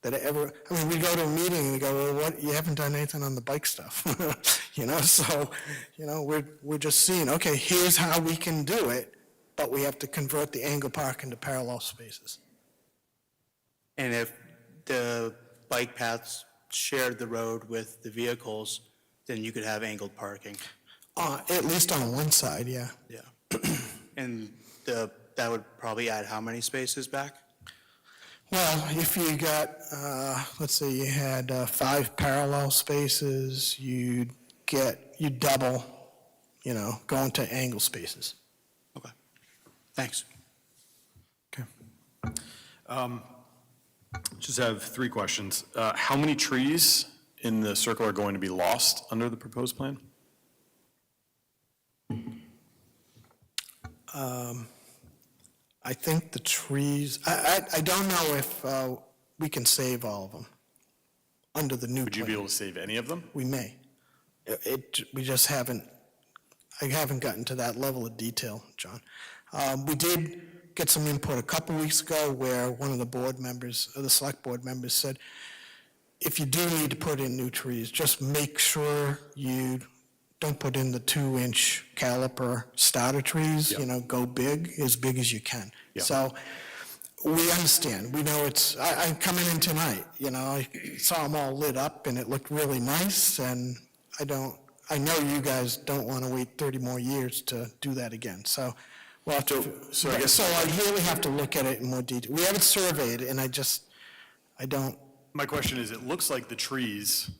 G: that we go to a meeting and we go, well, what, you haven't done anything on the bike stuff, so, we're just seeing, okay, here's how we can do it, but we have to convert the angle park into parallel spaces.
E: And if the bike paths shared the road with the vehicles, then you could have angled parking.
G: At least on one side, yeah.
E: Yeah. And that would probably add how many spaces back?
G: Well, if you got, let's say you had 5 parallel spaces, you'd double, going to angle spaces.
E: Okay. Thanks.
A: Okay. Just have 3 questions. How many trees in the circle are going to be lost under the proposed plan?
G: I think the trees, I don't know if we can save all of them under the new plan.
A: Would you be able to save any of them?
G: We may. We just haven't, I haven't gotten to that level of detail, John. We did get some input a couple weeks ago where one of the board members, the select board members said, if you do need to put in new trees, just make sure you don't put in the 2-inch caliper starter trees,
A: Yep.
G: Go big as you can.
A: Yep.
G: So we understand, we know I'm coming in tonight, I saw them all lit up and it looked really nice, and I know you guys don't want to wait 30 more years to do that again, so we'll have to, so I really have to look at it in more detail. We have it surveyed, and I don't.
A: My question is, it looks like the trees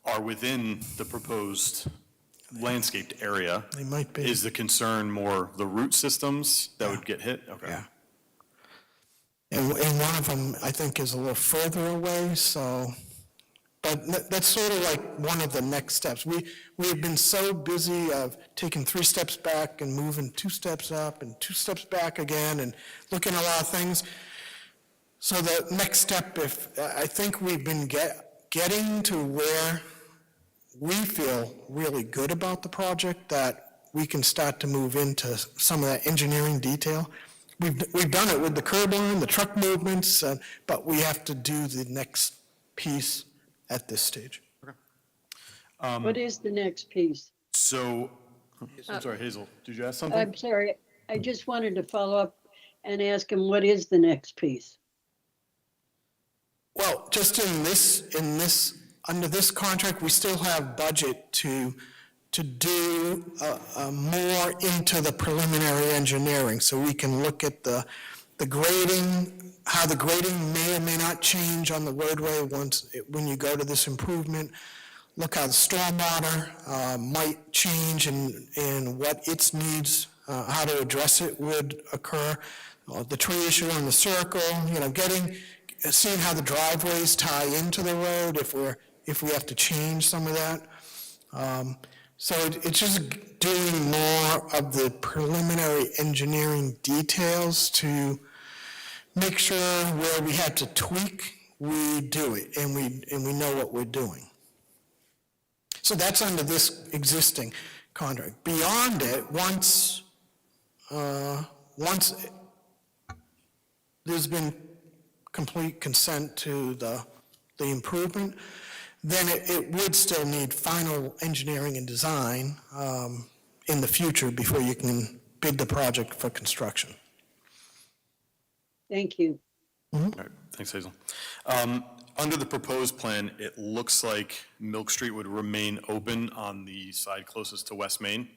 A: are within the proposed landscaped area.
G: They might be.
A: Is the concern more the root systems that would get hit? Okay.
G: Yeah. And one of them, I think, is a little further away, so, but that's sort of like one of the next steps. We've been so busy of taking 3 steps back and moving 2 steps up and 2 steps back again and looking at a lot of things. So the next step, I think we've been getting to where we feel really good about the project, that we can start to move into some of that engineering detail. We've done it with the curb line, the truck movements, but we have to do the next piece at this stage.
C: What is the next piece?
A: So, I'm sorry, Hazel, did you ask something?
C: I'm sorry, I just wanted to follow up and ask him, what is the next piece?
G: Well, just under this contract, we still have budget to do more into the preliminary engineering, so we can look at the grading, how the grading may or may not change on the roadway when you go to this improvement. Look how the stormwater might change and what its needs, how to address it would occur. The tree issue on the circle, seeing how the driveways tie into the road, if we have to change some of that. So it's just doing more of the preliminary engineering details to make sure where we had to tweak, we do it, and we know what we're doing. So that's under this existing contract. Beyond it, once there's been complete consent to the improvement, then it would still need final engineering and design in the future before you can bid the project for construction.
C: Thank you.
A: All right, thanks, Hazel. Under the proposed plan, it looks like Milk Street would remain open on the side closest to West Main.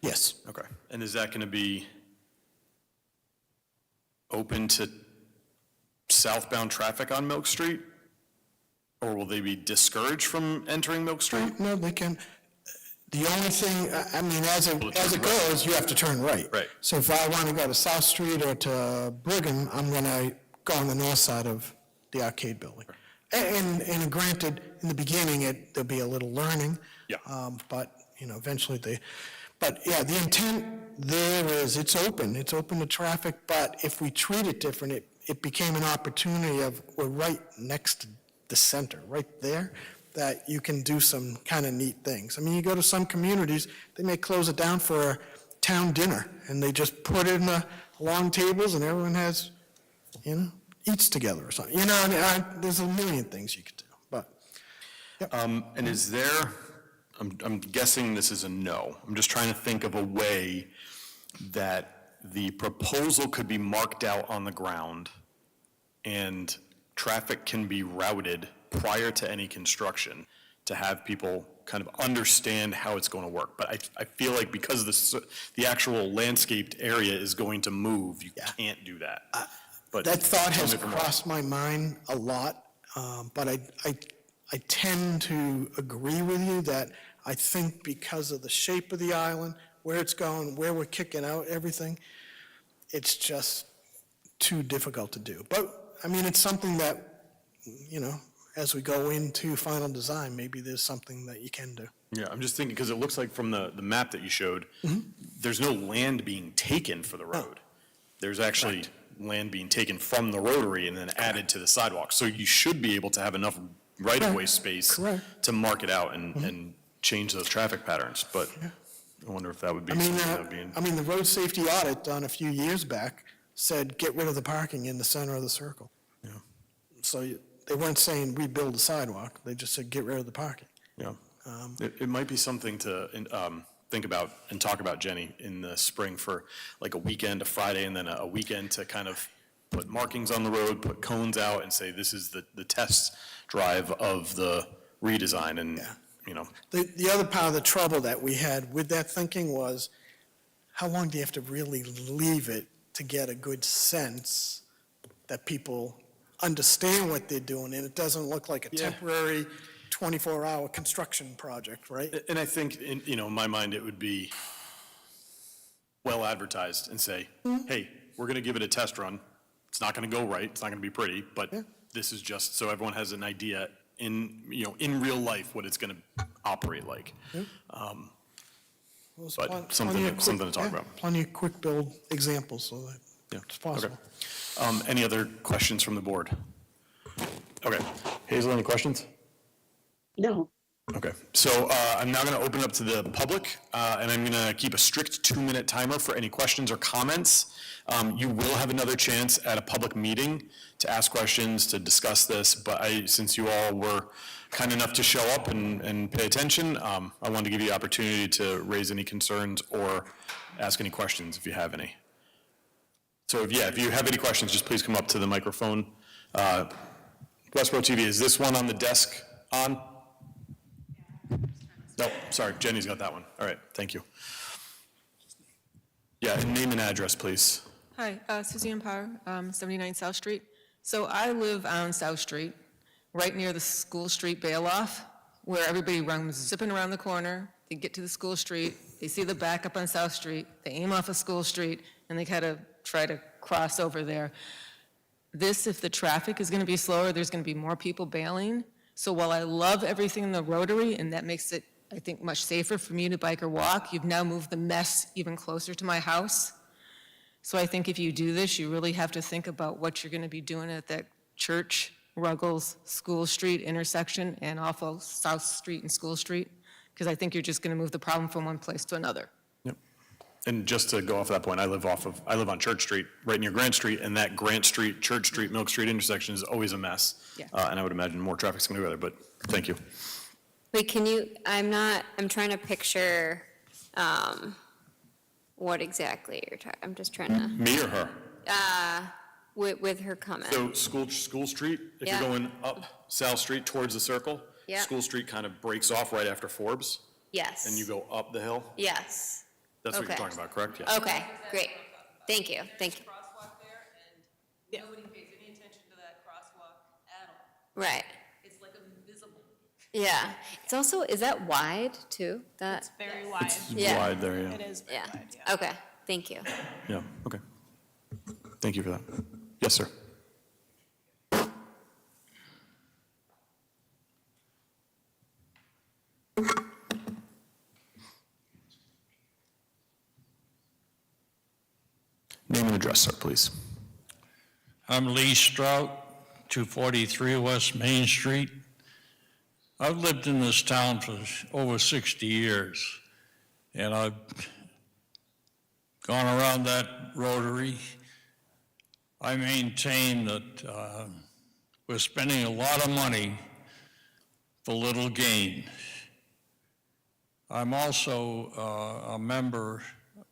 G: Yes.
A: Okay. And is that going to be open to southbound traffic on Milk Street? Or will they be discouraged from entering Milk Street?
G: No, they can. The only thing, as it goes, you have to turn right.
A: Right.
G: So if I want to go to South Street or to Brigham, I'm going to go on the north side of the arcade building. And granted, in the beginning, there'll be a little learning.
A: Yeah.
G: But, eventually but yeah, the intent there is it's open to traffic, but if we treat it different, it became an opportunity we're right next to the center, right there, that you can do some kind of neat things. You go to some communities, they may close it down for a town dinner, and they just put it in the long tables, and everyone has, eats together or something. There's a million things you could do, but. Yep.
A: And is there, I'm guessing this is a no. I'm just trying to think of a way that the proposal could be marked out on the ground and traffic can be routed prior to any construction to have people kind of understand how it's going to work. But I feel like because the actual landscaped area is going to move, you can't do that. But
G: that thought has crossed my mind a lot, but I tend to agree with you that I think because of the shape of the island, where it's going, where we're kicking out everything, it's just too difficult to do. But, it's something that, as we go into final design, maybe there's something that you can do.
A: Yeah, I'm just thinking, because it looks like from the map that you showed, there's no land being taken for the road. There's actually land being taken from the rotary and then added to the sidewalk. So you should be able to have enough right-of-way space to mark it out and change those traffic patterns. But I wonder if that would be something that would be.
G: The road safety audit done a few years back said, get rid of the parking in the center of the circle.
A: Yeah.
G: So they weren't saying rebuild the sidewalk, they just said, get rid of the parking.
A: Yeah. It might be something to think about and talk about, Jenny, in the spring for like a weekend, a Friday, and then a weekend to kind of put markings on the road, put cones out, and say this is the test drive of the redesign. And,
G: The other part of the trouble that we had with that thinking was, how long do you have to really leave it to get a good sense that people understand what they're doing, and it doesn't look like a temporary 24-hour construction project, right?
A: And I think, in my mind, it would be well advertised and say, hey, we're going to give it a test run. It's not going to go right. It's not going to be pretty, but this is just so everyone has an idea in real life what it's going to operate like. But something to talk about.
G: Plenty of quick build examples so that it's possible.
A: Okay. Any other questions from the board? Okay. Hazel, any questions?
C: No.
A: Okay, so I'm now going to open up to the public, and I'm going to keep a strict 2-minute timer for any questions or comments. You will have another chance at a public meeting to ask questions, to discuss this, but since you all were kind enough to show up and pay attention, I wanted to give you the opportunity to raise any concerns or ask any questions if you have any. So if you have any questions, just please come up to the microphone. Westborough TV, is this one on the desk on? No, sorry, Jenny's got that one. All right, thank you. Yeah, and name and address, please.
H: Hi, Suzanne Parr, 79 South Street. So I live on South Street, right near the School Street bail-off, where everybody runs zipping around the corner. They get to the School Street, they see the backup on South Street, they aim off of School Street, and they kind of try to cross over there. This, if the traffic is going to be slower, there's going to be more people bailing. So while I love everything in the Rotary, and that makes it, I think, much safer for me to bike or walk, you've now moved the mess even closer to my house. So I think if you do this, you really have to think about what you're going to be doing at that Church, Ruggles, School Street intersection, and off of South Street and School Street, because I think you're just going to move the problem from one place to another.
A: Yep. And just to go off that point, I live on Church Street, right near Grant Street, and that Grant Street, Church Street, Milk Street intersection is always a mess.
H: Yeah.
A: And I would imagine more traffic's going to go there, but thank you.
F: Wait, I'm trying to picture, what exactly you're talking, I'm just trying to,
A: Me or her?
F: with her comment.
A: So School Street, if you're
F: Yeah.
A: going up South Street towards the circle,
F: Yeah.
A: School Street kind of breaks off right after Forbes,
F: Yes.
A: and you go up the hill.
F: Yes.
A: That's what you're
F: Okay.
A: talking about, correct? Yes.
F: Okay, great. Thank you.
H: Crosswalk there, and nobody pays any attention to that crosswalk at all.
F: Right.
H: It's like invisible.
F: Yeah. It's also, is that wide too? That,
B: It's very wide.
A: It's
F: Yeah.
A: wide there, yeah.
B: It is very
F: yeah.
B: wide, yeah.
F: Okay, thank you.
A: Yeah, okay. Thank you for that. Yes, sir. Name and address, sir, please.
I: I'm Lee Strout, 243 West Main Street. I've lived in this town for over 60 years, and I've gone around that rotary. I maintain that we're spending a lot of money for little gain. I'm also a member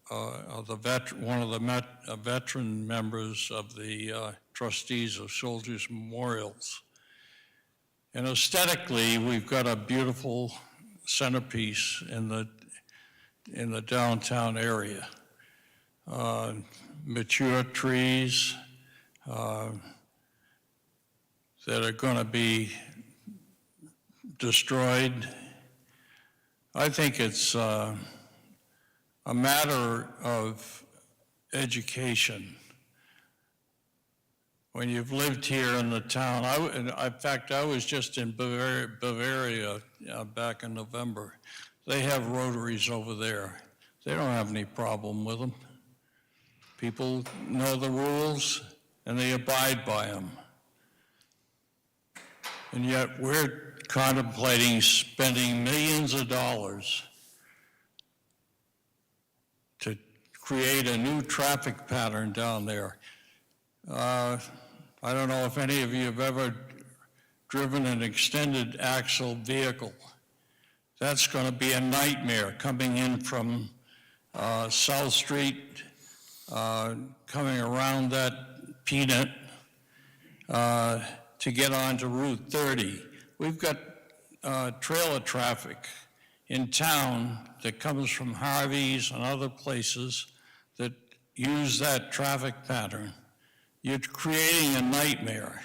I: of the veteran members of the trustees of Soldiers Memorials. And aesthetically, we've got a beautiful centerpiece in the downtown area. Mature trees that are going to be destroyed. I think it's a matter of education. When you've lived here in the town, in fact, I was just in Bavaria back in November. They have rotaries over there. They don't have any problem with them. People know the rules and they abide by them. And yet we're contemplating spending millions of dollars to create a new traffic pattern down there. I don't know if any of you have ever driven an extended axle vehicle. That's going to be a nightmare coming in from South Street, coming around that peanut to get onto Route 30. We've got trailer traffic in town that comes from Harvey's and other places that use that traffic pattern. You're creating a nightmare.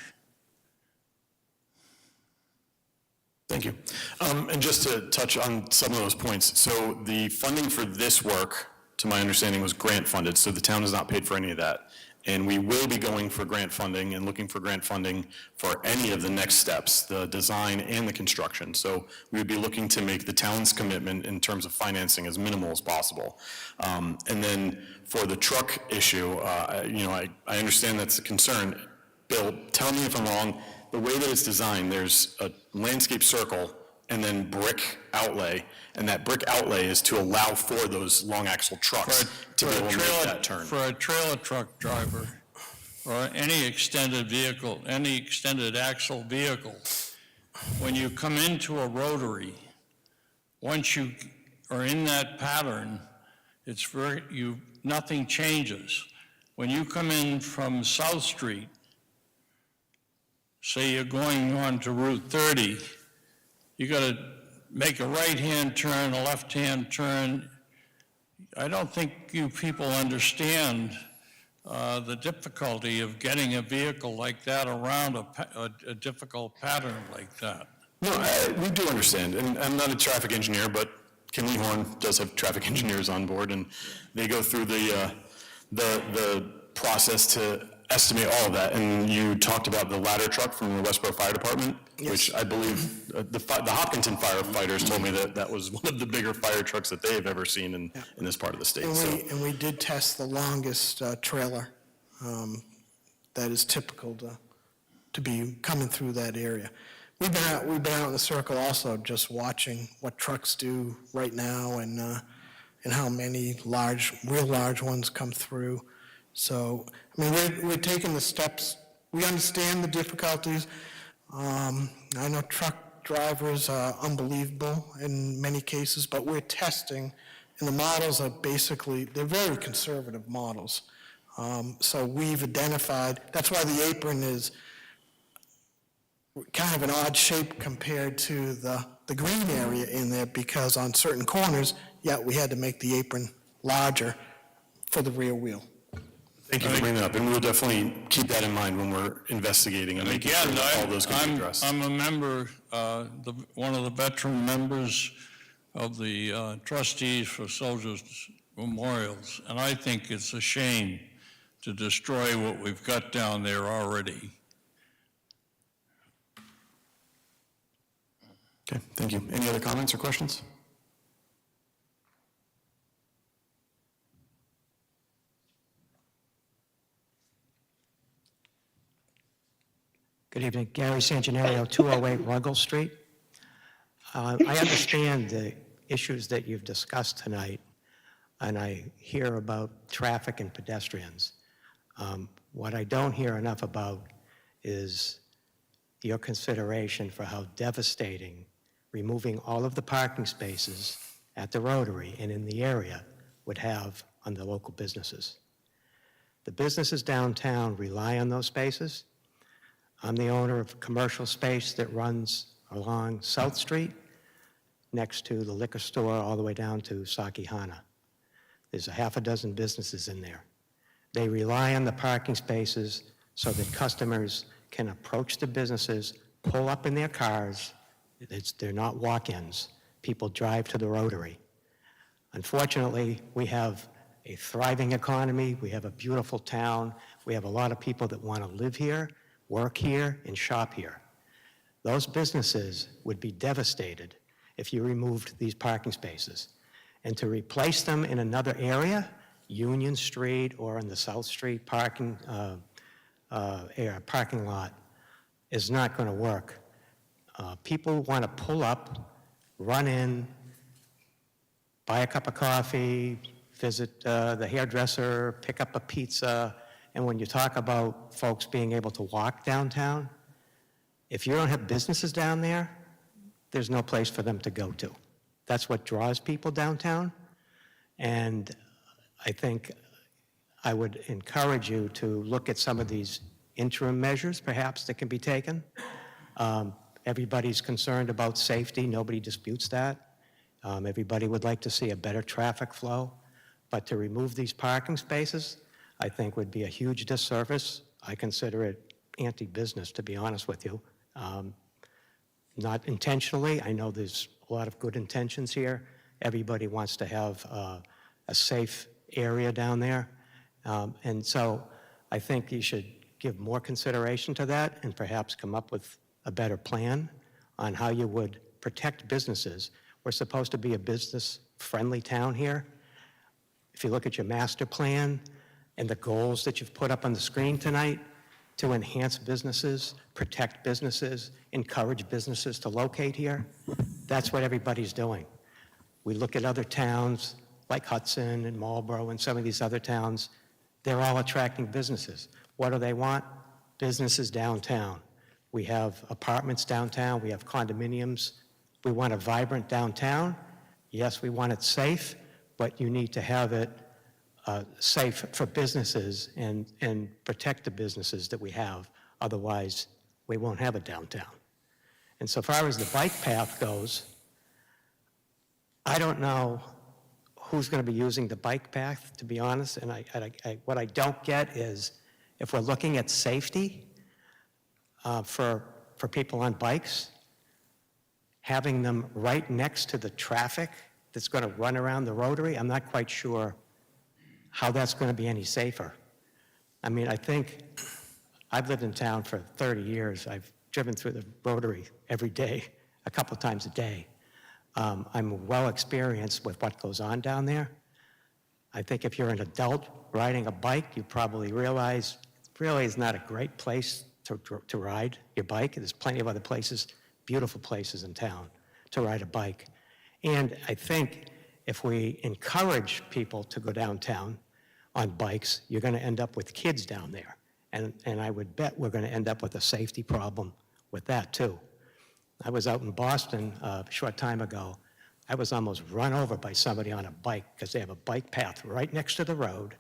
A: Thank you. And just to touch on some of those points, so the funding for this work, to my understanding, was grant funded, so the town has not paid for any of that. And we will be going for grant funding and looking for grant funding for any of the next steps, the design and the construction. So we would be looking to make the town's commitment in terms of financing as minimal as possible. And then for the truck issue, I understand that's a concern. Bill, tell me if I'm wrong. The way that it's designed, there's a landscape circle and then brick outlay. And that brick outlay is to allow for those long axle trucks to be able to make that turn.
I: For a trailer truck driver, or any extended vehicle, any extended axle vehicle, when you come into a rotary, once you are in that pattern, nothing changes. When you come in from South Street, say you're going on to Route 30, you got to make a right-hand turn, a left-hand turn. I don't think you people understand the difficulty of getting a vehicle like that around a difficult pattern like that.
A: No, we do understand, and I'm not a traffic engineer, but Kinley Horn does have traffic engineers on board, and they go through the process to estimate all of that. And you talked about the ladder truck from the Westborough Fire Department, which I believe the Hopkinton firefighters told me that was one of the bigger fire trucks that they have ever seen in this part of the state.
G: And we did test the longest trailer that is typical to be coming through that area. We've been out in the circle also, just watching what trucks do right now and how many real large ones come through. So, I mean, we're taking the steps. We understand the difficulties. I know truck drivers are unbelievable in many cases, but we're testing, and the models are they're very conservative models. So we've identified, that's why the apron is kind of an odd shape compared to the green area in there, because on certain corners, we had to make the apron larger for the rear wheel.
A: Thank you for bringing that up, and we'll definitely keep that in mind when we're investigating and making sure that all those can be addressed.
I: I'm a member, one of the veteran members of the trustees for Soldiers Memorials, and I think it's a shame to destroy what we've got down there already.
A: Okay, thank you. Any other comments or questions?
J: Good evening, Gary Sangenario, 208 Ruggles Street. I understand the issues that you've discussed tonight, and I hear about traffic and pedestrians. What I don't hear enough about is your consideration for how devastating removing all of the parking spaces at the Rotary and in the area would have on the local businesses. The businesses downtown rely on those spaces. I'm the owner of commercial space that runs along South Street, next to the liquor store all the way down to Sakihana. There's a half a dozen businesses in there. They rely on the parking spaces so that customers can approach the businesses, pull up in their cars. They're not walk-ins. People drive to the Rotary. Unfortunately, we have a thriving economy. We have a beautiful town. We have a lot of people that want to live here, work here, and shop here. Those businesses would be devastated if you removed these parking spaces. And to replace them in another area, Union Street or in the South Street parking lot, is not going to work. People want to pull up, run in, buy a cup of coffee, visit the hairdresser, pick up a pizza. And when you talk about folks being able to walk downtown, if you don't have businesses down there, there's no place for them to go to. That's what draws people downtown. And I think I would encourage you to look at some of these interim measures, perhaps, that can be taken. Everybody's concerned about safety. Nobody disputes that. Everybody would like to see a better traffic flow. But to remove these parking spaces, I think would be a huge disservice. I consider it anti-business, to be honest with you. Not intentionally. I know there's a lot of good intentions here. Everybody wants to have a safe area down there. And so I think you should give more consideration to that and perhaps come up with a better plan on how you would protect businesses. We're supposed to be a business-friendly town here. If you look at your master plan and the goals that you've put up on the screen tonight to enhance businesses, protect businesses, encourage businesses to locate here, That's what everybody's doing. We look at other towns like Hudson and Marlborough and some of these other towns. They're all attracting businesses. What do they want? Businesses downtown. We have apartments downtown. We have condominiums. We want a vibrant downtown. Yes, we want it safe, but you need to have it safe for businesses and protect the businesses that we have. Otherwise, we won't have a downtown. And so far as the bike path goes, I don't know who's going to be using the bike path, to be honest. And what I don't get is if we're looking at safety for people on bikes, having them right next to the traffic that's going to run around the rotary, I'm not quite sure how that's going to be any safer. I mean, I think I've lived in town for 30 years. I've driven through the rotary every day, a couple times a day. I'm well experienced with what goes on down there. I think if you're an adult riding a bike, you probably realize it really is not a great place to ride your bike. There's plenty of other places, beautiful places in town to ride a bike. And I think if we encourage people to go downtown on bikes, you're going to end up with kids down there. And I would bet we're going to end up with a safety problem with that too. I was out in Boston a short time ago. I was almost run over by somebody on a bike because they have a bike path right next to the road.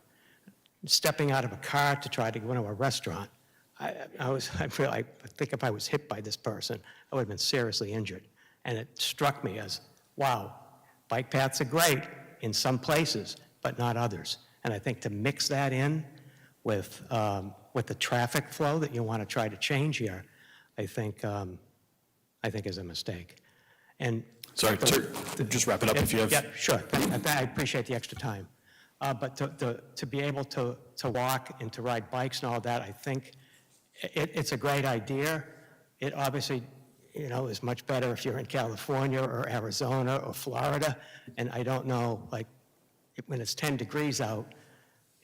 J: Stepping out of a car to try to go into a restaurant, I think if I was hit by this person, I would have been seriously injured. And it struck me as, wow, bike paths are great in some places, but not others. And I think to mix that in with the traffic flow that you want to try to change here, I think is a mistake. And
A: Sorry, just wrap it up if you have.
J: Yeah, sure. I appreciate the extra time. But to be able to walk and to ride bikes and all that, I think it's a great idea. It obviously, is much better if you're in California or Arizona or Florida. And I don't know, like, when it's 10 degrees out,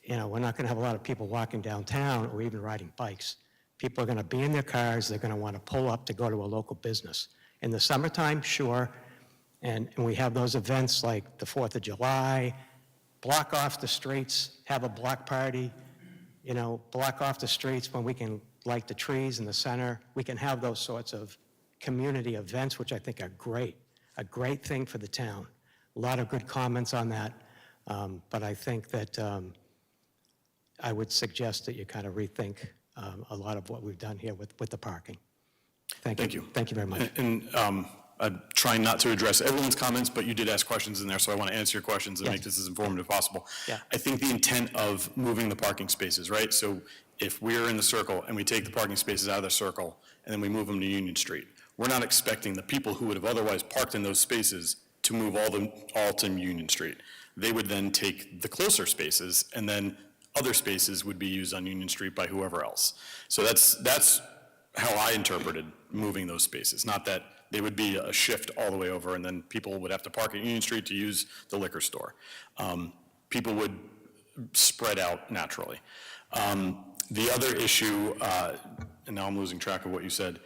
J: we're not going to have a lot of people walking downtown or even riding bikes. People are going to be in their cars. They're going to want to pull up to go to a local business. In the summertime, sure, and we have those events like the 4th of July, block off the streets, have a block party, block off the streets when we can light the trees in the center. We can have those sorts of community events, which I think are great, a great thing for the town. A lot of good comments on that, but I think that I would suggest that you kind of rethink a lot of what we've done here with the parking. Thank you. Thank you very much.
A: And I'm trying not to address everyone's comments, but you did ask questions in there, so I want to answer your questions and
J: Yes.
A: make this as informative as possible.
J: Yeah.
A: I think the intent of moving the parking spaces, right? So if we're in the circle and we take the parking spaces out of the circle and then we move them to Union Street, we're not expecting the people who would have otherwise parked in those spaces to move all to Union Street. They would then take the closer spaces, and then other spaces would be used on Union Street by whoever else. So that's how I interpreted moving those spaces, not that they would be a shift all the way over and then people would have to park at Union Street to use the liquor store. People would spread out naturally. The other issue, and now I'm losing track of what you said,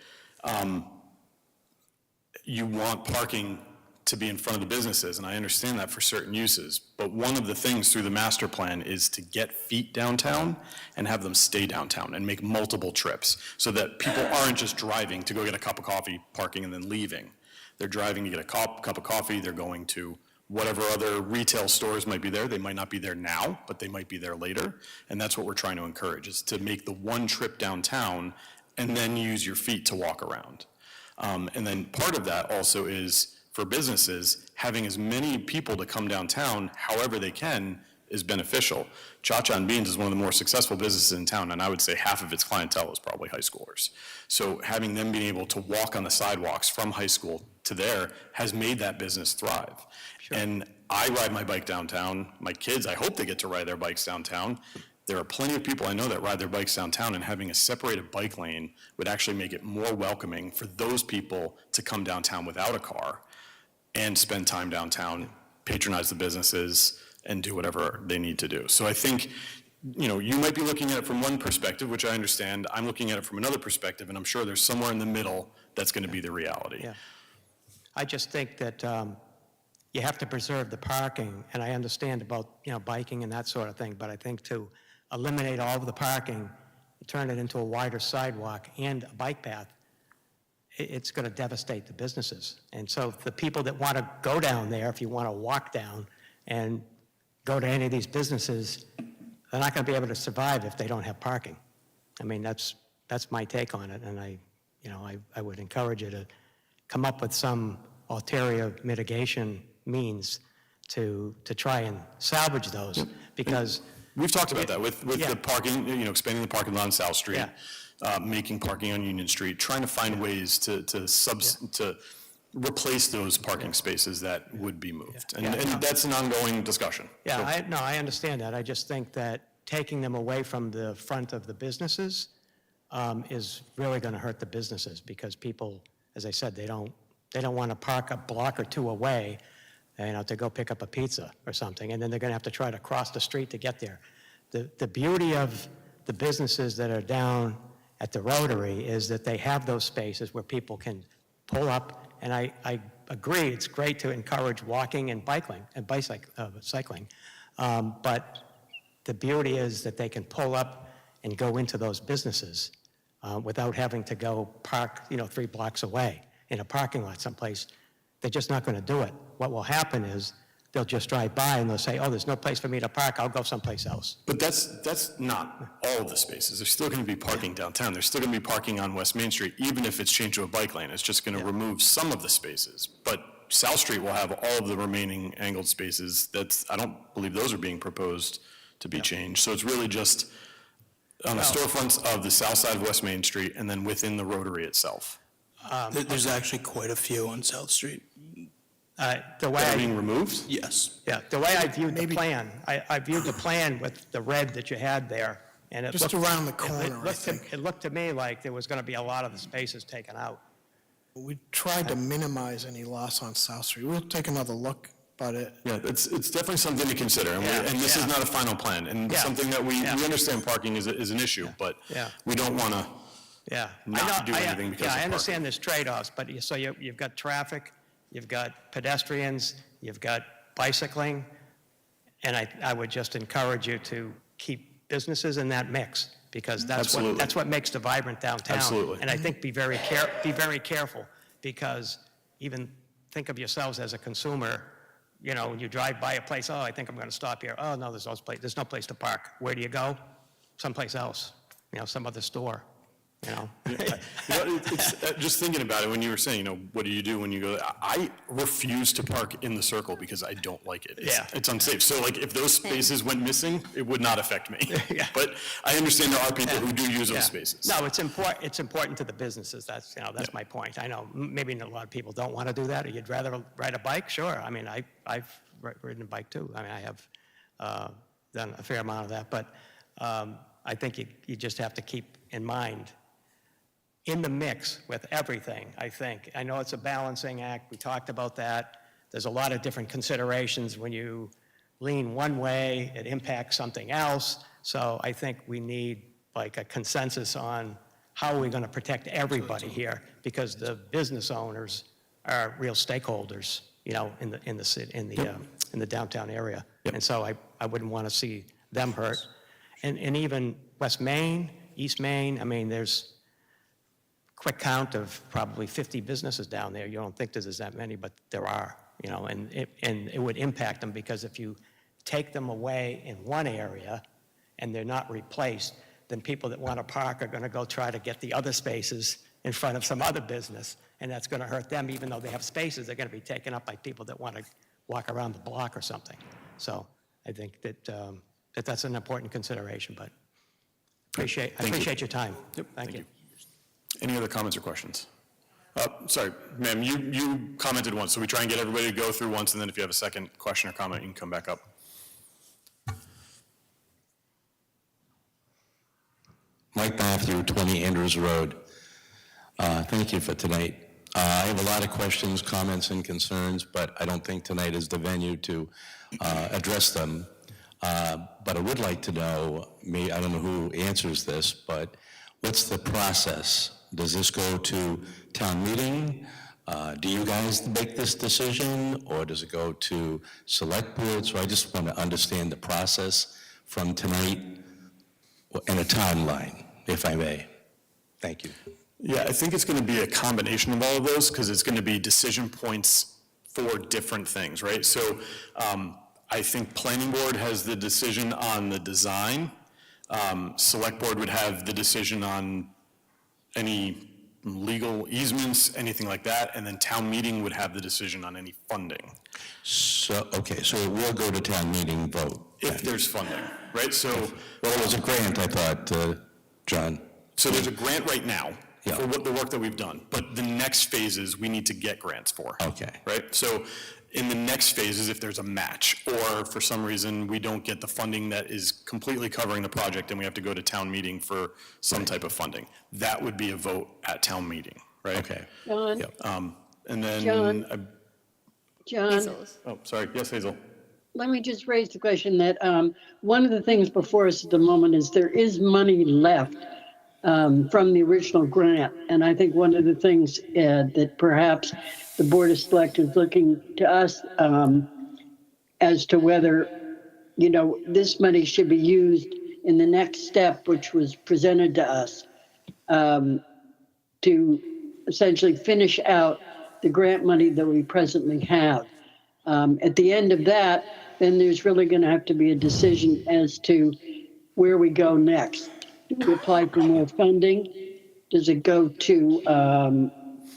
A: you want parking to be in front of the businesses, and I understand that for certain uses, but one of the things through the master plan is to get feet downtown and have them stay downtown and make multiple trips so that people aren't just driving to go get a cup of coffee, parking, and then leaving. They're driving to get a cup of coffee, they're going to whatever other retail stores might be there. They might not be there now, but they might be there later, and that's what we're trying to encourage, is to make the one trip downtown and then use your feet to walk around. And then part of that also is, for businesses, having as many people to come downtown however they can is beneficial. Cha-Cha and Beans is one of the more successful businesses in town, and I would say half of its clientele is probably high schoolers. So having them being able to walk on the sidewalks from high school to there has made that business thrive. Sure. And I ride my bike downtown. My kids, I hope they get to ride their bikes downtown. There are plenty of people I know that ride their bikes downtown, and having a separated bike lane would actually make it more welcoming for those people to come downtown without a car and spend time downtown, patronize the businesses, and do whatever they need to do. So I think, you might be looking at it from one perspective, which I understand. I'm looking at it from another perspective, and I'm sure there's somewhere in the middle that's going to be the reality.
J: Yeah. I just think that you have to preserve the parking, and I understand about, biking and that sort of thing, but I think to eliminate all of the parking, turn it into a wider sidewalk and a bike path, it's going to devastate the businesses. And so the people that want to go down there, if you want to walk down and go to any of these businesses, they're not going to be able to survive if they don't have parking. I mean, that's my take on it, and I would encourage you to come up with some ulterior mitigation means to try and salvage those, because
A: We've talked about that with
J: Yeah.
A: the parking, expanding the parking lot on South Street,
J: Yeah.
A: making parking on Union Street, trying to find ways to replace those parking spaces that would be moved.
J: Yeah.
A: And that's an ongoing discussion.
J: Yeah,
A: So-
J: I understand that. I just think that taking them away from the front of the businesses is really going to hurt the businesses, because people, as I said, they don't want to park a block or two away, to go pick up a pizza or something, and then they're going to have to try to cross the street to get there. The beauty of the businesses that are down at the Rotary is that they have those spaces where people can pull up, and I agree, it's great to encourage walking and cycling, but the beauty is that they can pull up and go into those businesses without having to go park, 3 blocks away in a parking lot someplace. They're just not going to do it. What will happen is they'll just drive by and they'll say, oh, there's no place for me to park, I'll go someplace else.
A: But that's not all of the spaces. There's still going to be parking downtown. There's still going to be parking on West Main Street, even if it's changed to a bike lane. It's just going to remove some of the spaces. But South Street will have all of the remaining angled spaces. I don't believe those are being proposed to be changed. So it's really just on the storefronts of the south side of West Main Street and then within the Rotary itself.
E: There's actually quite a few on South Street.
J: The way
A: That are
J: I,
A: being removed?
E: Yes.
J: yeah, the way I viewed the plan, I viewed the plan with the red that you had there, and it
G: Just
J: looked,
G: around the
J: it
G: corner, I
J: looked to-
G: think.
J: it looked to me like there was going to be a lot of the spaces taken out.
G: We tried to minimize any loss on South Street. We'll take another look, but
A: Yeah, it's definitely something to consider, and
J: Yeah,
A: this is
J: yeah.
A: not a final plan, and
J: Yeah,
A: something that we
J: yeah.
A: understand parking is an issue, but
J: Yeah.
A: we don't want to,
J: Yeah.
A: Not do anything because of
J: Yeah, I
A: parking.
J: understand there's trade-offs, but so you've got traffic, you've got pedestrians, you've got bicycling, and I would just encourage you to keep businesses in that mix, because
A: Absolutely.
J: that's what makes the vibrant downtown.
A: Absolutely.
J: And I think be very careful, because even think of yourselves as a consumer, when you drive by a place, oh, I think I'm going to stop here. Oh, no, there's no place to park. Where do you go? Someplace else, some other store.
A: it's just thinking about it, when you were saying, what do you do when you go, I refuse to park in the circle because I don't like it. It's unsafe. So like, if those spaces went missing, it would not affect me.
J: Yeah.
A: But I understand there are people who do use those
J: Yeah.
A: spaces.
J: No, it's important to the businesses. That's my point. I know maybe a lot of people don't want to do that, or you'd rather ride a bike. Sure. I mean, I've ridden a bike too. I mean, I have done a fair amount of that, but I think you just have to keep in mind, in the mix with everything, I think. I know it's a balancing act. We talked about that. There's a lot of different considerations. When you lean one way, it impacts something else. So I think we need like a consensus on how we're going to protect everybody here, because the business owners are real stakeholders, in the downtown area. And so I wouldn't want to see them hurt. And even West Main, East Main, I mean, there's quick count of probably 50 businesses down there. You don't think there's that many, but there are, and it would impact them, because if you take them away in one area and they're not replaced, then people that want to park are going to go try to get the other spaces in front of some other business, and that's going to hurt them. Even though they have spaces, they're going to be taken up by people that want to walk around the block or something. So I think that that's an important consideration, but I appreciate your time.
A: Yep,
J: Thank you.
A: Any other comments or questions? Sorry, ma'am, you commented once, so we try and get everybody to go through once, and then if you have a second question or comment, you can come back up.
K: Mike Matthew, 20 Andrews Road. Thank you for tonight. I have a lot of questions, comments, and concerns, but I don't think tonight is the venue to address them. But I would like to know, I don't know who answers this, but what's the process? Does this go to town meeting? Do you guys make this decision, or does it go to select board? So I just want to understand the process from tonight and a timeline, if I may. Thank you.
A: Yeah, I think it's going to be a combination of all of those, because it's going to be decision points for different things, right? So I think planning board has the decision on the design. Select board would have the decision on any legal easements, anything like that, and then town meeting would have the decision on any funding,
K: So, okay, so it will go to town meeting vote.
A: if there's funding, right? So,
K: Well, it was a grant, I thought, John.
A: so there's a grant right now
K: Yeah.
A: for what the work that we've done, but the next phases, we need to get grants for.
K: Okay.
A: Right? So in the next phases, if there's a match, or for some reason, we don't get the funding that is completely covering the project, and we have to go to town meeting for some type of funding, that would be a vote at town meeting, right?
K: Okay.
C: John,
K: Yep.
A: And then,
C: John,
F: Hazel's.
A: oh, sorry, yes, Hazel?
C: let me just raise the question that one of the things before us at the moment is there is money left from the original grant. And I think one of the things that perhaps the Board of Selectmen is looking to us as to whether, this money should be used in the next step, which was presented to us, to essentially finish out the grant money that we presently have. At the end of that, then there's really going to have to be a decision as to where we go next. Do we apply for more funding? Does it go to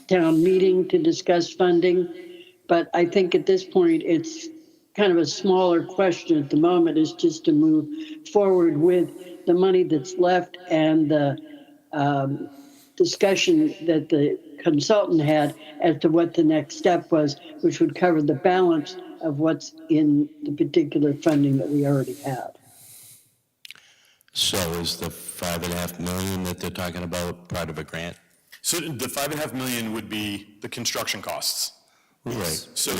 C: town meeting to discuss funding? But I think at this point, it's kind of a smaller question at the moment, is just to move forward with the money that's left and the discussion that the consultant had as to what the next step was, which would cover the balance of what's in the particular funding that we already have.
K: So is the 5.5 million that they're talking about part of a grant?
A: So the 5.5 million would be the construction costs.
K: Right.
A: So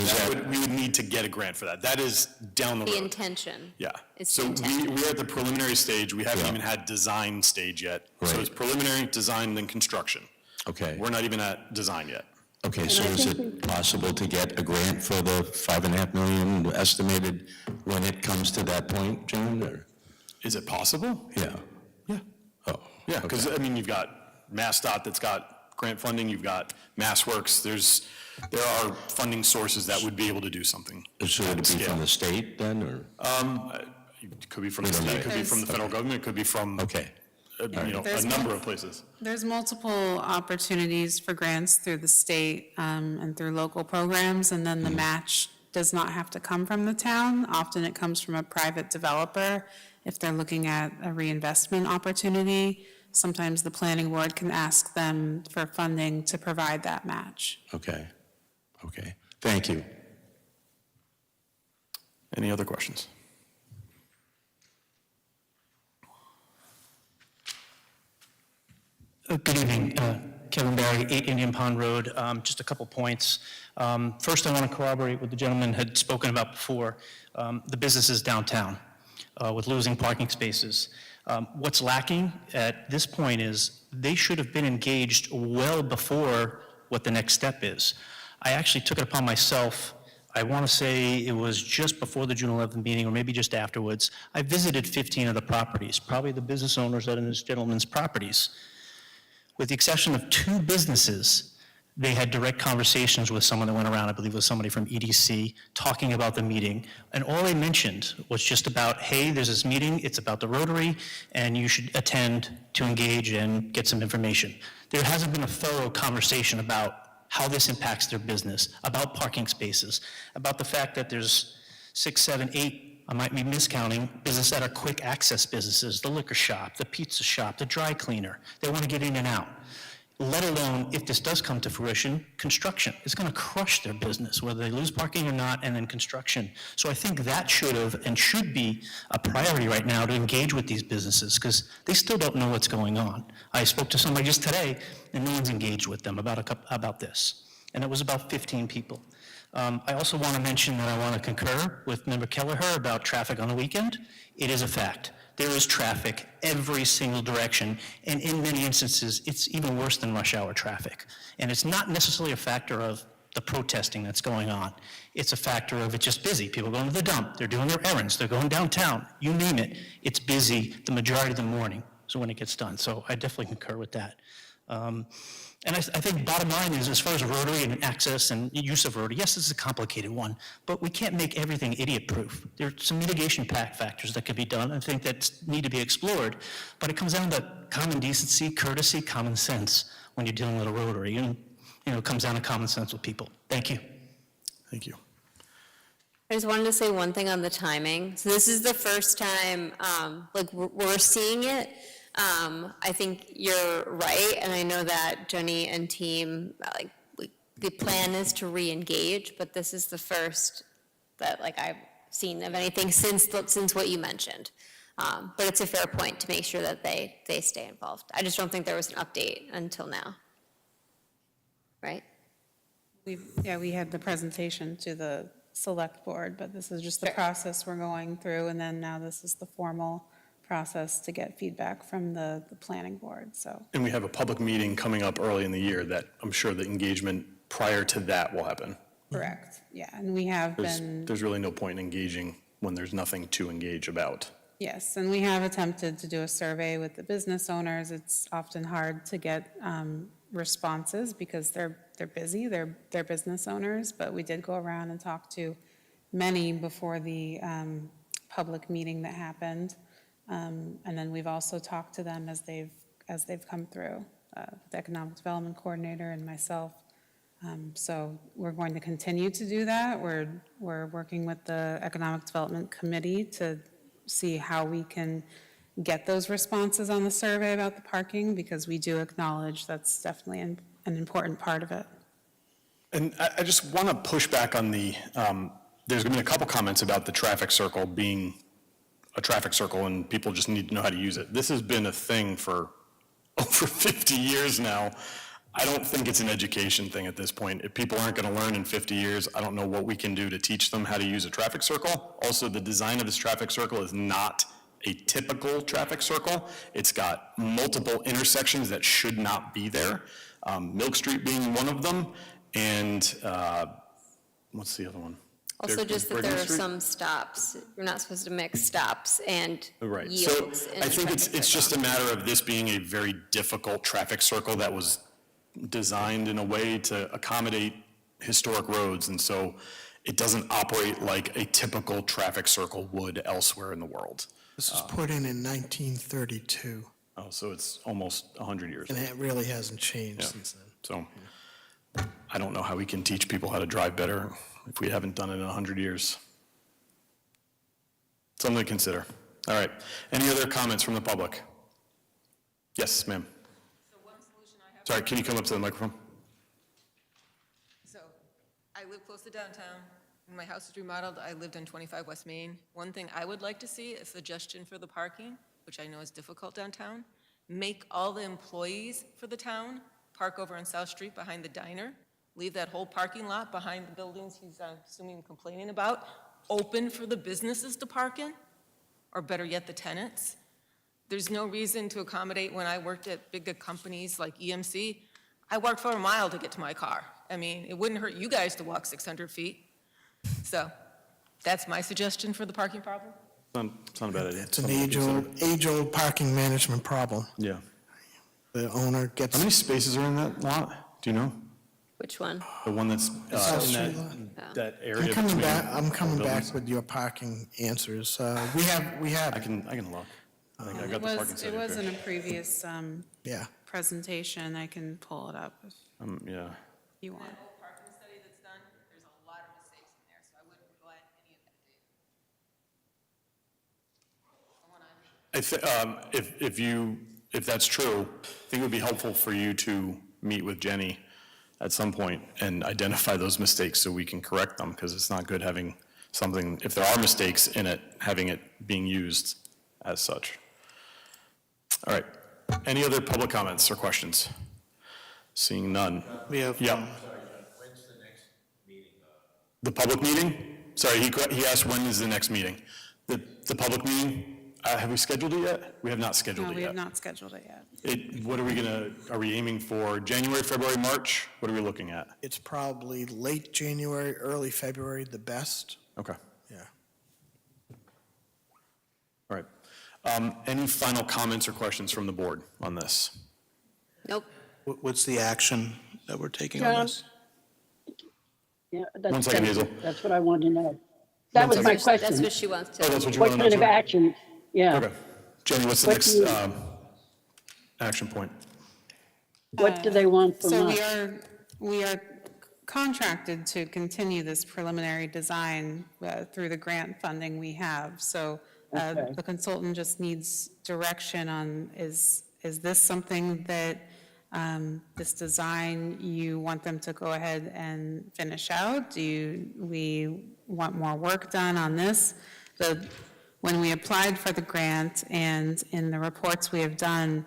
A: we would need to get a grant for that. That is down the
F: The
A: road.
F: intention.
A: Yeah.
F: It's
A: So
F: the intent.
A: we're at the preliminary stage. We haven't
K: Yeah.
A: even had design stage yet. So
K: Right.
A: it's preliminary, design, then construction.
K: Okay.
A: We're not even at design yet.
K: Okay, so is it possible to get a grant for the 5.5 million estimated when it comes to that point, John, or?
A: Is it possible?
K: Yeah.
A: Yeah.
K: Oh.
A: Yeah, because, I mean, you've got MassDOT that's got grant funding, you've got MassWorks, there are funding sources that would be able to do something.
K: Should it be from the state then, or?
A: It could be from the
K: We don't
A: state,
K: know
A: it could be
K: yet.
A: from the federal government, it could be from,
K: Okay,
A: a
D: There's
A: number
D: both.
A: of places.
D: There's multiple opportunities for grants through the state and through local programs, and then the match does not have to come from the town. Often it comes from a private developer if they're looking at a reinvestment opportunity. Sometimes the planning board can ask them for funding to provide that match.
K: okay, okay. Thank you.
A: Any other questions?
L: Good evening, Kevin Barry, 8 Indian Pond Road. Just a couple points. First, I want to corroborate what the gentleman had spoken about before, the businesses downtown with losing parking spaces. What's lacking at this point is they should have been engaged well before what the next step is. I actually took it upon myself, I want to say it was just before the June 11th meeting, or maybe just afterwards. I visited 15 of the properties, probably the business owners that are in this gentleman's properties. With the exception of 2 businesses, they had direct conversations with someone that went around, I believe it was somebody from EDC, talking about the meeting. And all they mentioned was just about, hey, there's this meeting, it's about the Rotary, and you should attend to engage and get some information. There hasn't been a thorough conversation about how this impacts their business, about parking spaces, about the fact that there's 6, 7, 8, I might be miscounting, businesses that are quick access businesses, the liquor shop, the pizza shop, the dry cleaner. They want to get in and out. Let alone, if this does come to fruition, construction. It's going to crush their business, whether they lose parking or not, and then construction. So I think that should have and should be a priority right now to engage with these businesses, because they still don't know what's going on. I spoke to somebody just today, and no one's engaged with them about this. And it was about 15 people. I also want to mention that I want to concur with Member Kelleher about traffic on the weekend. It is a fact. There is traffic every single direction, and in many instances, it's even worse than rush hour traffic. And it's not necessarily a factor of the protesting that's going on. It's a factor of it's just busy. People going to the dump, they're doing their errands, they're going downtown, you name it. It's busy the majority of the morning, so when it gets done. So I definitely concur with that. And I think bottom line is, as far as Rotary and access and use of Rotary, yes, this is a complicated one, but we can't make everything idiot-proof. There are some mitigation factors that could be done, I think that need to be explored, but it comes down to common decency, courtesy, common sense when you're dealing with a Rotary, and it comes down to common sense with people. Thank you.
A: Thank you.
F: I just wanted to say one thing on the timing. So this is the first time, we're seeing it. I think you're right, and I know that Jenny and team, the plan is to re-engage, but this is the first that, I've seen of anything since what you mentioned. But it's a fair point to make sure that they stay involved. I just don't think there was an update until now. Right?
D: We had the presentation to the select board, but this is just the process we're going through, and then now this is the formal process to get feedback from the planning board, so.
A: And we have a public meeting coming up early in the year that I'm sure the engagement prior to that will happen.
D: Correct, yeah, and we have been.
A: There's really no point in engaging when there's nothing to engage about.
D: Yes, and we have attempted to do a survey with the business owners. It's often hard to get responses because they're busy, they're business owners, but we did go around and talk to many before the public meeting that happened. And then we've also talked to them as they've come through, the Economic Development Coordinator and myself. So we're going to continue to do that. We're working with the Economic Development Committee to see how we can get those responses on the survey about the parking, because we do acknowledge that's definitely an important part of it.
A: And I just want to push back on there's been a couple comments about the traffic circle being a traffic circle and people just need to know how to use it. This has been a thing for over 50 years now. I don't think it's an education thing at this point. If people aren't going to learn in 50 years, I don't know what we can do to teach them how to use a traffic circle. Also, the design of this traffic circle is not a typical traffic circle. It's got multiple intersections that should not be there. Milk Street being one of them, and what's the other one?
F: Also, just that there are some stops. You're not supposed to mix stops and
A: Right.
F: yields.
A: So I think it's just a matter of this being a very difficult traffic circle that was designed in a way to accommodate historic roads, and so it doesn't operate like a typical traffic circle would elsewhere in the world.
G: This was put in 1932,
A: Oh, so it's almost 100 years.
G: and it really hasn't changed
A: Yeah.
G: since then.
A: So I don't know how we can teach people how to drive better if we haven't done it in 100 years. Something to consider. All right. Any other comments from the public? Yes, ma'am.
H: So one solution I have.
A: Sorry, can you come up to the microphone?
H: So I live close to downtown. When my house was remodeled, I lived on 25 West Main. One thing I would like to see, a suggestion for the parking, which I know is difficult downtown, make all the employees for the town park over on South Street behind the diner, leave that whole parking lot behind the buildings he's, assuming, complaining about, open for the businesses to park in, or better yet, the tenants. There's no reason to accommodate. When I worked at big companies like EMC, I walked for a mile to get to my car. I mean, it wouldn't hurt you guys to walk 600 feet. So that's my suggestion for the parking problem.
A: It's not a bad idea.
G: It's an
A: Something to consider.
G: age-old parking management problem.
A: Yeah.
G: The owner
A: How
G: gets,
A: many spaces are in that lot? Do you know?
F: Which one?
A: The one that's
G: South
A: in
G: Street
A: that
G: I'm
A: area
G: coming
A: between
G: back, I'm coming
A: buildings?
G: back with your parking answers. We have,
A: I can look. I think I got the parking
D: It
A: study
D: was in
A: here.
D: a previous
G: yeah.
D: presentation. I can pull it up if
A: Yeah.
D: you want.
H: That whole parking study that's done, there's a lot of mistakes in there, so I wouldn't go at any of that data.
A: If that's true, I think it would be helpful for you to meet with Jenny at some point and identify those mistakes so we can correct them, because it's not good having something, if there are mistakes in it, having it being used as such. All right. Any other public comments or questions? Seeing none.
E: We have,
A: Yeah.
K: When's the next meeting?
A: The public meeting? Sorry, he asked when is the next meeting? The public meeting? Have we scheduled it yet? We have not scheduled
D: No,
A: it
D: we have
A: yet.
D: not scheduled it yet.
A: What are we are we aiming for January, February, March? What are we looking at?
G: It's probably late January, early February, the best.
A: Okay,
G: Yeah.
A: all right. Any final comments or questions from the board on this?
F: Nope.
E: What's the action that we're taking on
C: John?
E: this?
C: Yeah,
A: One second, Hazel.
C: That's what I wanted to know. That was my
F: That's
C: question.
F: what she wants to.
A: Oh, that's what you
C: What
A: want to
C: kind of
A: know?
C: action? Yeah.
A: Okay. Jenny, what's the
C: What
A: next
C: do you-
A: action point?
C: What do they want from
D: So
C: us?
D: we are contracted to continue this preliminary design through the grant funding we have. So
C: Okay.
D: the consultant just needs direction on, is this something that, this design, you want them to go ahead and finish out? We want more work done on this? When we applied for the grant and in the reports we have done,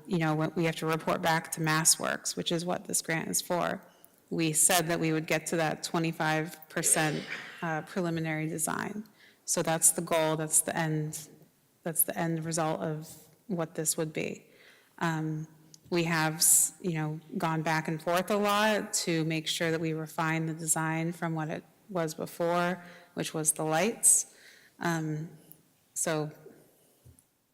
D: we have to report back to MassWorks, which is what this grant is for. We said that we would get to that 25% preliminary design. So that's the goal, that's the end result of what this would be. We have, gone back and forth a lot to make sure that we refine the design from what it was before, which was the lights. So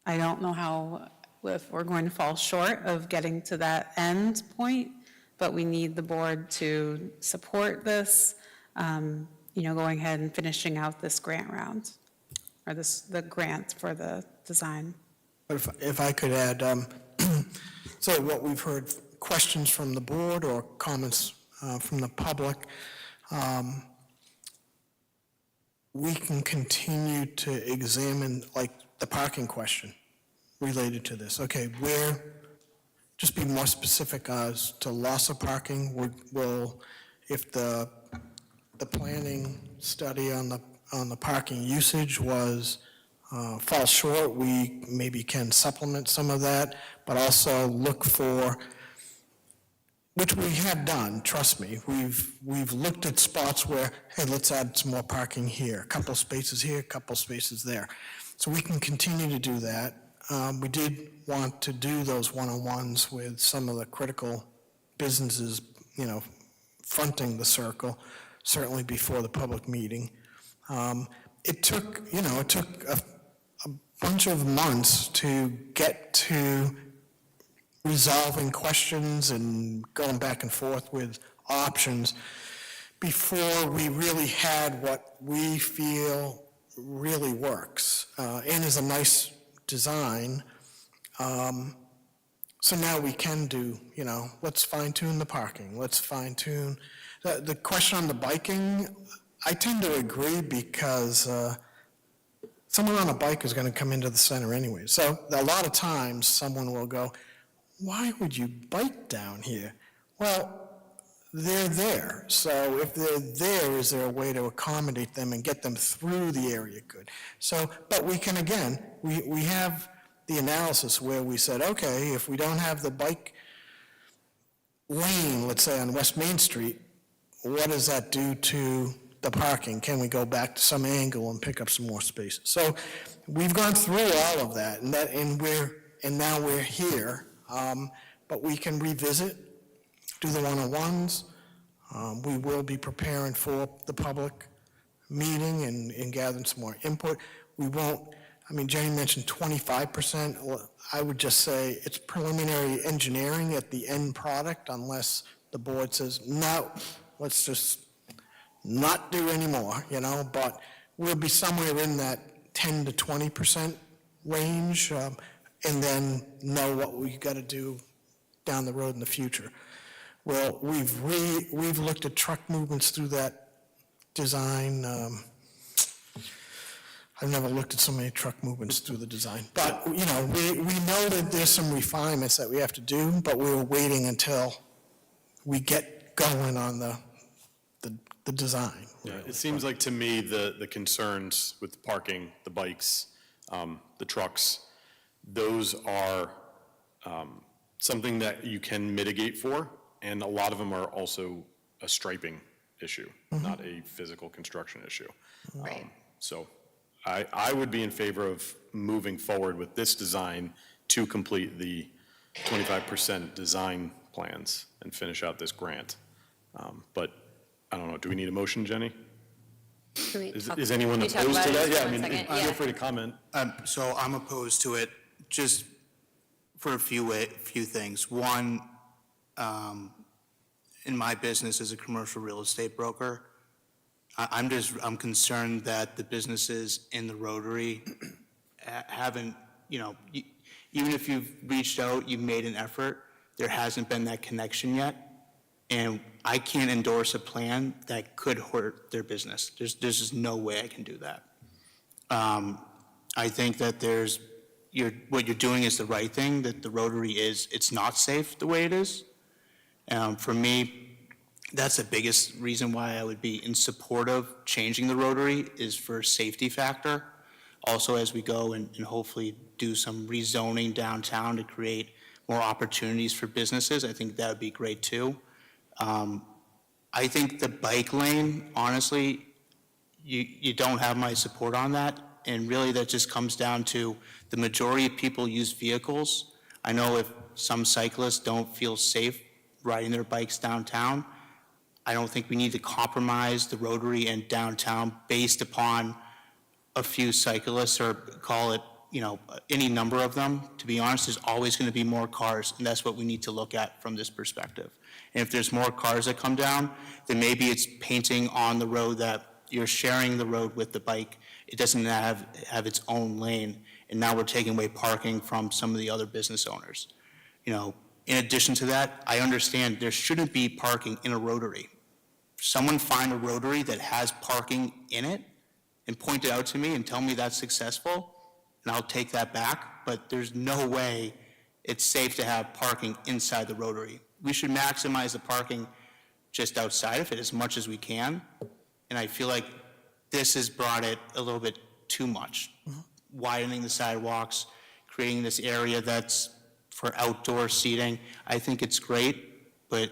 D: I don't know if we're going to fall short of getting to that end point, but we need the board to support this, going ahead and finishing out this grant round, or the grant for the design.
G: But if I could add, so what we've heard, questions from the board or comments from the public, we can continue to examine, like, the parking question related to this. Okay, just be more specific as to loss of parking. If the planning study on the parking usage falls short, we maybe can supplement some of that, but also look for, which we have done, trust me. We've looked at spots where, hey, let's add some more parking here, a couple spaces here, a couple spaces there. So we can continue to do that. We did want to do those one-on-ones with some of the critical businesses, fronting the circle, certainly before the public meeting. It took a bunch of months to get to resolving questions and going back and forth with options before we really had what we feel really works and is a nice design. So now we can do, let's fine tune the parking, let's fine tune. The question on the biking, I tend to agree because someone on a bike is going to come into the center anyway. So a lot of times someone will go, why would you bike down here? Well, they're there. So if they're there, is there a way to accommodate them and get them through the area good? So, but we can, again, we have the analysis where we said, okay, if we don't have the bike lane, let's say on West Main Street, what does that do to the parking? Can we go back to some angle and pick up some more spaces? So we've gone through all of that, and now we're here. But we can revisit, do the one-on-ones. We will be preparing for the public meeting and gathering some more input. We won't, Jenny mentioned 25%. Well, I would just say it's preliminary engineering at the end product unless the board says, no, let's just not do anymore, but we'll be somewhere in that 10 to 20% range, and then know what we got to do down the road in the future. Well, we've looked at truck movements through that design. I've never looked at so many truck movements through the design. But, we know that there's some refinements that we have to do, but we were waiting until we get going on the design.
A: Yeah, it seems like to me the concerns with the parking, the bikes, the trucks, those are something that you can mitigate for, and a lot of them are also a striping issue, not a physical construction issue.
F: Right.
A: So I would be in favor of moving forward with this design to complete the 25% design plans and finish out this grant. But I don't know, do we need a motion, Jenny?
F: Can we talk-
A: Is anyone
F: can we talk
A: opposed to
F: about it
A: that?
F: just
A: Yeah,
F: for
A: I
F: one
A: mean,
F: second?
A: feel
F: Yeah.
A: free to comment.
E: So I'm opposed to it, just for a few things. One, in my business as a commercial real estate broker, I'm concerned that the businesses in the Rotary haven't, even if you've reached out, you've made an effort, there hasn't been that connection yet. And I can't endorse a plan that could hurt their business. There's just no way I can do that. I think that what you're doing is the right thing, that the Rotary it's not safe the way it is. For me, that's the biggest reason why I would be in support of changing the Rotary, is for safety factor. Also, as we go and hopefully do some rezoning downtown to create more opportunities for businesses, I think that would be great too. I think the bike lane, honestly, you don't have my support on that. And really that just comes down to the majority of people use vehicles. I know if some cyclists don't feel safe riding their bikes downtown, I don't think we need to compromise the Rotary and downtown based upon a few cyclists, or call it, any number of them. To be honest, there's always going to be more cars, and that's what we need to look at from this perspective. And if there's more cars that come down, then maybe it's painting on the road that you're sharing the road with the bike. It doesn't have its own lane, and now we're taking away parking from some of the other business owners. In addition to that, I understand there shouldn't be parking in a Rotary. Someone find a Rotary that has parking in it and point it out to me and tell me that's successful, and I'll take that back. But there's no way it's safe to have parking inside the Rotary. We should maximize the parking just outside of it as much as we can. And I feel like this has brought it a little bit too much. Widening the sidewalks, creating this area that's for outdoor seating. I think it's great, but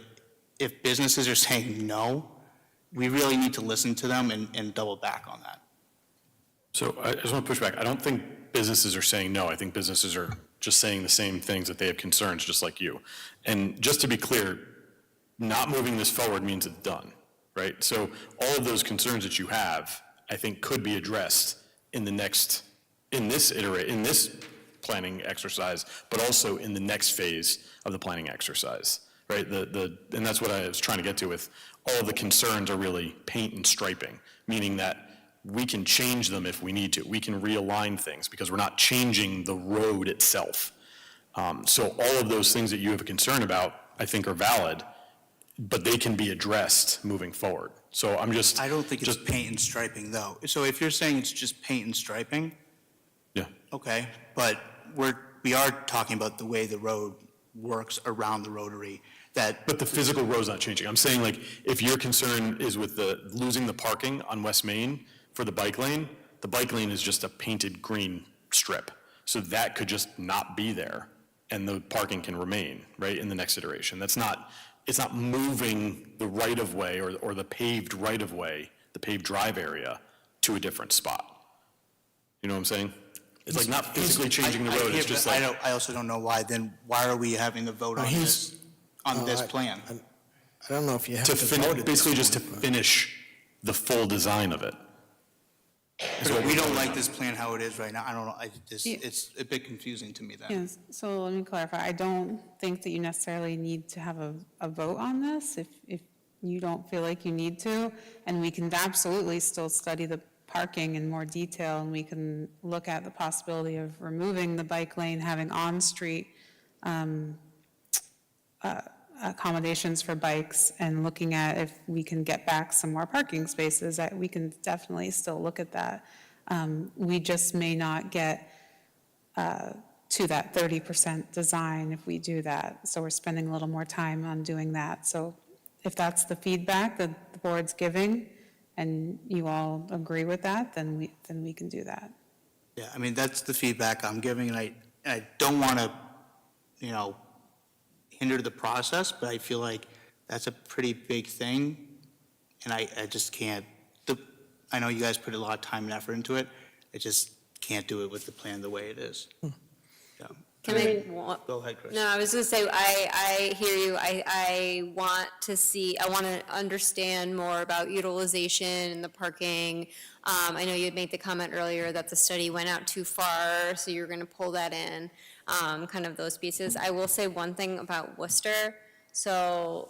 E: if businesses are saying no, we really need to listen to them and double back on that.
A: So I just want to push back. I don't think businesses are saying no. I think businesses are just saying the same things, that they have concerns just like you. And just to be clear, not moving this forward means it's done, right? So all of those concerns that you have, I think, could be addressed in this planning exercise, but also in the next phase of the planning exercise, right? And that's what I was trying to get to with all of the concerns are really paint and striping, meaning that we can change them if we need to. We can realign things because we're not changing the road itself. So all of those things that you have a concern about, I think, are valid, but they can be addressed moving forward. So I'm just...
E: I don't think it's paint and striping, though. So if you're saying it's just paint and striping,
A: Yeah.
E: okay, but we are talking about the way the road works around the Rotary, that...
A: But the physical road's not changing. I'm saying, like, if your concern is with losing the parking on West Main for the bike lane is just a painted green strip. So that could just not be there, and the parking can remain, right, in the next iteration. It's not moving the right-of-way or the paved right-of-way, the paved drive area, to a different spot. You know what I'm saying? It's like not physically changing the road, it's just like...
E: I also don't know why are we having the vote on this plan?
G: I don't know if you have to vote it.
A: Basically just to finish the full design of it.
E: We don't like this plan how it is right now. I don't know, it's a bit confusing to me then.
D: Yes, so let me clarify. I don't think that you necessarily need to have a vote on this if you don't feel like you need to. And we can absolutely still study the parking in more detail, and we can look at the possibility of removing the bike lane, having on-street accommodations for bikes, and looking at if we can get back some more parking spaces. We can definitely still look at that. We just may not get to that 30% design if we do that. So we're spending a little more time on doing that. So if that's the feedback that the board's giving, and you all agree with that, then we can do that.
E: Yeah, I mean, that's the feedback I'm giving, and I don't want to, hinder the process, but I feel like that's a pretty big thing, and I just can't. I know you guys put a lot of time and effort into it. It just can't do it with the plan the way it is. Yeah.
F: Can I?
E: Go ahead, Chris.
F: No, I was gonna say, I hear you. I want to see, I want to understand more about utilization and the parking. I know you had made the comment earlier that the study went out too far, so you're gonna pull that in, kind of those pieces. I will say one thing about Worcester. So,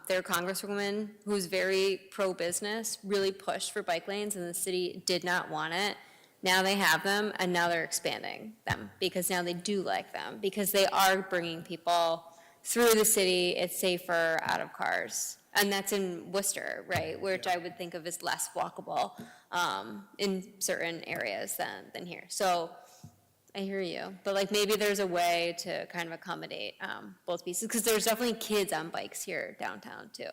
F: their congresswoman, who's very pro-business, really pushed for bike lanes, and the city did not want it. Now they have them, and now they're expanding them, because now they do like them, because they are bringing people through the city. It's safer out of cars. And that's in Worcester, right, which I would think of as less walkable in certain areas than here. So I hear you, but like maybe there's a way to kind of accommodate both pieces, because there's definitely kids on bikes here downtown too.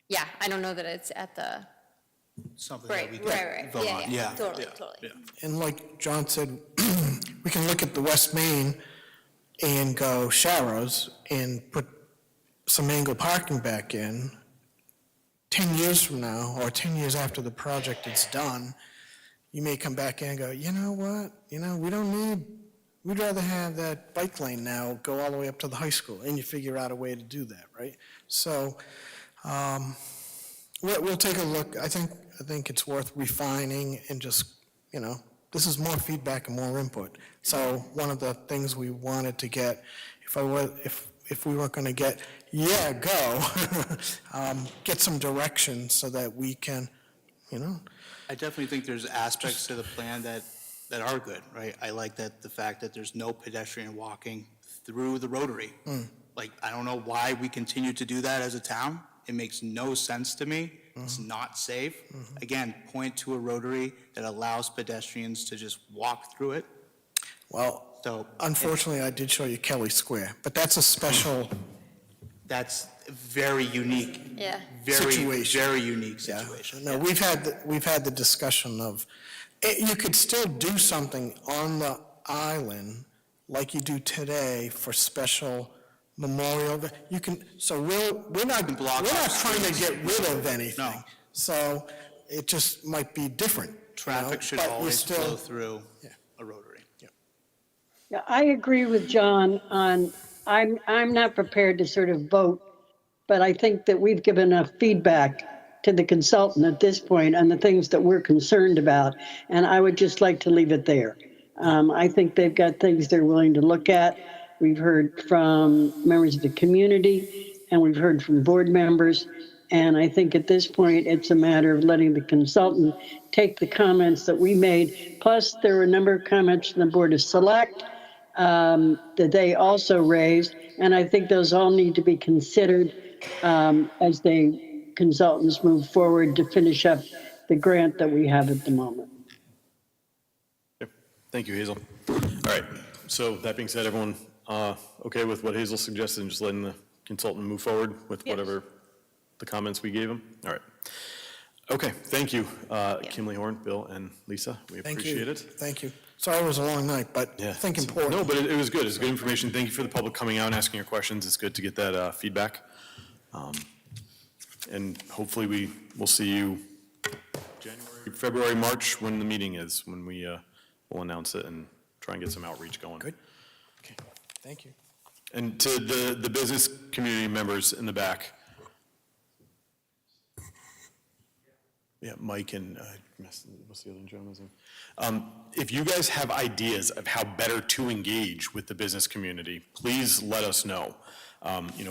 F: Yeah, I don't know that it's at the,
E: Something that
F: right,
E: we
F: right,
E: can vote on.
F: yeah, totally.
G: And like John said, we can look at the West Main and go Sharrows and put some angled parking back in. 10 years from now, or 10 years after the project is done, you may come back in and go, you know what, we don't need, we'd rather have that bike lane now go all the way up to the high school, and you figure out a way to do that, right? So we'll take a look. I think it's worth refining and just, this is more feedback and more input. So one of the things we wanted to get, if we weren't going to get, go, get some direction so that we can,
E: I definitely think there's aspects to the plan that are good, right? I like that, the fact that there's no pedestrian walking through the rotary. Like, I don't know why we continue to do that as a town. It makes no sense to me. It's not safe. Again, point to a rotary that allows pedestrians to just walk through it.
G: Well,
E: So
G: unfortunately, I did show you Kelly Square, but that's a special
E: that's very unique.
F: Yeah.
E: Very,
G: Situation.
E: very unique
G: Yeah.
E: situation.
G: No, we've had the discussion of, you could still do something on the island like you do today for special memorial. You can, so we're not trying to get rid of anything.
E: No.
G: So it just might be different.
E: Traffic should
G: but you
E: always
G: still-
E: flow through
G: Yeah.
E: a rotary.
C: Yeah, I agree with John on, I'm not prepared to sort of vote, but I think that we've given enough feedback to the consultant at this point on the things that we're concerned about, and I would just like to leave it there. I think they've got things they're willing to look at. We've heard from members of the community, and we've heard from board members, and I think at this point, it's a matter of letting the consultant take the comments that we made, plus there were a number of comments from the Board of Select that they also raised, and I think those all need to be considered as consultants move forward to finish up the grant that we have at the moment.
A: Okay. Thank you, Hazel. All right, so that being said, everyone okay with what Hazel suggested and just letting the consultant move forward with whatever the comments we gave him? All right. Okay, thank you, Kimley Horn, Bill, and Lisa. We
G: Thank you.
A: appreciate it.
G: Thank you. Sorry it was a long night, but I think important.
A: No, but it was good. It's good information. Thank you for the public coming out and asking your questions. It's good to get that feedback. And hopefully we'll see you February, March, when the meeting is, when we'll announce it and try and get some outreach going.
G: Good. Okay, thank you.
A: And to the business community members in the back. Yeah, Mike and, what's the other gentleman's name? If you guys have ideas of how better to engage with the business community, please let us know.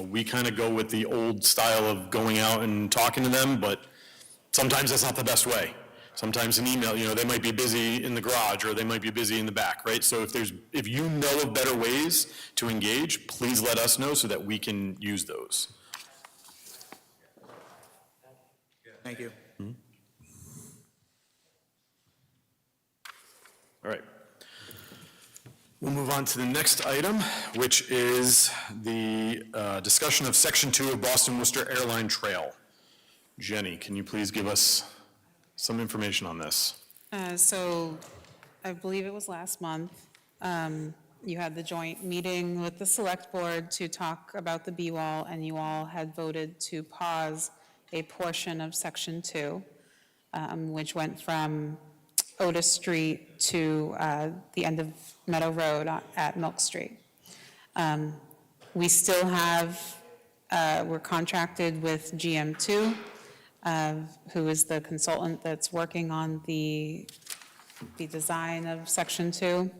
A: We kind of go with the old style of going out and talking to them, but sometimes that's not the best way. Sometimes an email, they might be busy in the garage or they might be busy in the back, right? So if you know of better ways to engage, please let us know so that we can use those.
E: Thank you.
A: All right. We'll move on to the next item, which is the discussion of Section 2 of Boston Worcester Airline Trail. Jenny, can you please give us some information on this?
D: So I believe it was last month, you had the joint meeting with the select board to talk about the B-wall, and you all had voted to pause a portion of Section 2. which went from Otis Street to the end of Meadow Road at Milk Street. We still have, we're contracted with GM2, who is the consultant that's working on the design of Section 2.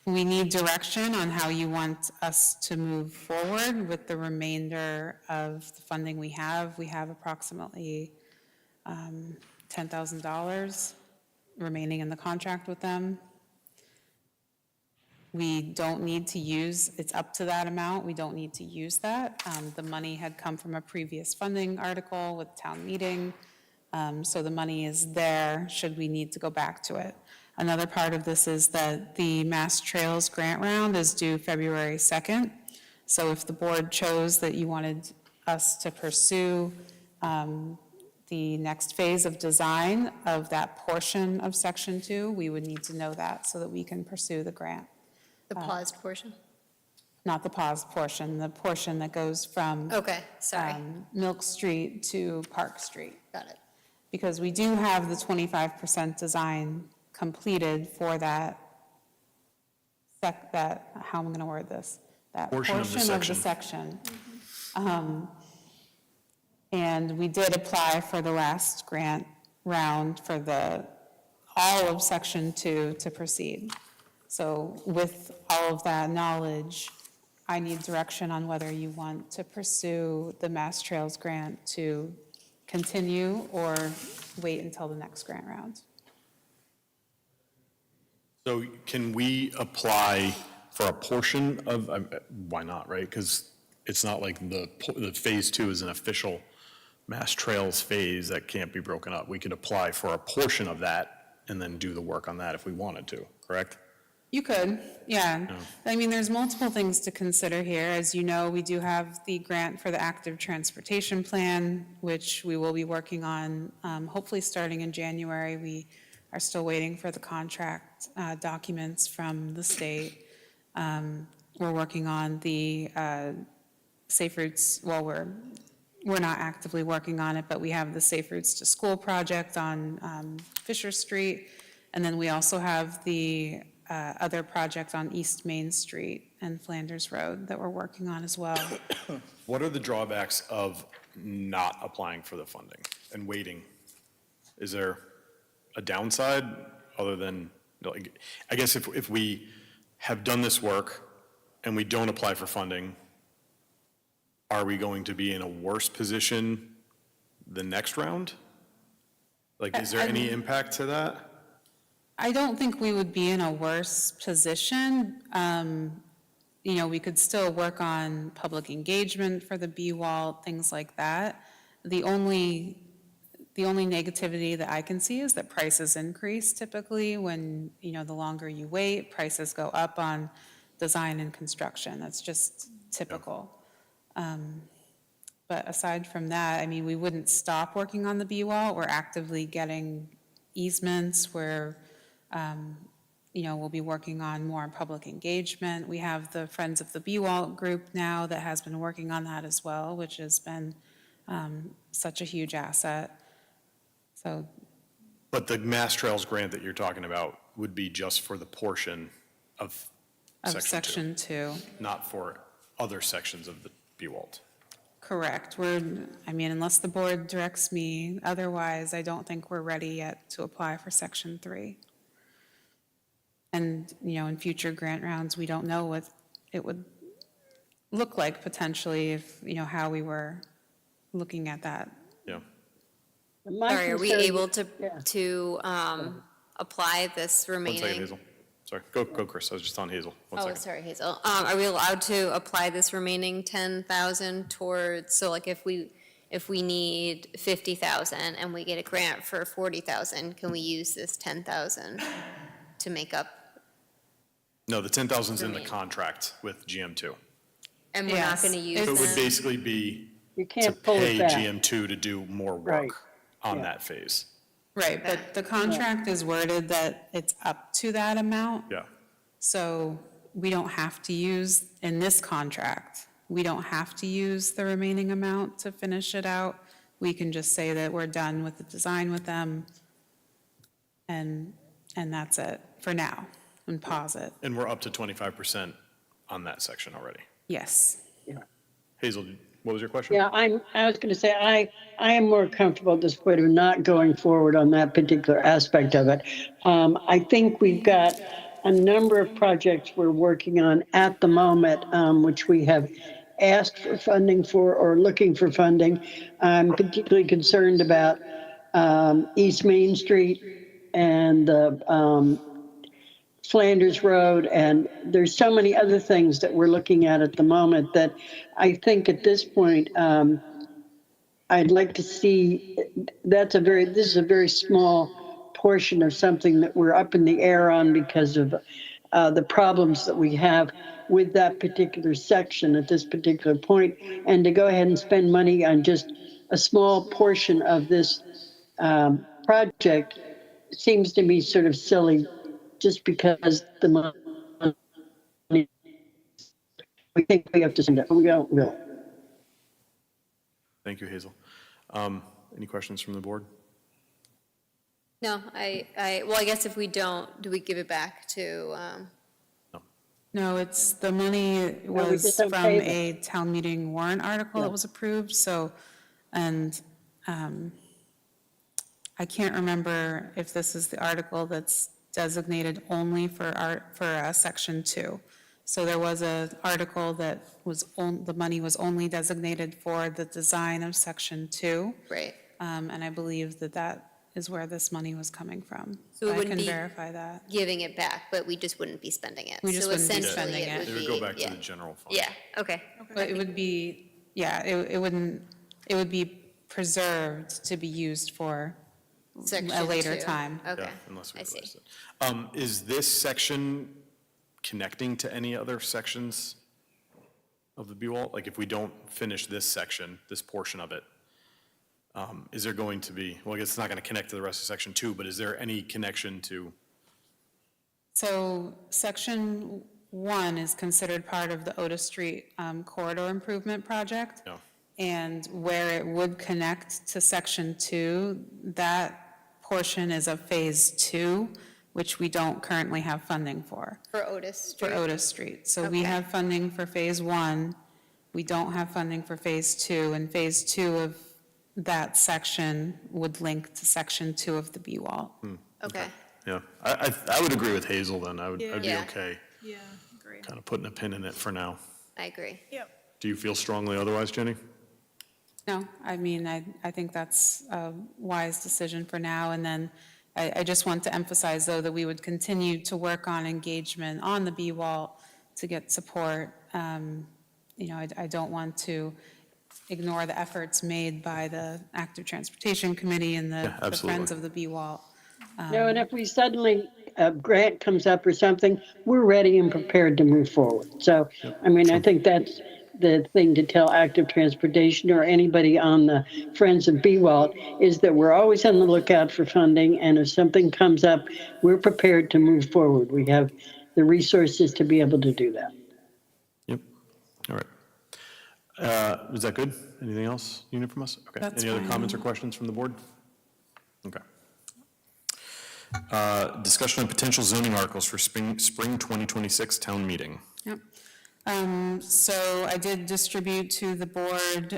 D: We need direction on how you want us to move forward with the remainder of the funding we have. We have approximately $10,000 remaining in the contract with them. We don't need to use, it's up to that amount, we don't need to use that. The money had come from a previous funding article with town meeting, so the money is there should we need to go back to it. Another part of this is that the Mass Trails grant round is due February 2nd. So if the board chose that you wanted us to pursue the next phase of design of that portion of Section 2, we would need to know that so that we can pursue the grant.
F: The paused portion?
D: Not the paused portion, the portion that goes from
F: Okay, sorry.
D: Milk Street to Park Street.
F: Got it.
D: Because we do have the 25% design completed for that, how am I going to word this? That
A: Portion of the
D: section. And we did apply for the last grant round for all of Section 2 to proceed. So with all of that knowledge, I need direction on whether you want to pursue the Mass Trails grant to continue or wait until the next grant round.
A: So can we apply for a portion of, why not, right? Because it's not like the phase 2 is an official Mass Trails phase that can't be broken up. We could apply for a portion of that and then do the work on that if we wanted to, correct?
D: You could, yeah. I mean, there's multiple things to consider here. As you know, we do have the grant for the active transportation plan, which we will be working on, hopefully starting in January. We are still waiting for the contract documents from the state. We're working on the Safe Routes, well, we're not actively working on it, but we have the Safe Routes to School project on Fisher Street. And then we also have the other project on East Main Street and Flanders Road that we're working on as well.
A: What are the drawbacks of not applying for the funding and waiting? Is there a downside other than, like, I guess if we have done this work and we don't apply for funding, are we going to be in a worse position the next round? Like, is there any impact to that?
D: I don't think we would be in a worse position. You know, we could still work on public engagement for the B-wall, things like that. The only negativity that I can see is that prices increase typically when, you know, the longer you wait, prices go up on design and construction. That's just typical. But aside from that, I mean, we wouldn't stop working on the B-wall. We're actively getting easements. We're, you know, we'll be working on more public engagement. We have the Friends of the B-wall group now that has been working on that as well, which has been such a huge asset. So,
A: But the Mass Trails grant that you're talking about would be just for the portion of Section 2, not for other sections of the B-Walt.
D: Correct. I mean, unless the board directs me otherwise, I don't think we're ready yet to apply for Section 3. And, you know, in future grant rounds, we don't know what it would look like potentially if, you know, how we were looking at that.
A: Yeah.
F: Sorry, are we able to
C: Yeah.
F: apply this
A: 1
F: remaining?
A: second, Hazel. Sorry, go, Chris. I was just on Hazel. 1
F: Oh,
A: second.
F: sorry, Hazel. Are we allowed to apply this remaining 10,000 towards, so like if we need 50,000 and we get a grant for 40,000, can we use this 10,000 to make up?
A: No, the 10,000's in the
F: Remain.
A: contract with GM2.
F: And we're not
D: Yes.
F: going to use
A: So it would
F: them?
A: basically be
C: You
A: to
C: can't pull
A: pay
C: it back.
A: GM2 to do more
C: Right.
A: work on
C: Yeah.
A: that phase.
D: Right, but the contract is worded that it's up to that amount.
A: Yeah.
D: So we don't have to use, in this contract, we don't have to use the remaining amount to finish it out. we can just say that we're done with the design with them, and that's it for now, and pause it.
A: And we're up to 25% on that section already.
D: Yes.
A: Hazel, what was your question?
C: Yeah, I was going to say, I am more comfortable at this point of not going forward on that particular aspect of it. I think we've got a number of projects we're working on at the moment, which we have asked for funding for or looking for funding. I'm particularly concerned about East Main Street and the Flanders Road, and there's so many other things that we're looking at the moment that I think at this point, I'd like to see, this is a very small portion of something that we're up in the air on because of the problems that we have with that particular section at this particular point, and to go ahead and spend money on just a small portion of this project seems to me sort of silly, just because the money, we think we have to spend it, but we don't really.
A: Thank you, Hazel. Any questions from the board?
F: No, well, I guess if we don't, do we give it back to,
D: No, it's, the money
C: we
D: was
C: just don't
D: from
C: pay them.
D: a town meeting warrant article that was approved, so, and I can't remember if this is the article that's designated only for section 2. So there was an article that was, the money was only designated for the design of section 2.
F: right?
D: And I believe that that is where this money was coming from.
F: So it
D: I
F: wouldn't
D: can
F: be
D: verify that.
F: Giving it back, but we just wouldn't be spending it.
D: We just
F: So
D: wouldn't be
F: essentially
D: spending it.
A: It would go back to the general fund.
F: Yeah, okay.
D: But it would be, yeah, it wouldn't, it would be preserved to be used for
F: Section
D: a later
F: 2.
D: time.
F: Okay,
A: Yeah, unless we
F: I see.
A: realize it. Is this section connecting to any other sections of the B-Wall? Like if we don't finish this section, this portion of it, is there going to be, well, I guess it's not going to connect to the rest of section 2, but is there any connection to?
D: So section 1 is considered part of the Otis Street corridor improvement project.
A: No.
D: And where it would connect to section 2, that portion is of phase 2, which we don't currently have funding for
F: For
D: for Otis Street. So we
F: Okay.
D: have funding for phase 1, we don't have funding for phase 2, and phase 2 of that section would link to section 2 of the B-Wall.
F: Okay,
A: Yeah, I would agree with Hazel then. I'd be
F: Yeah.
A: okay
B: Yeah, agree.
A: kind of putting a pin in it for now.
F: I agree.
B: Yep.
A: Do you feel strongly otherwise, Jenny?
D: No, I mean, I think that's a wise decision for now, and then I just want to emphasize, though, that we would continue to work on engagement on the B-Wall to get support. You know, I don't want to ignore the efforts made by the Active Transportation Committee and the
A: absolutely.
D: Friends of the B-Wall.
C: No, and if we suddenly, a grant comes up or something, we're ready and prepared to move forward. So, I mean, I think that's the thing to tell Active Transportation or anybody on the Friends of B-Wall is that we're always on the lookout for funding, and if something comes up, we're prepared to move forward. We have the resources to be able to do that.
A: Yep. All right. Is that good? Anything else you need from us? Okay.
D: That's
A: Any other
D: fine.
A: comments or questions from the board? Okay. Discussion on potential zoning articles for spring 2026 town meeting.
D: Yep. So I did distribute to the board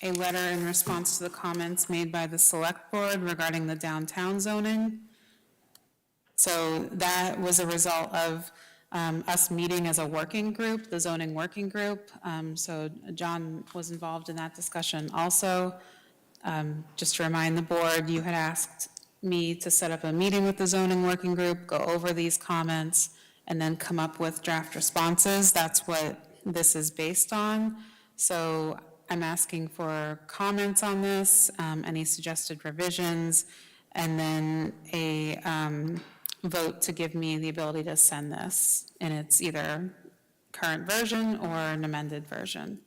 D: a letter in response to the comments made by the select board regarding the downtown zoning. So that was a result of us meeting as a working group, the zoning working group. So John was involved in that discussion also. Just to remind the board, you had asked me to set up a meeting with the zoning working group, go over these comments, and then come up with draft responses. That's what this is based on. So I'm asking for comments on this, any suggested revisions, and then a vote to give me the ability to send this in its either current version or an amended version.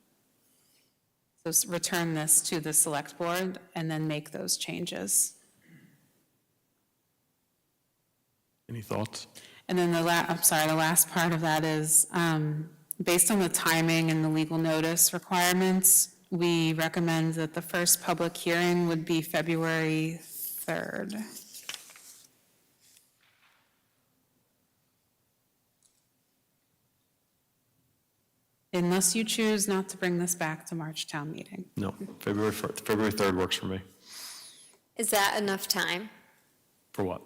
D: So return this to the select board and then make those changes.
A: Any thoughts?
D: And then the last part of that is, based on the timing and the legal notice requirements, we recommend that the first public hearing would be February 3rd. Unless you choose not to bring this back to March town meeting.
A: No, February 3rd works for me.
F: Is that enough time?
A: For what?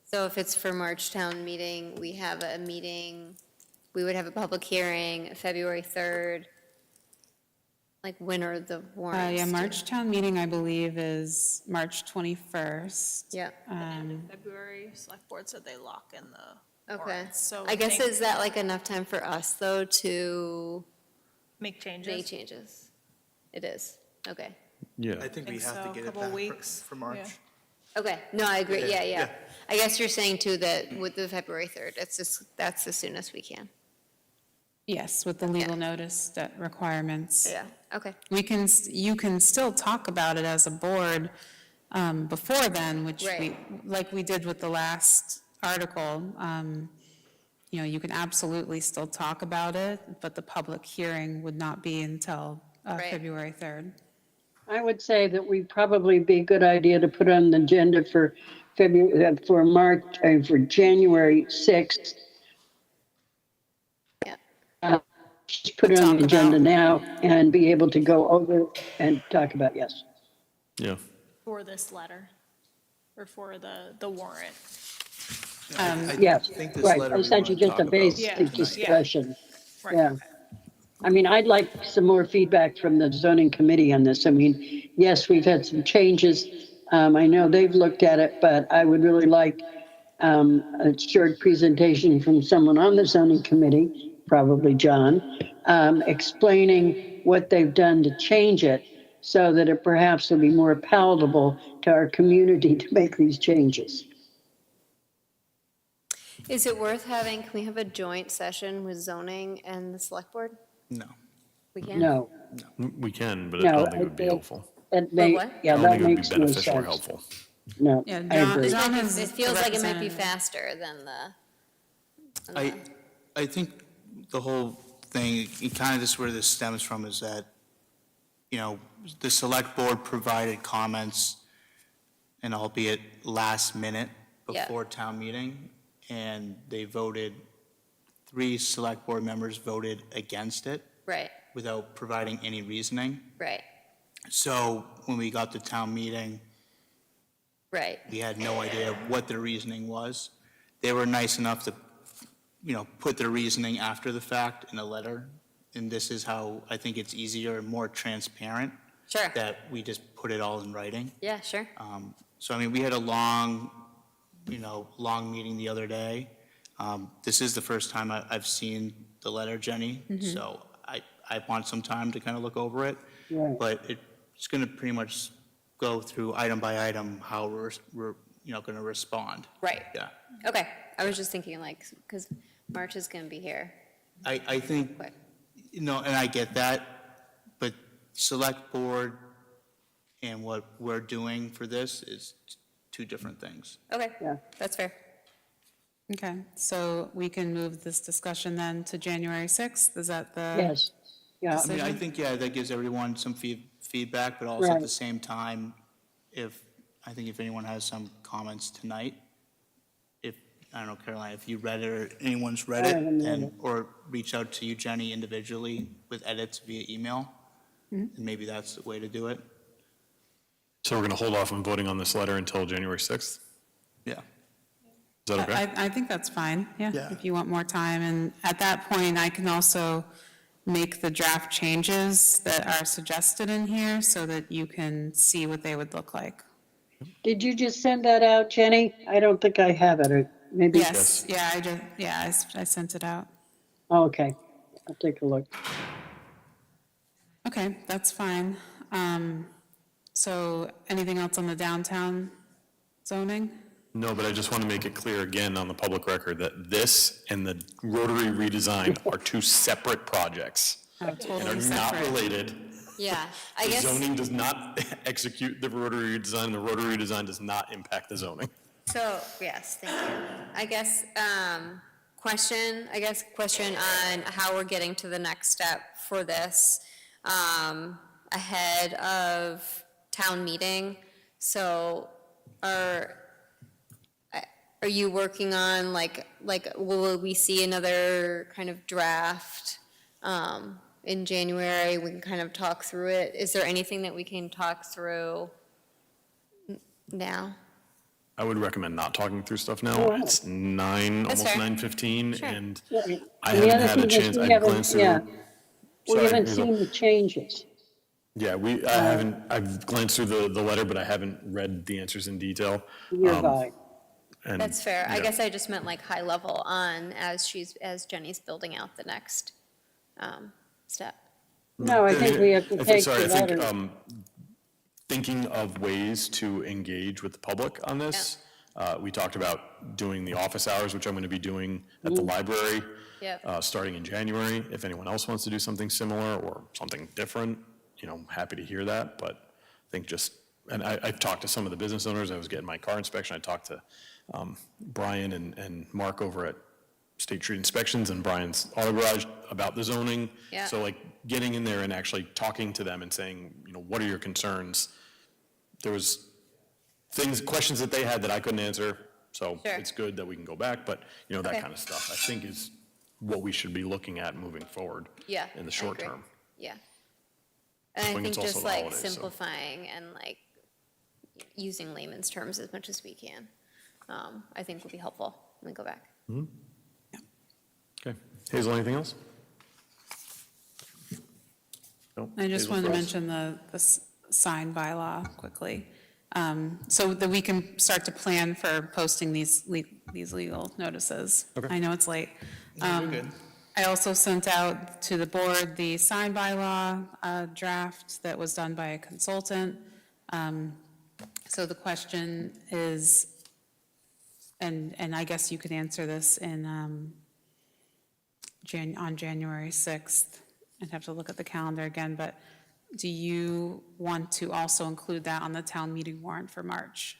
F: So if it's for March town meeting, we have a meeting, we would have a public hearing February 3rd. Like, when are the warrants?
D: Yeah,
F: due?
D: March town meeting, I believe, is March 21st.
F: Yeah,
B: February, select board said they lock in the
F: okay.
B: warrants, so
F: I guess
B: think-
F: is that like enough time for us, though, to
B: Make
F: make
B: changes.
F: changes? It is, okay.
A: Yeah.
E: I think we
B: Think
E: have
B: so,
E: to get it
B: couple
E: back
B: weeks,
E: for March.
B: yeah.
F: Okay, no, I agree,
E: Yeah,
F: yeah, yeah.
E: yeah.
F: I guess you're saying too that with the February 3rd, that's the soonest we can.
D: Yes, with the legal notice that requirements.
F: Yeah, okay.
D: You can still talk about it as a board before then, which
F: Right.
D: like we did with the last article. You can absolutely still talk about it, but the public hearing would not be until
F: Right.
D: February 3rd.
C: I would say that we'd probably be a good idea to put on the agenda for for March, for January 6th.
F: Yeah.
C: Just put it on
D: Talk
C: the agenda
D: about-
C: now and be able to go over and talk about, yes.
A: Yeah.
B: For this letter, or for the warrant.
C: Yes,
E: think this
C: right.
E: letter we
C: Essentially
E: wanna
C: just a
E: talk about
C: basic
B: tonight.
C: discussion.
B: Right.
C: Yeah. I mean, I'd like some more feedback from the zoning committee on this. I mean, yes, we've had some changes. I know they've looked at it, but I would really like a short presentation from someone on the zoning committee, probably John, explaining what they've done to change it so that it perhaps will be more palatable to our community to make these changes.
F: Is it worth having, can we have a joint session with zoning and the select board?
E: No.
F: We can?
C: No,
A: We can, but I
C: no.
A: don't think it would be
C: I-
A: helpful.
C: That may,
F: what?
C: yeah,
A: I don't
C: that
A: think it would be
C: makes no
A: beneficial or
C: sense.
A: helpful.
C: No,
D: Yeah,
C: I agree.
D: John is
F: It
D: the
F: feels like it might be
D: representative.
F: faster than the.
E: I think the whole thing, kind of just where this stems from is that, the select board provided comments, and albeit last minute
F: Yeah.
E: before town meeting, and they voted, 3 select board members voted against it
F: Right,
E: without providing any reasoning.
F: right,
E: So when we got to town meeting,
F: right.
E: we had no idea what their reasoning was. They were nice enough to, put their reasoning after the fact in a letter. And this is how I think it's easier and more transparent
F: Sure.
E: that we just put it all in writing.
F: Yeah, sure.
E: So, I mean, we had a long meeting the other day. This is the first time I've seen the letter, Jenny. So I want some time to kind of look over it.
C: Right.
E: But it's going to pretty much go through item by item how we're going to respond.
F: Right.
E: Yeah.
F: Okay. I was just thinking because March is going to be here.
E: I think,
F: Quick.
E: and I get that, but select board and what we're doing for this is 2 different things.
F: Okay.
C: Yeah.
F: That's fair.
D: Okay, so we can move this discussion then to January 6th? Is that the?
C: Yes, yeah.
E: I mean, I think, that gives everyone some feedback, but also at the
C: Right.
E: same time, if anyone has some comments tonight, I don't know, Caroline, if you read it or anyone's read
C: I
E: it,
C: haven't read it.
E: or reach out to you, Jenny, individually with edits via email, and maybe that's the way to do it.
A: So we're going to hold off on voting on this letter until January 6th?
E: Yeah.
A: Is that okay?
D: I think that's fine, yeah,
E: Yeah.
D: if you want more time. And at that point, I can also make the draft changes that are suggested in here so that you can see what they would look like.
C: Did you just send that out, Jenny? I don't think I have it, or maybe.
D: Yes, yeah, I sent it out.
C: Oh, okay, I'll take a look.
D: Okay, that's fine. So anything else on the downtown zoning?
A: No, but I just want to make it clear again on the public record that this and the Rotary redesign are 2 separate projects
D: Oh,
A: and
D: totally
A: are not
D: separate.
A: related.
F: Yeah. I
A: The
F: guess.
A: zoning does not execute the Rotary redesign, the Rotary redesign does not impact the zoning.
F: So, yes, thank you. I guess, question on how we're getting to the next step for this. ahead of town meeting. So are you working on like, will we see another kind of draft in January? We can kind of talk through it. Is there anything that we can talk through now?
A: I would recommend not talking through stuff now.
C: Wow.
A: It's
F: That's
A: almost
F: fair.
A: 9:15,
F: Sure.
A: and
C: Right.
A: I
C: And the
A: haven't
C: other
A: had a
C: thing is
A: chance,
C: we
A: I've
C: haven't-
A: glanced through.
C: yeah. We
A: Sorry,
C: haven't
A: Hazel.
C: seen the changes.
A: Yeah, I've glanced through the letter, but I haven't read the answers in detail.
C: Year by.
A: And
F: That's fair. I
A: yeah.
F: guess I just meant like high level on as Jenny's building out the next step.
C: No, I think we have to take
A: Sorry,
C: the
A: I think,
C: letter.
A: thinking of ways to engage with the public on this. We talked about doing the office hours, which I'm going to be doing at the library.
F: Yep.
A: Starting in January. If anyone else wants to do something similar or something different, happy to hear that. But I think and I've talked to some of the business owners. I was getting my car inspection. I talked to Brian and Mark over at State Street Inspections and Brian's Auto Garage about the zoning.
F: Yeah.
A: So like getting in there and actually talking to them and saying, what are your concerns? There was questions that they had that I couldn't answer. So
F: Sure.
A: it's good that we can go back, but that
F: Okay.
A: kind of stuff I think is what we should be looking at moving forward.
F: Yeah.
A: In the
F: I
A: short
F: agree.
A: term.
F: Yeah. And I
A: When
F: think
A: it's also
F: just
A: the
F: like
A: holidays, so.
F: simplifying and like using layman's terms as much as we can, I think will be helpful when we go back.
A: Okay. Hazel, anything else? No?
D: I just
A: Hazel
D: wanted to
A: Frost?
D: mention the sign bylaw quickly, so that we can start to plan for posting these legal notices.
A: Okay.
D: I know it's late.
E: You're good.
D: I also sent out to the board the sign bylaw draft that was done by a consultant. So the question is, and I guess you could answer this in, on January 6th. I'd have to look at the calendar again, but do you want to also include that on the town meeting warrant for March?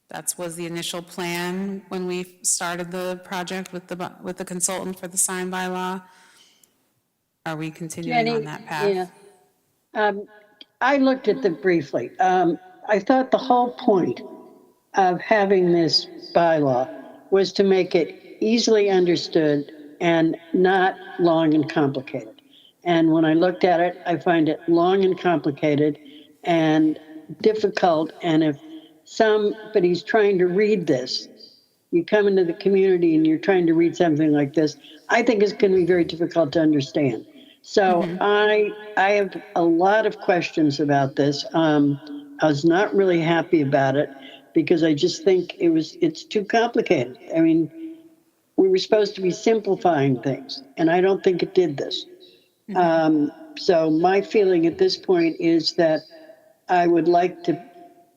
D: That was the initial plan when we started the project with the consultant for the sign bylaw. Are we continuing on that path?
C: Yeah. I looked at it briefly. I thought the whole point of having this bylaw was to make it easily understood and not long and complicated. And when I looked at it, I find it long and complicated and difficult. And if somebody's trying to read this, you come into the community and you're trying to read something like this, I think it's going to be very difficult to understand. So I have a lot of questions about this. I was not really happy about it because I just think it's too complicated. I mean, we were supposed to be simplifying things, and I don't think it did this. So my feeling at this point is that I would like to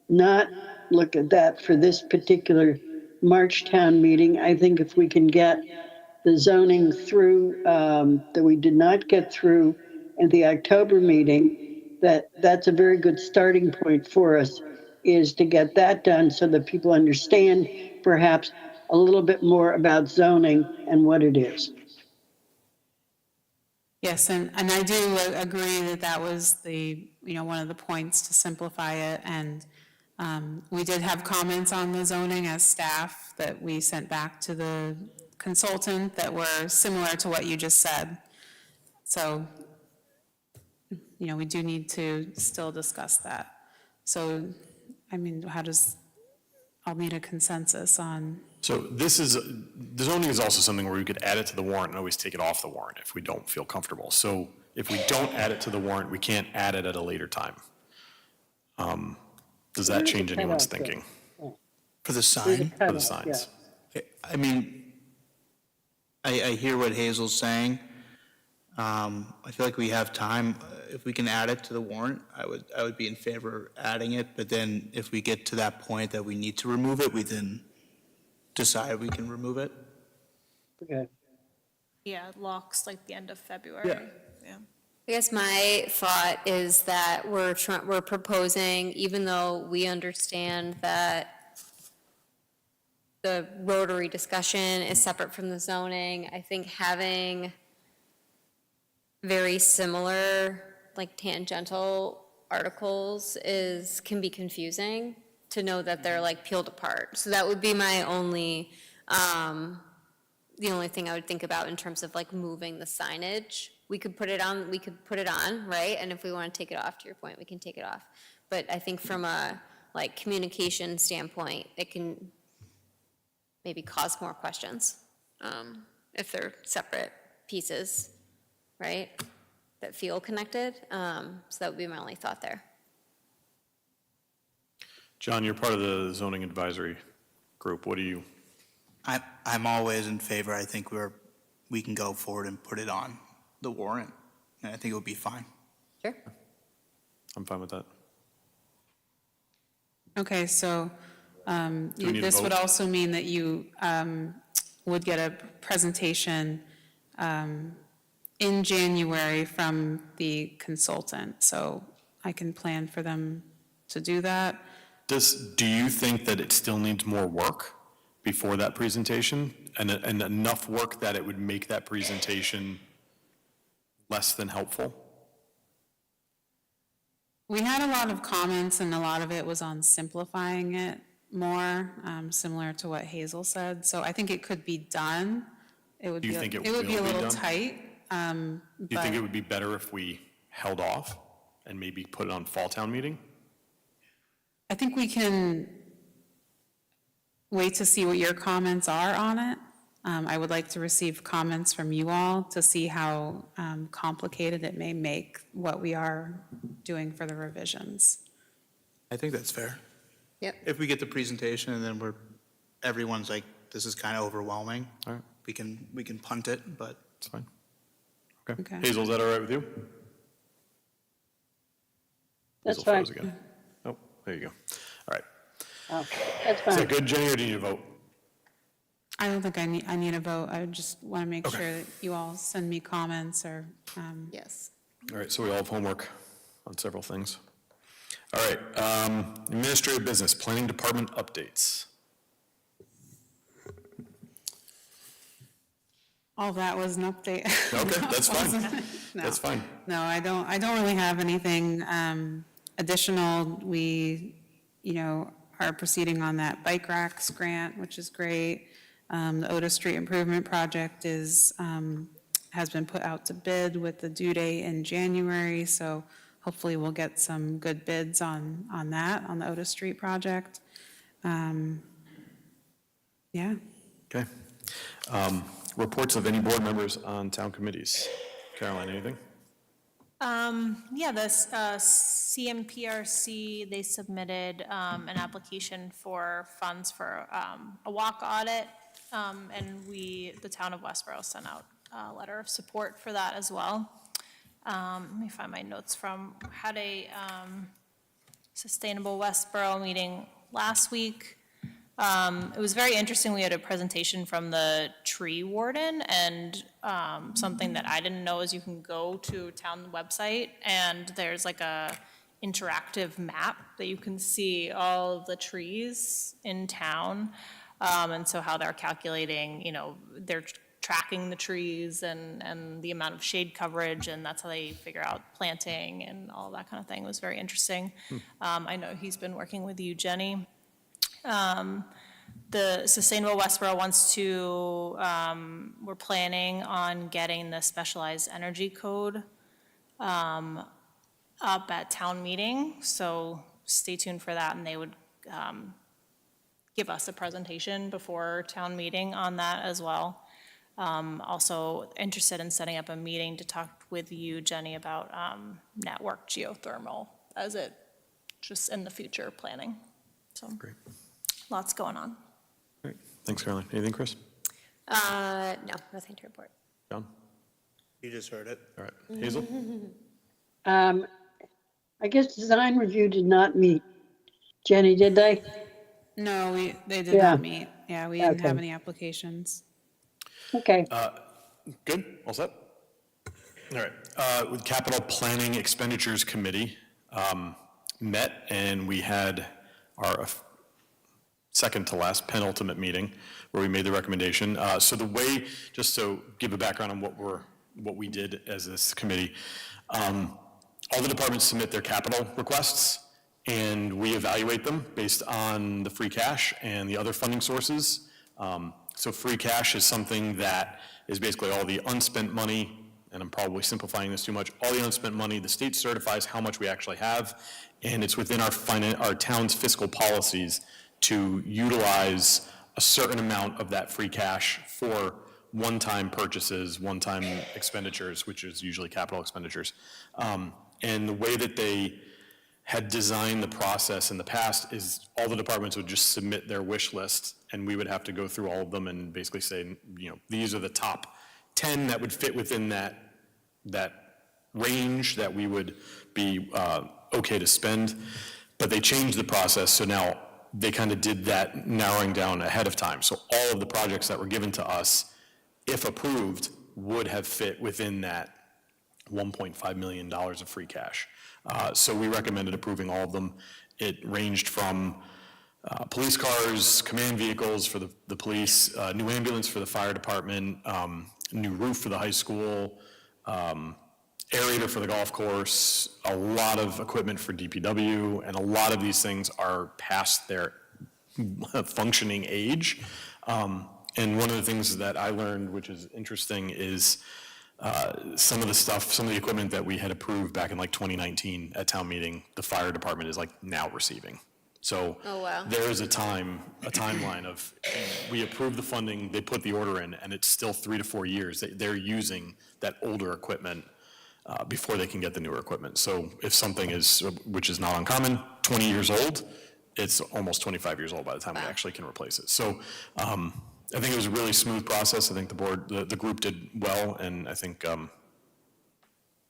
C: not look at that for this particular March town meeting. I think if we can get the zoning through, that we did not get through in the October meeting, that's a very good starting point for us, is to get that done so that people understand perhaps a little bit more about zoning and what it is.
D: Yes, and I do agree that was one of the points to simplify it. And we did have comments on the zoning as staff that we sent back to the consultant that were similar to what you just said. So, we do need to still discuss that. So, I mean, I'll need a consensus on.
A: So the zoning is also something where we could add it to the warrant and always take it off the warrant if we don't feel comfortable. So if we don't add it to the warrant, we can't add it at a later time. Does that change anyone's thinking
E: For the sign?
A: for the signs?
E: I mean, I hear what Hazel's saying. I feel like we have time. If we can add it to the warrant, I would be in favor of adding it. But then if we get to that point that we need to remove it, we then decide we can remove it.
C: Okay.
B: Yeah, it locks like the end of February. Yeah.
F: I guess my thought is that we're proposing, even though we understand that the Rotary discussion is separate from the zoning, I think having very similar, like tangential articles can be confusing to know that they're like peeled apart. So that would be my only, the only thing I would think about in terms of like moving the signage. We could put it on, right? And if we want to take it off, to your point, we can take it off. But I think from a like communication standpoint, it can maybe cause more questions if they're separate pieces, right? That feel connected. So that would be my only thought there.
A: John, you're part of the zoning advisory group. What do you?
E: I'm always in favor. I think we can go forward and put it on the warrant, and I think it would be fine.
F: Sure.
A: I'm fine with that.
D: Okay, so
A: we need a
D: this would
A: vote?
D: also mean that you would get a presentation in January from the consultant. So I can plan for them to do that.
A: Do you think that it still needs more work before that presentation, and enough work that it would make that presentation less than helpful?
D: We had a lot of comments, and a lot of it was on simplifying it more, similar to what Hazel said. So I think it could be done. It would
A: Do you
D: be,
A: think it
D: it would be a
A: will be
D: little
A: done?
D: tight.
A: Do you think it would be better if we held off and maybe put it on fall town meeting?
D: I think we can wait to see what your comments are on it. I would like to receive comments from you all to see how complicated it may make what we are doing for the revisions.
E: I think that's fair.
F: Yep.
E: If we get the presentation and then everyone's like, this is kind of overwhelming,
A: All right,
E: we can punt it, but
A: it's fine. Okay.
D: Okay.
A: Hazel, is that all right with you?
C: That's
A: Hazel
C: fine.
A: froze again. Oh, there you go. All right.
C: Okay, that's
A: Is
C: fine.
A: that good, Jenny, or do you need a vote?
D: I don't think I need a vote. I just want to make sure that you all send me comments or,
F: Yes.
A: All right, so we all have homework on several things. All right, administrative business, planning department updates.
D: all that was an update.
A: Okay, that's fine.
D: No.
A: That's fine.
D: No, I don't really have anything additional. We, are proceeding on that bike racks grant, which is great. The Otis Street Improvement Project has been put out to bid with the due date in January, so hopefully we'll get some good bids on that, on the Otis Street project. Yeah.
A: Okay. Reports of any board members on town committees. Caroline, anything?
B: Yeah, the CMPRC, they submitted an application for funds for a walk audit, and the town of Westborough sent out a letter of support for that as well. Let me find my notes had a Sustainable Westborough meeting last week. It was very interesting. We had a presentation from the tree warden, and something that I didn't know is you can go to town website and there's like a interactive map that you can see all of the trees in town. And so how they're calculating, they're tracking the trees and the amount of shade coverage, and that's how they figure out planting and all that kind of thing. It was very interesting. I know he's been working with you, Jenny. The Sustainable Westborough wants to, we're planning on getting the specialized energy code up at town meeting, so stay tuned for that, and they would give us a presentation before town meeting on that as well. Also interested in setting up a meeting to talk with you, Jenny, about network geothermal as it just in the future planning. So
A: Great.
B: lots going on.
A: Great. Thanks, Caroline. Anything, Chris?
F: No, nothing to report.
A: John?
E: you just heard it.
A: All right. Hazel?
C: I guess design review did not meet. Jenny, did they?
D: No, they did
C: Yeah.
D: not meet. Yeah, we didn't have
C: Okay.
D: any applications.
C: Okay,
A: Good? All set? All right. With Capital Planning Expenditures Committee met, and we had our second to last penultimate meeting where we made the recommendation. So the way, just to give a background on what we did as this committee, all the departments submit their capital requests, and we evaluate them based on the free cash and the other funding sources. So free cash is something that is basically all the unspent money, and I'm probably simplifying this too much, all the unspent money, the state certifies how much we actually have, and it's within our town's fiscal policies to utilize a certain amount of that free cash for one-time purchases, one-time expenditures, which is usually capital expenditures. And the way that they had designed the process in the past is all the departments would just submit their wish list, and we would have to go through all of them and basically say, you know, these are the top 10 that would fit within that range that we would be okay to spend. But they changed the process, so now they kind of did that narrowing down ahead of time. So all of the projects that were given to us, if approved, would have fit within that $1.5 million of free cash. So we recommended approving all of them. It ranged from police cars, command vehicles for the police, new ambulance for the fire department, new roof for the high school, aerator for the golf course, a lot of equipment for DPW, and a lot of these things are past their functioning age. And one of the things that I learned, which is interesting, is some of the equipment that we had approved back in like 2019 at town meeting, the fire department is like now receiving. So
F: Oh, wow.
A: there is a timeline of, we approve the funding, they put the order in, and it's still 3 to 4 years. They're using that older equipment before they can get the newer equipment. So if something is, which is not uncommon, 20 years old, it's almost 25 years old by the time we actually can replace it. So I think it was a really smooth process. I think the group did well, and I think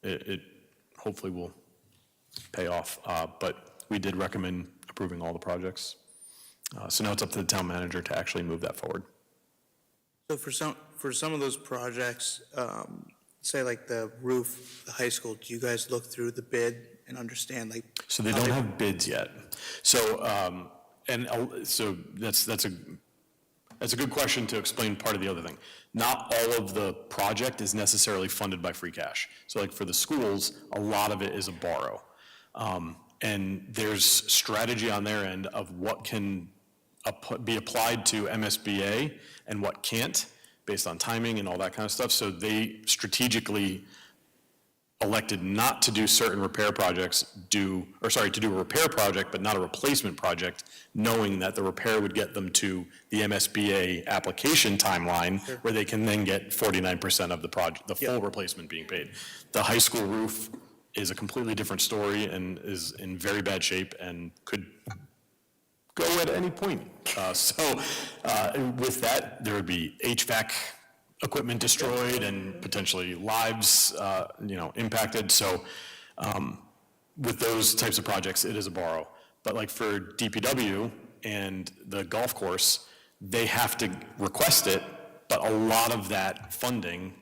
A: it hopefully will pay off. But we did recommend approving all the projects. So now it's up to the town manager to actually move that forward.
E: So for some of those projects, say like the roof, the high school, do you guys look through the bid and understand like?
A: So they don't have bids yet. So, so that's a good question to explain part of the other thing. Not all of the project is necessarily funded by free cash. So like for the schools, a lot of it is a borrow. And there's strategy on their end of what can be applied to MSBA and what can't, based on timing and all that kind of stuff. So they strategically elected not to do certain repair projects, to do a repair project, but not a replacement project, knowing that the repair would get them to the MSBA application timeline, where they can then get 49% of the project, the full replacement being paid. The high school roof is a completely different story and is in very bad shape and could go at any point. With that, there would be HVAC equipment destroyed and potentially lives, impacted. So with those types of projects, it is a borrow. But like for DPW and the golf course, they have to request it, but a lot of that funding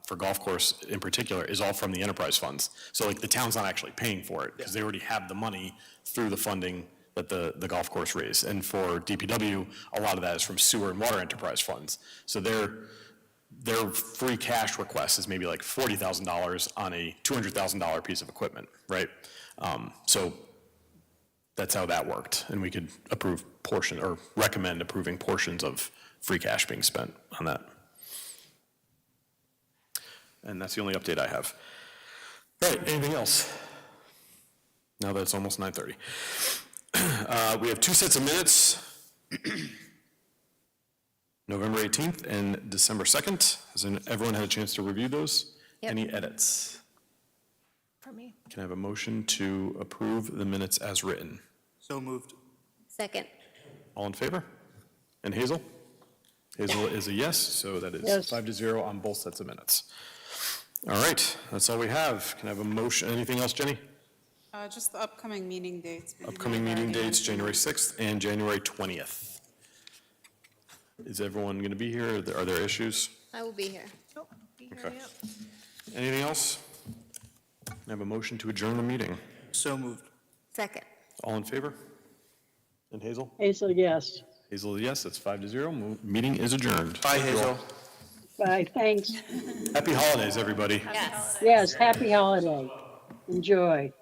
A: for golf course in particular is all from the enterprise funds. So like the town's not actually paying for it because they already have the money through the funding that the golf course raised. And for DPW, a lot of that is from sewer and water enterprise funds. So their free cash request is maybe like $40,000 on a $200,000 piece of equipment, right? So that's how that worked. And we could recommend approving portions of free cash being spent on that. And that's the only update I have. All right, anything else? Now that it's almost 9:30. We have 2 sets of minutes. November 18th and December 2nd. Has everyone had a chance to review those?
F: Yep.
A: Any edits?
B: For me.
A: Can I have a motion to approve the minutes as written?
E: So moved.
F: Second.
A: All in favor? And Hazel? Hazel is a yes, so that is
C: Yes.
A: 5-0 on both sets of minutes. All right, that's all we have. Can I have a motion? Anything else, Jenny?
D: Just the upcoming meeting dates.
A: Upcoming meeting dates, January 6th and January 20th. Is everyone going to be here? Are there issues?
F: I will be here.
B: Oh, be here,
A: Okay.
B: yep.
A: Anything else? Can I have a motion to adjourn the meeting?
E: So moved.
F: Second.
A: All in favor? And Hazel?
C: Hazel, yes.
A: Hazel, yes, that's 5-0. Meeting is adjourned.
E: Bye,
A: Thank you all.
E: Hazel.
C: Bye, thanks.
A: Happy holidays, everybody.
F: Yes.
C: Yes, happy holiday. Enjoy.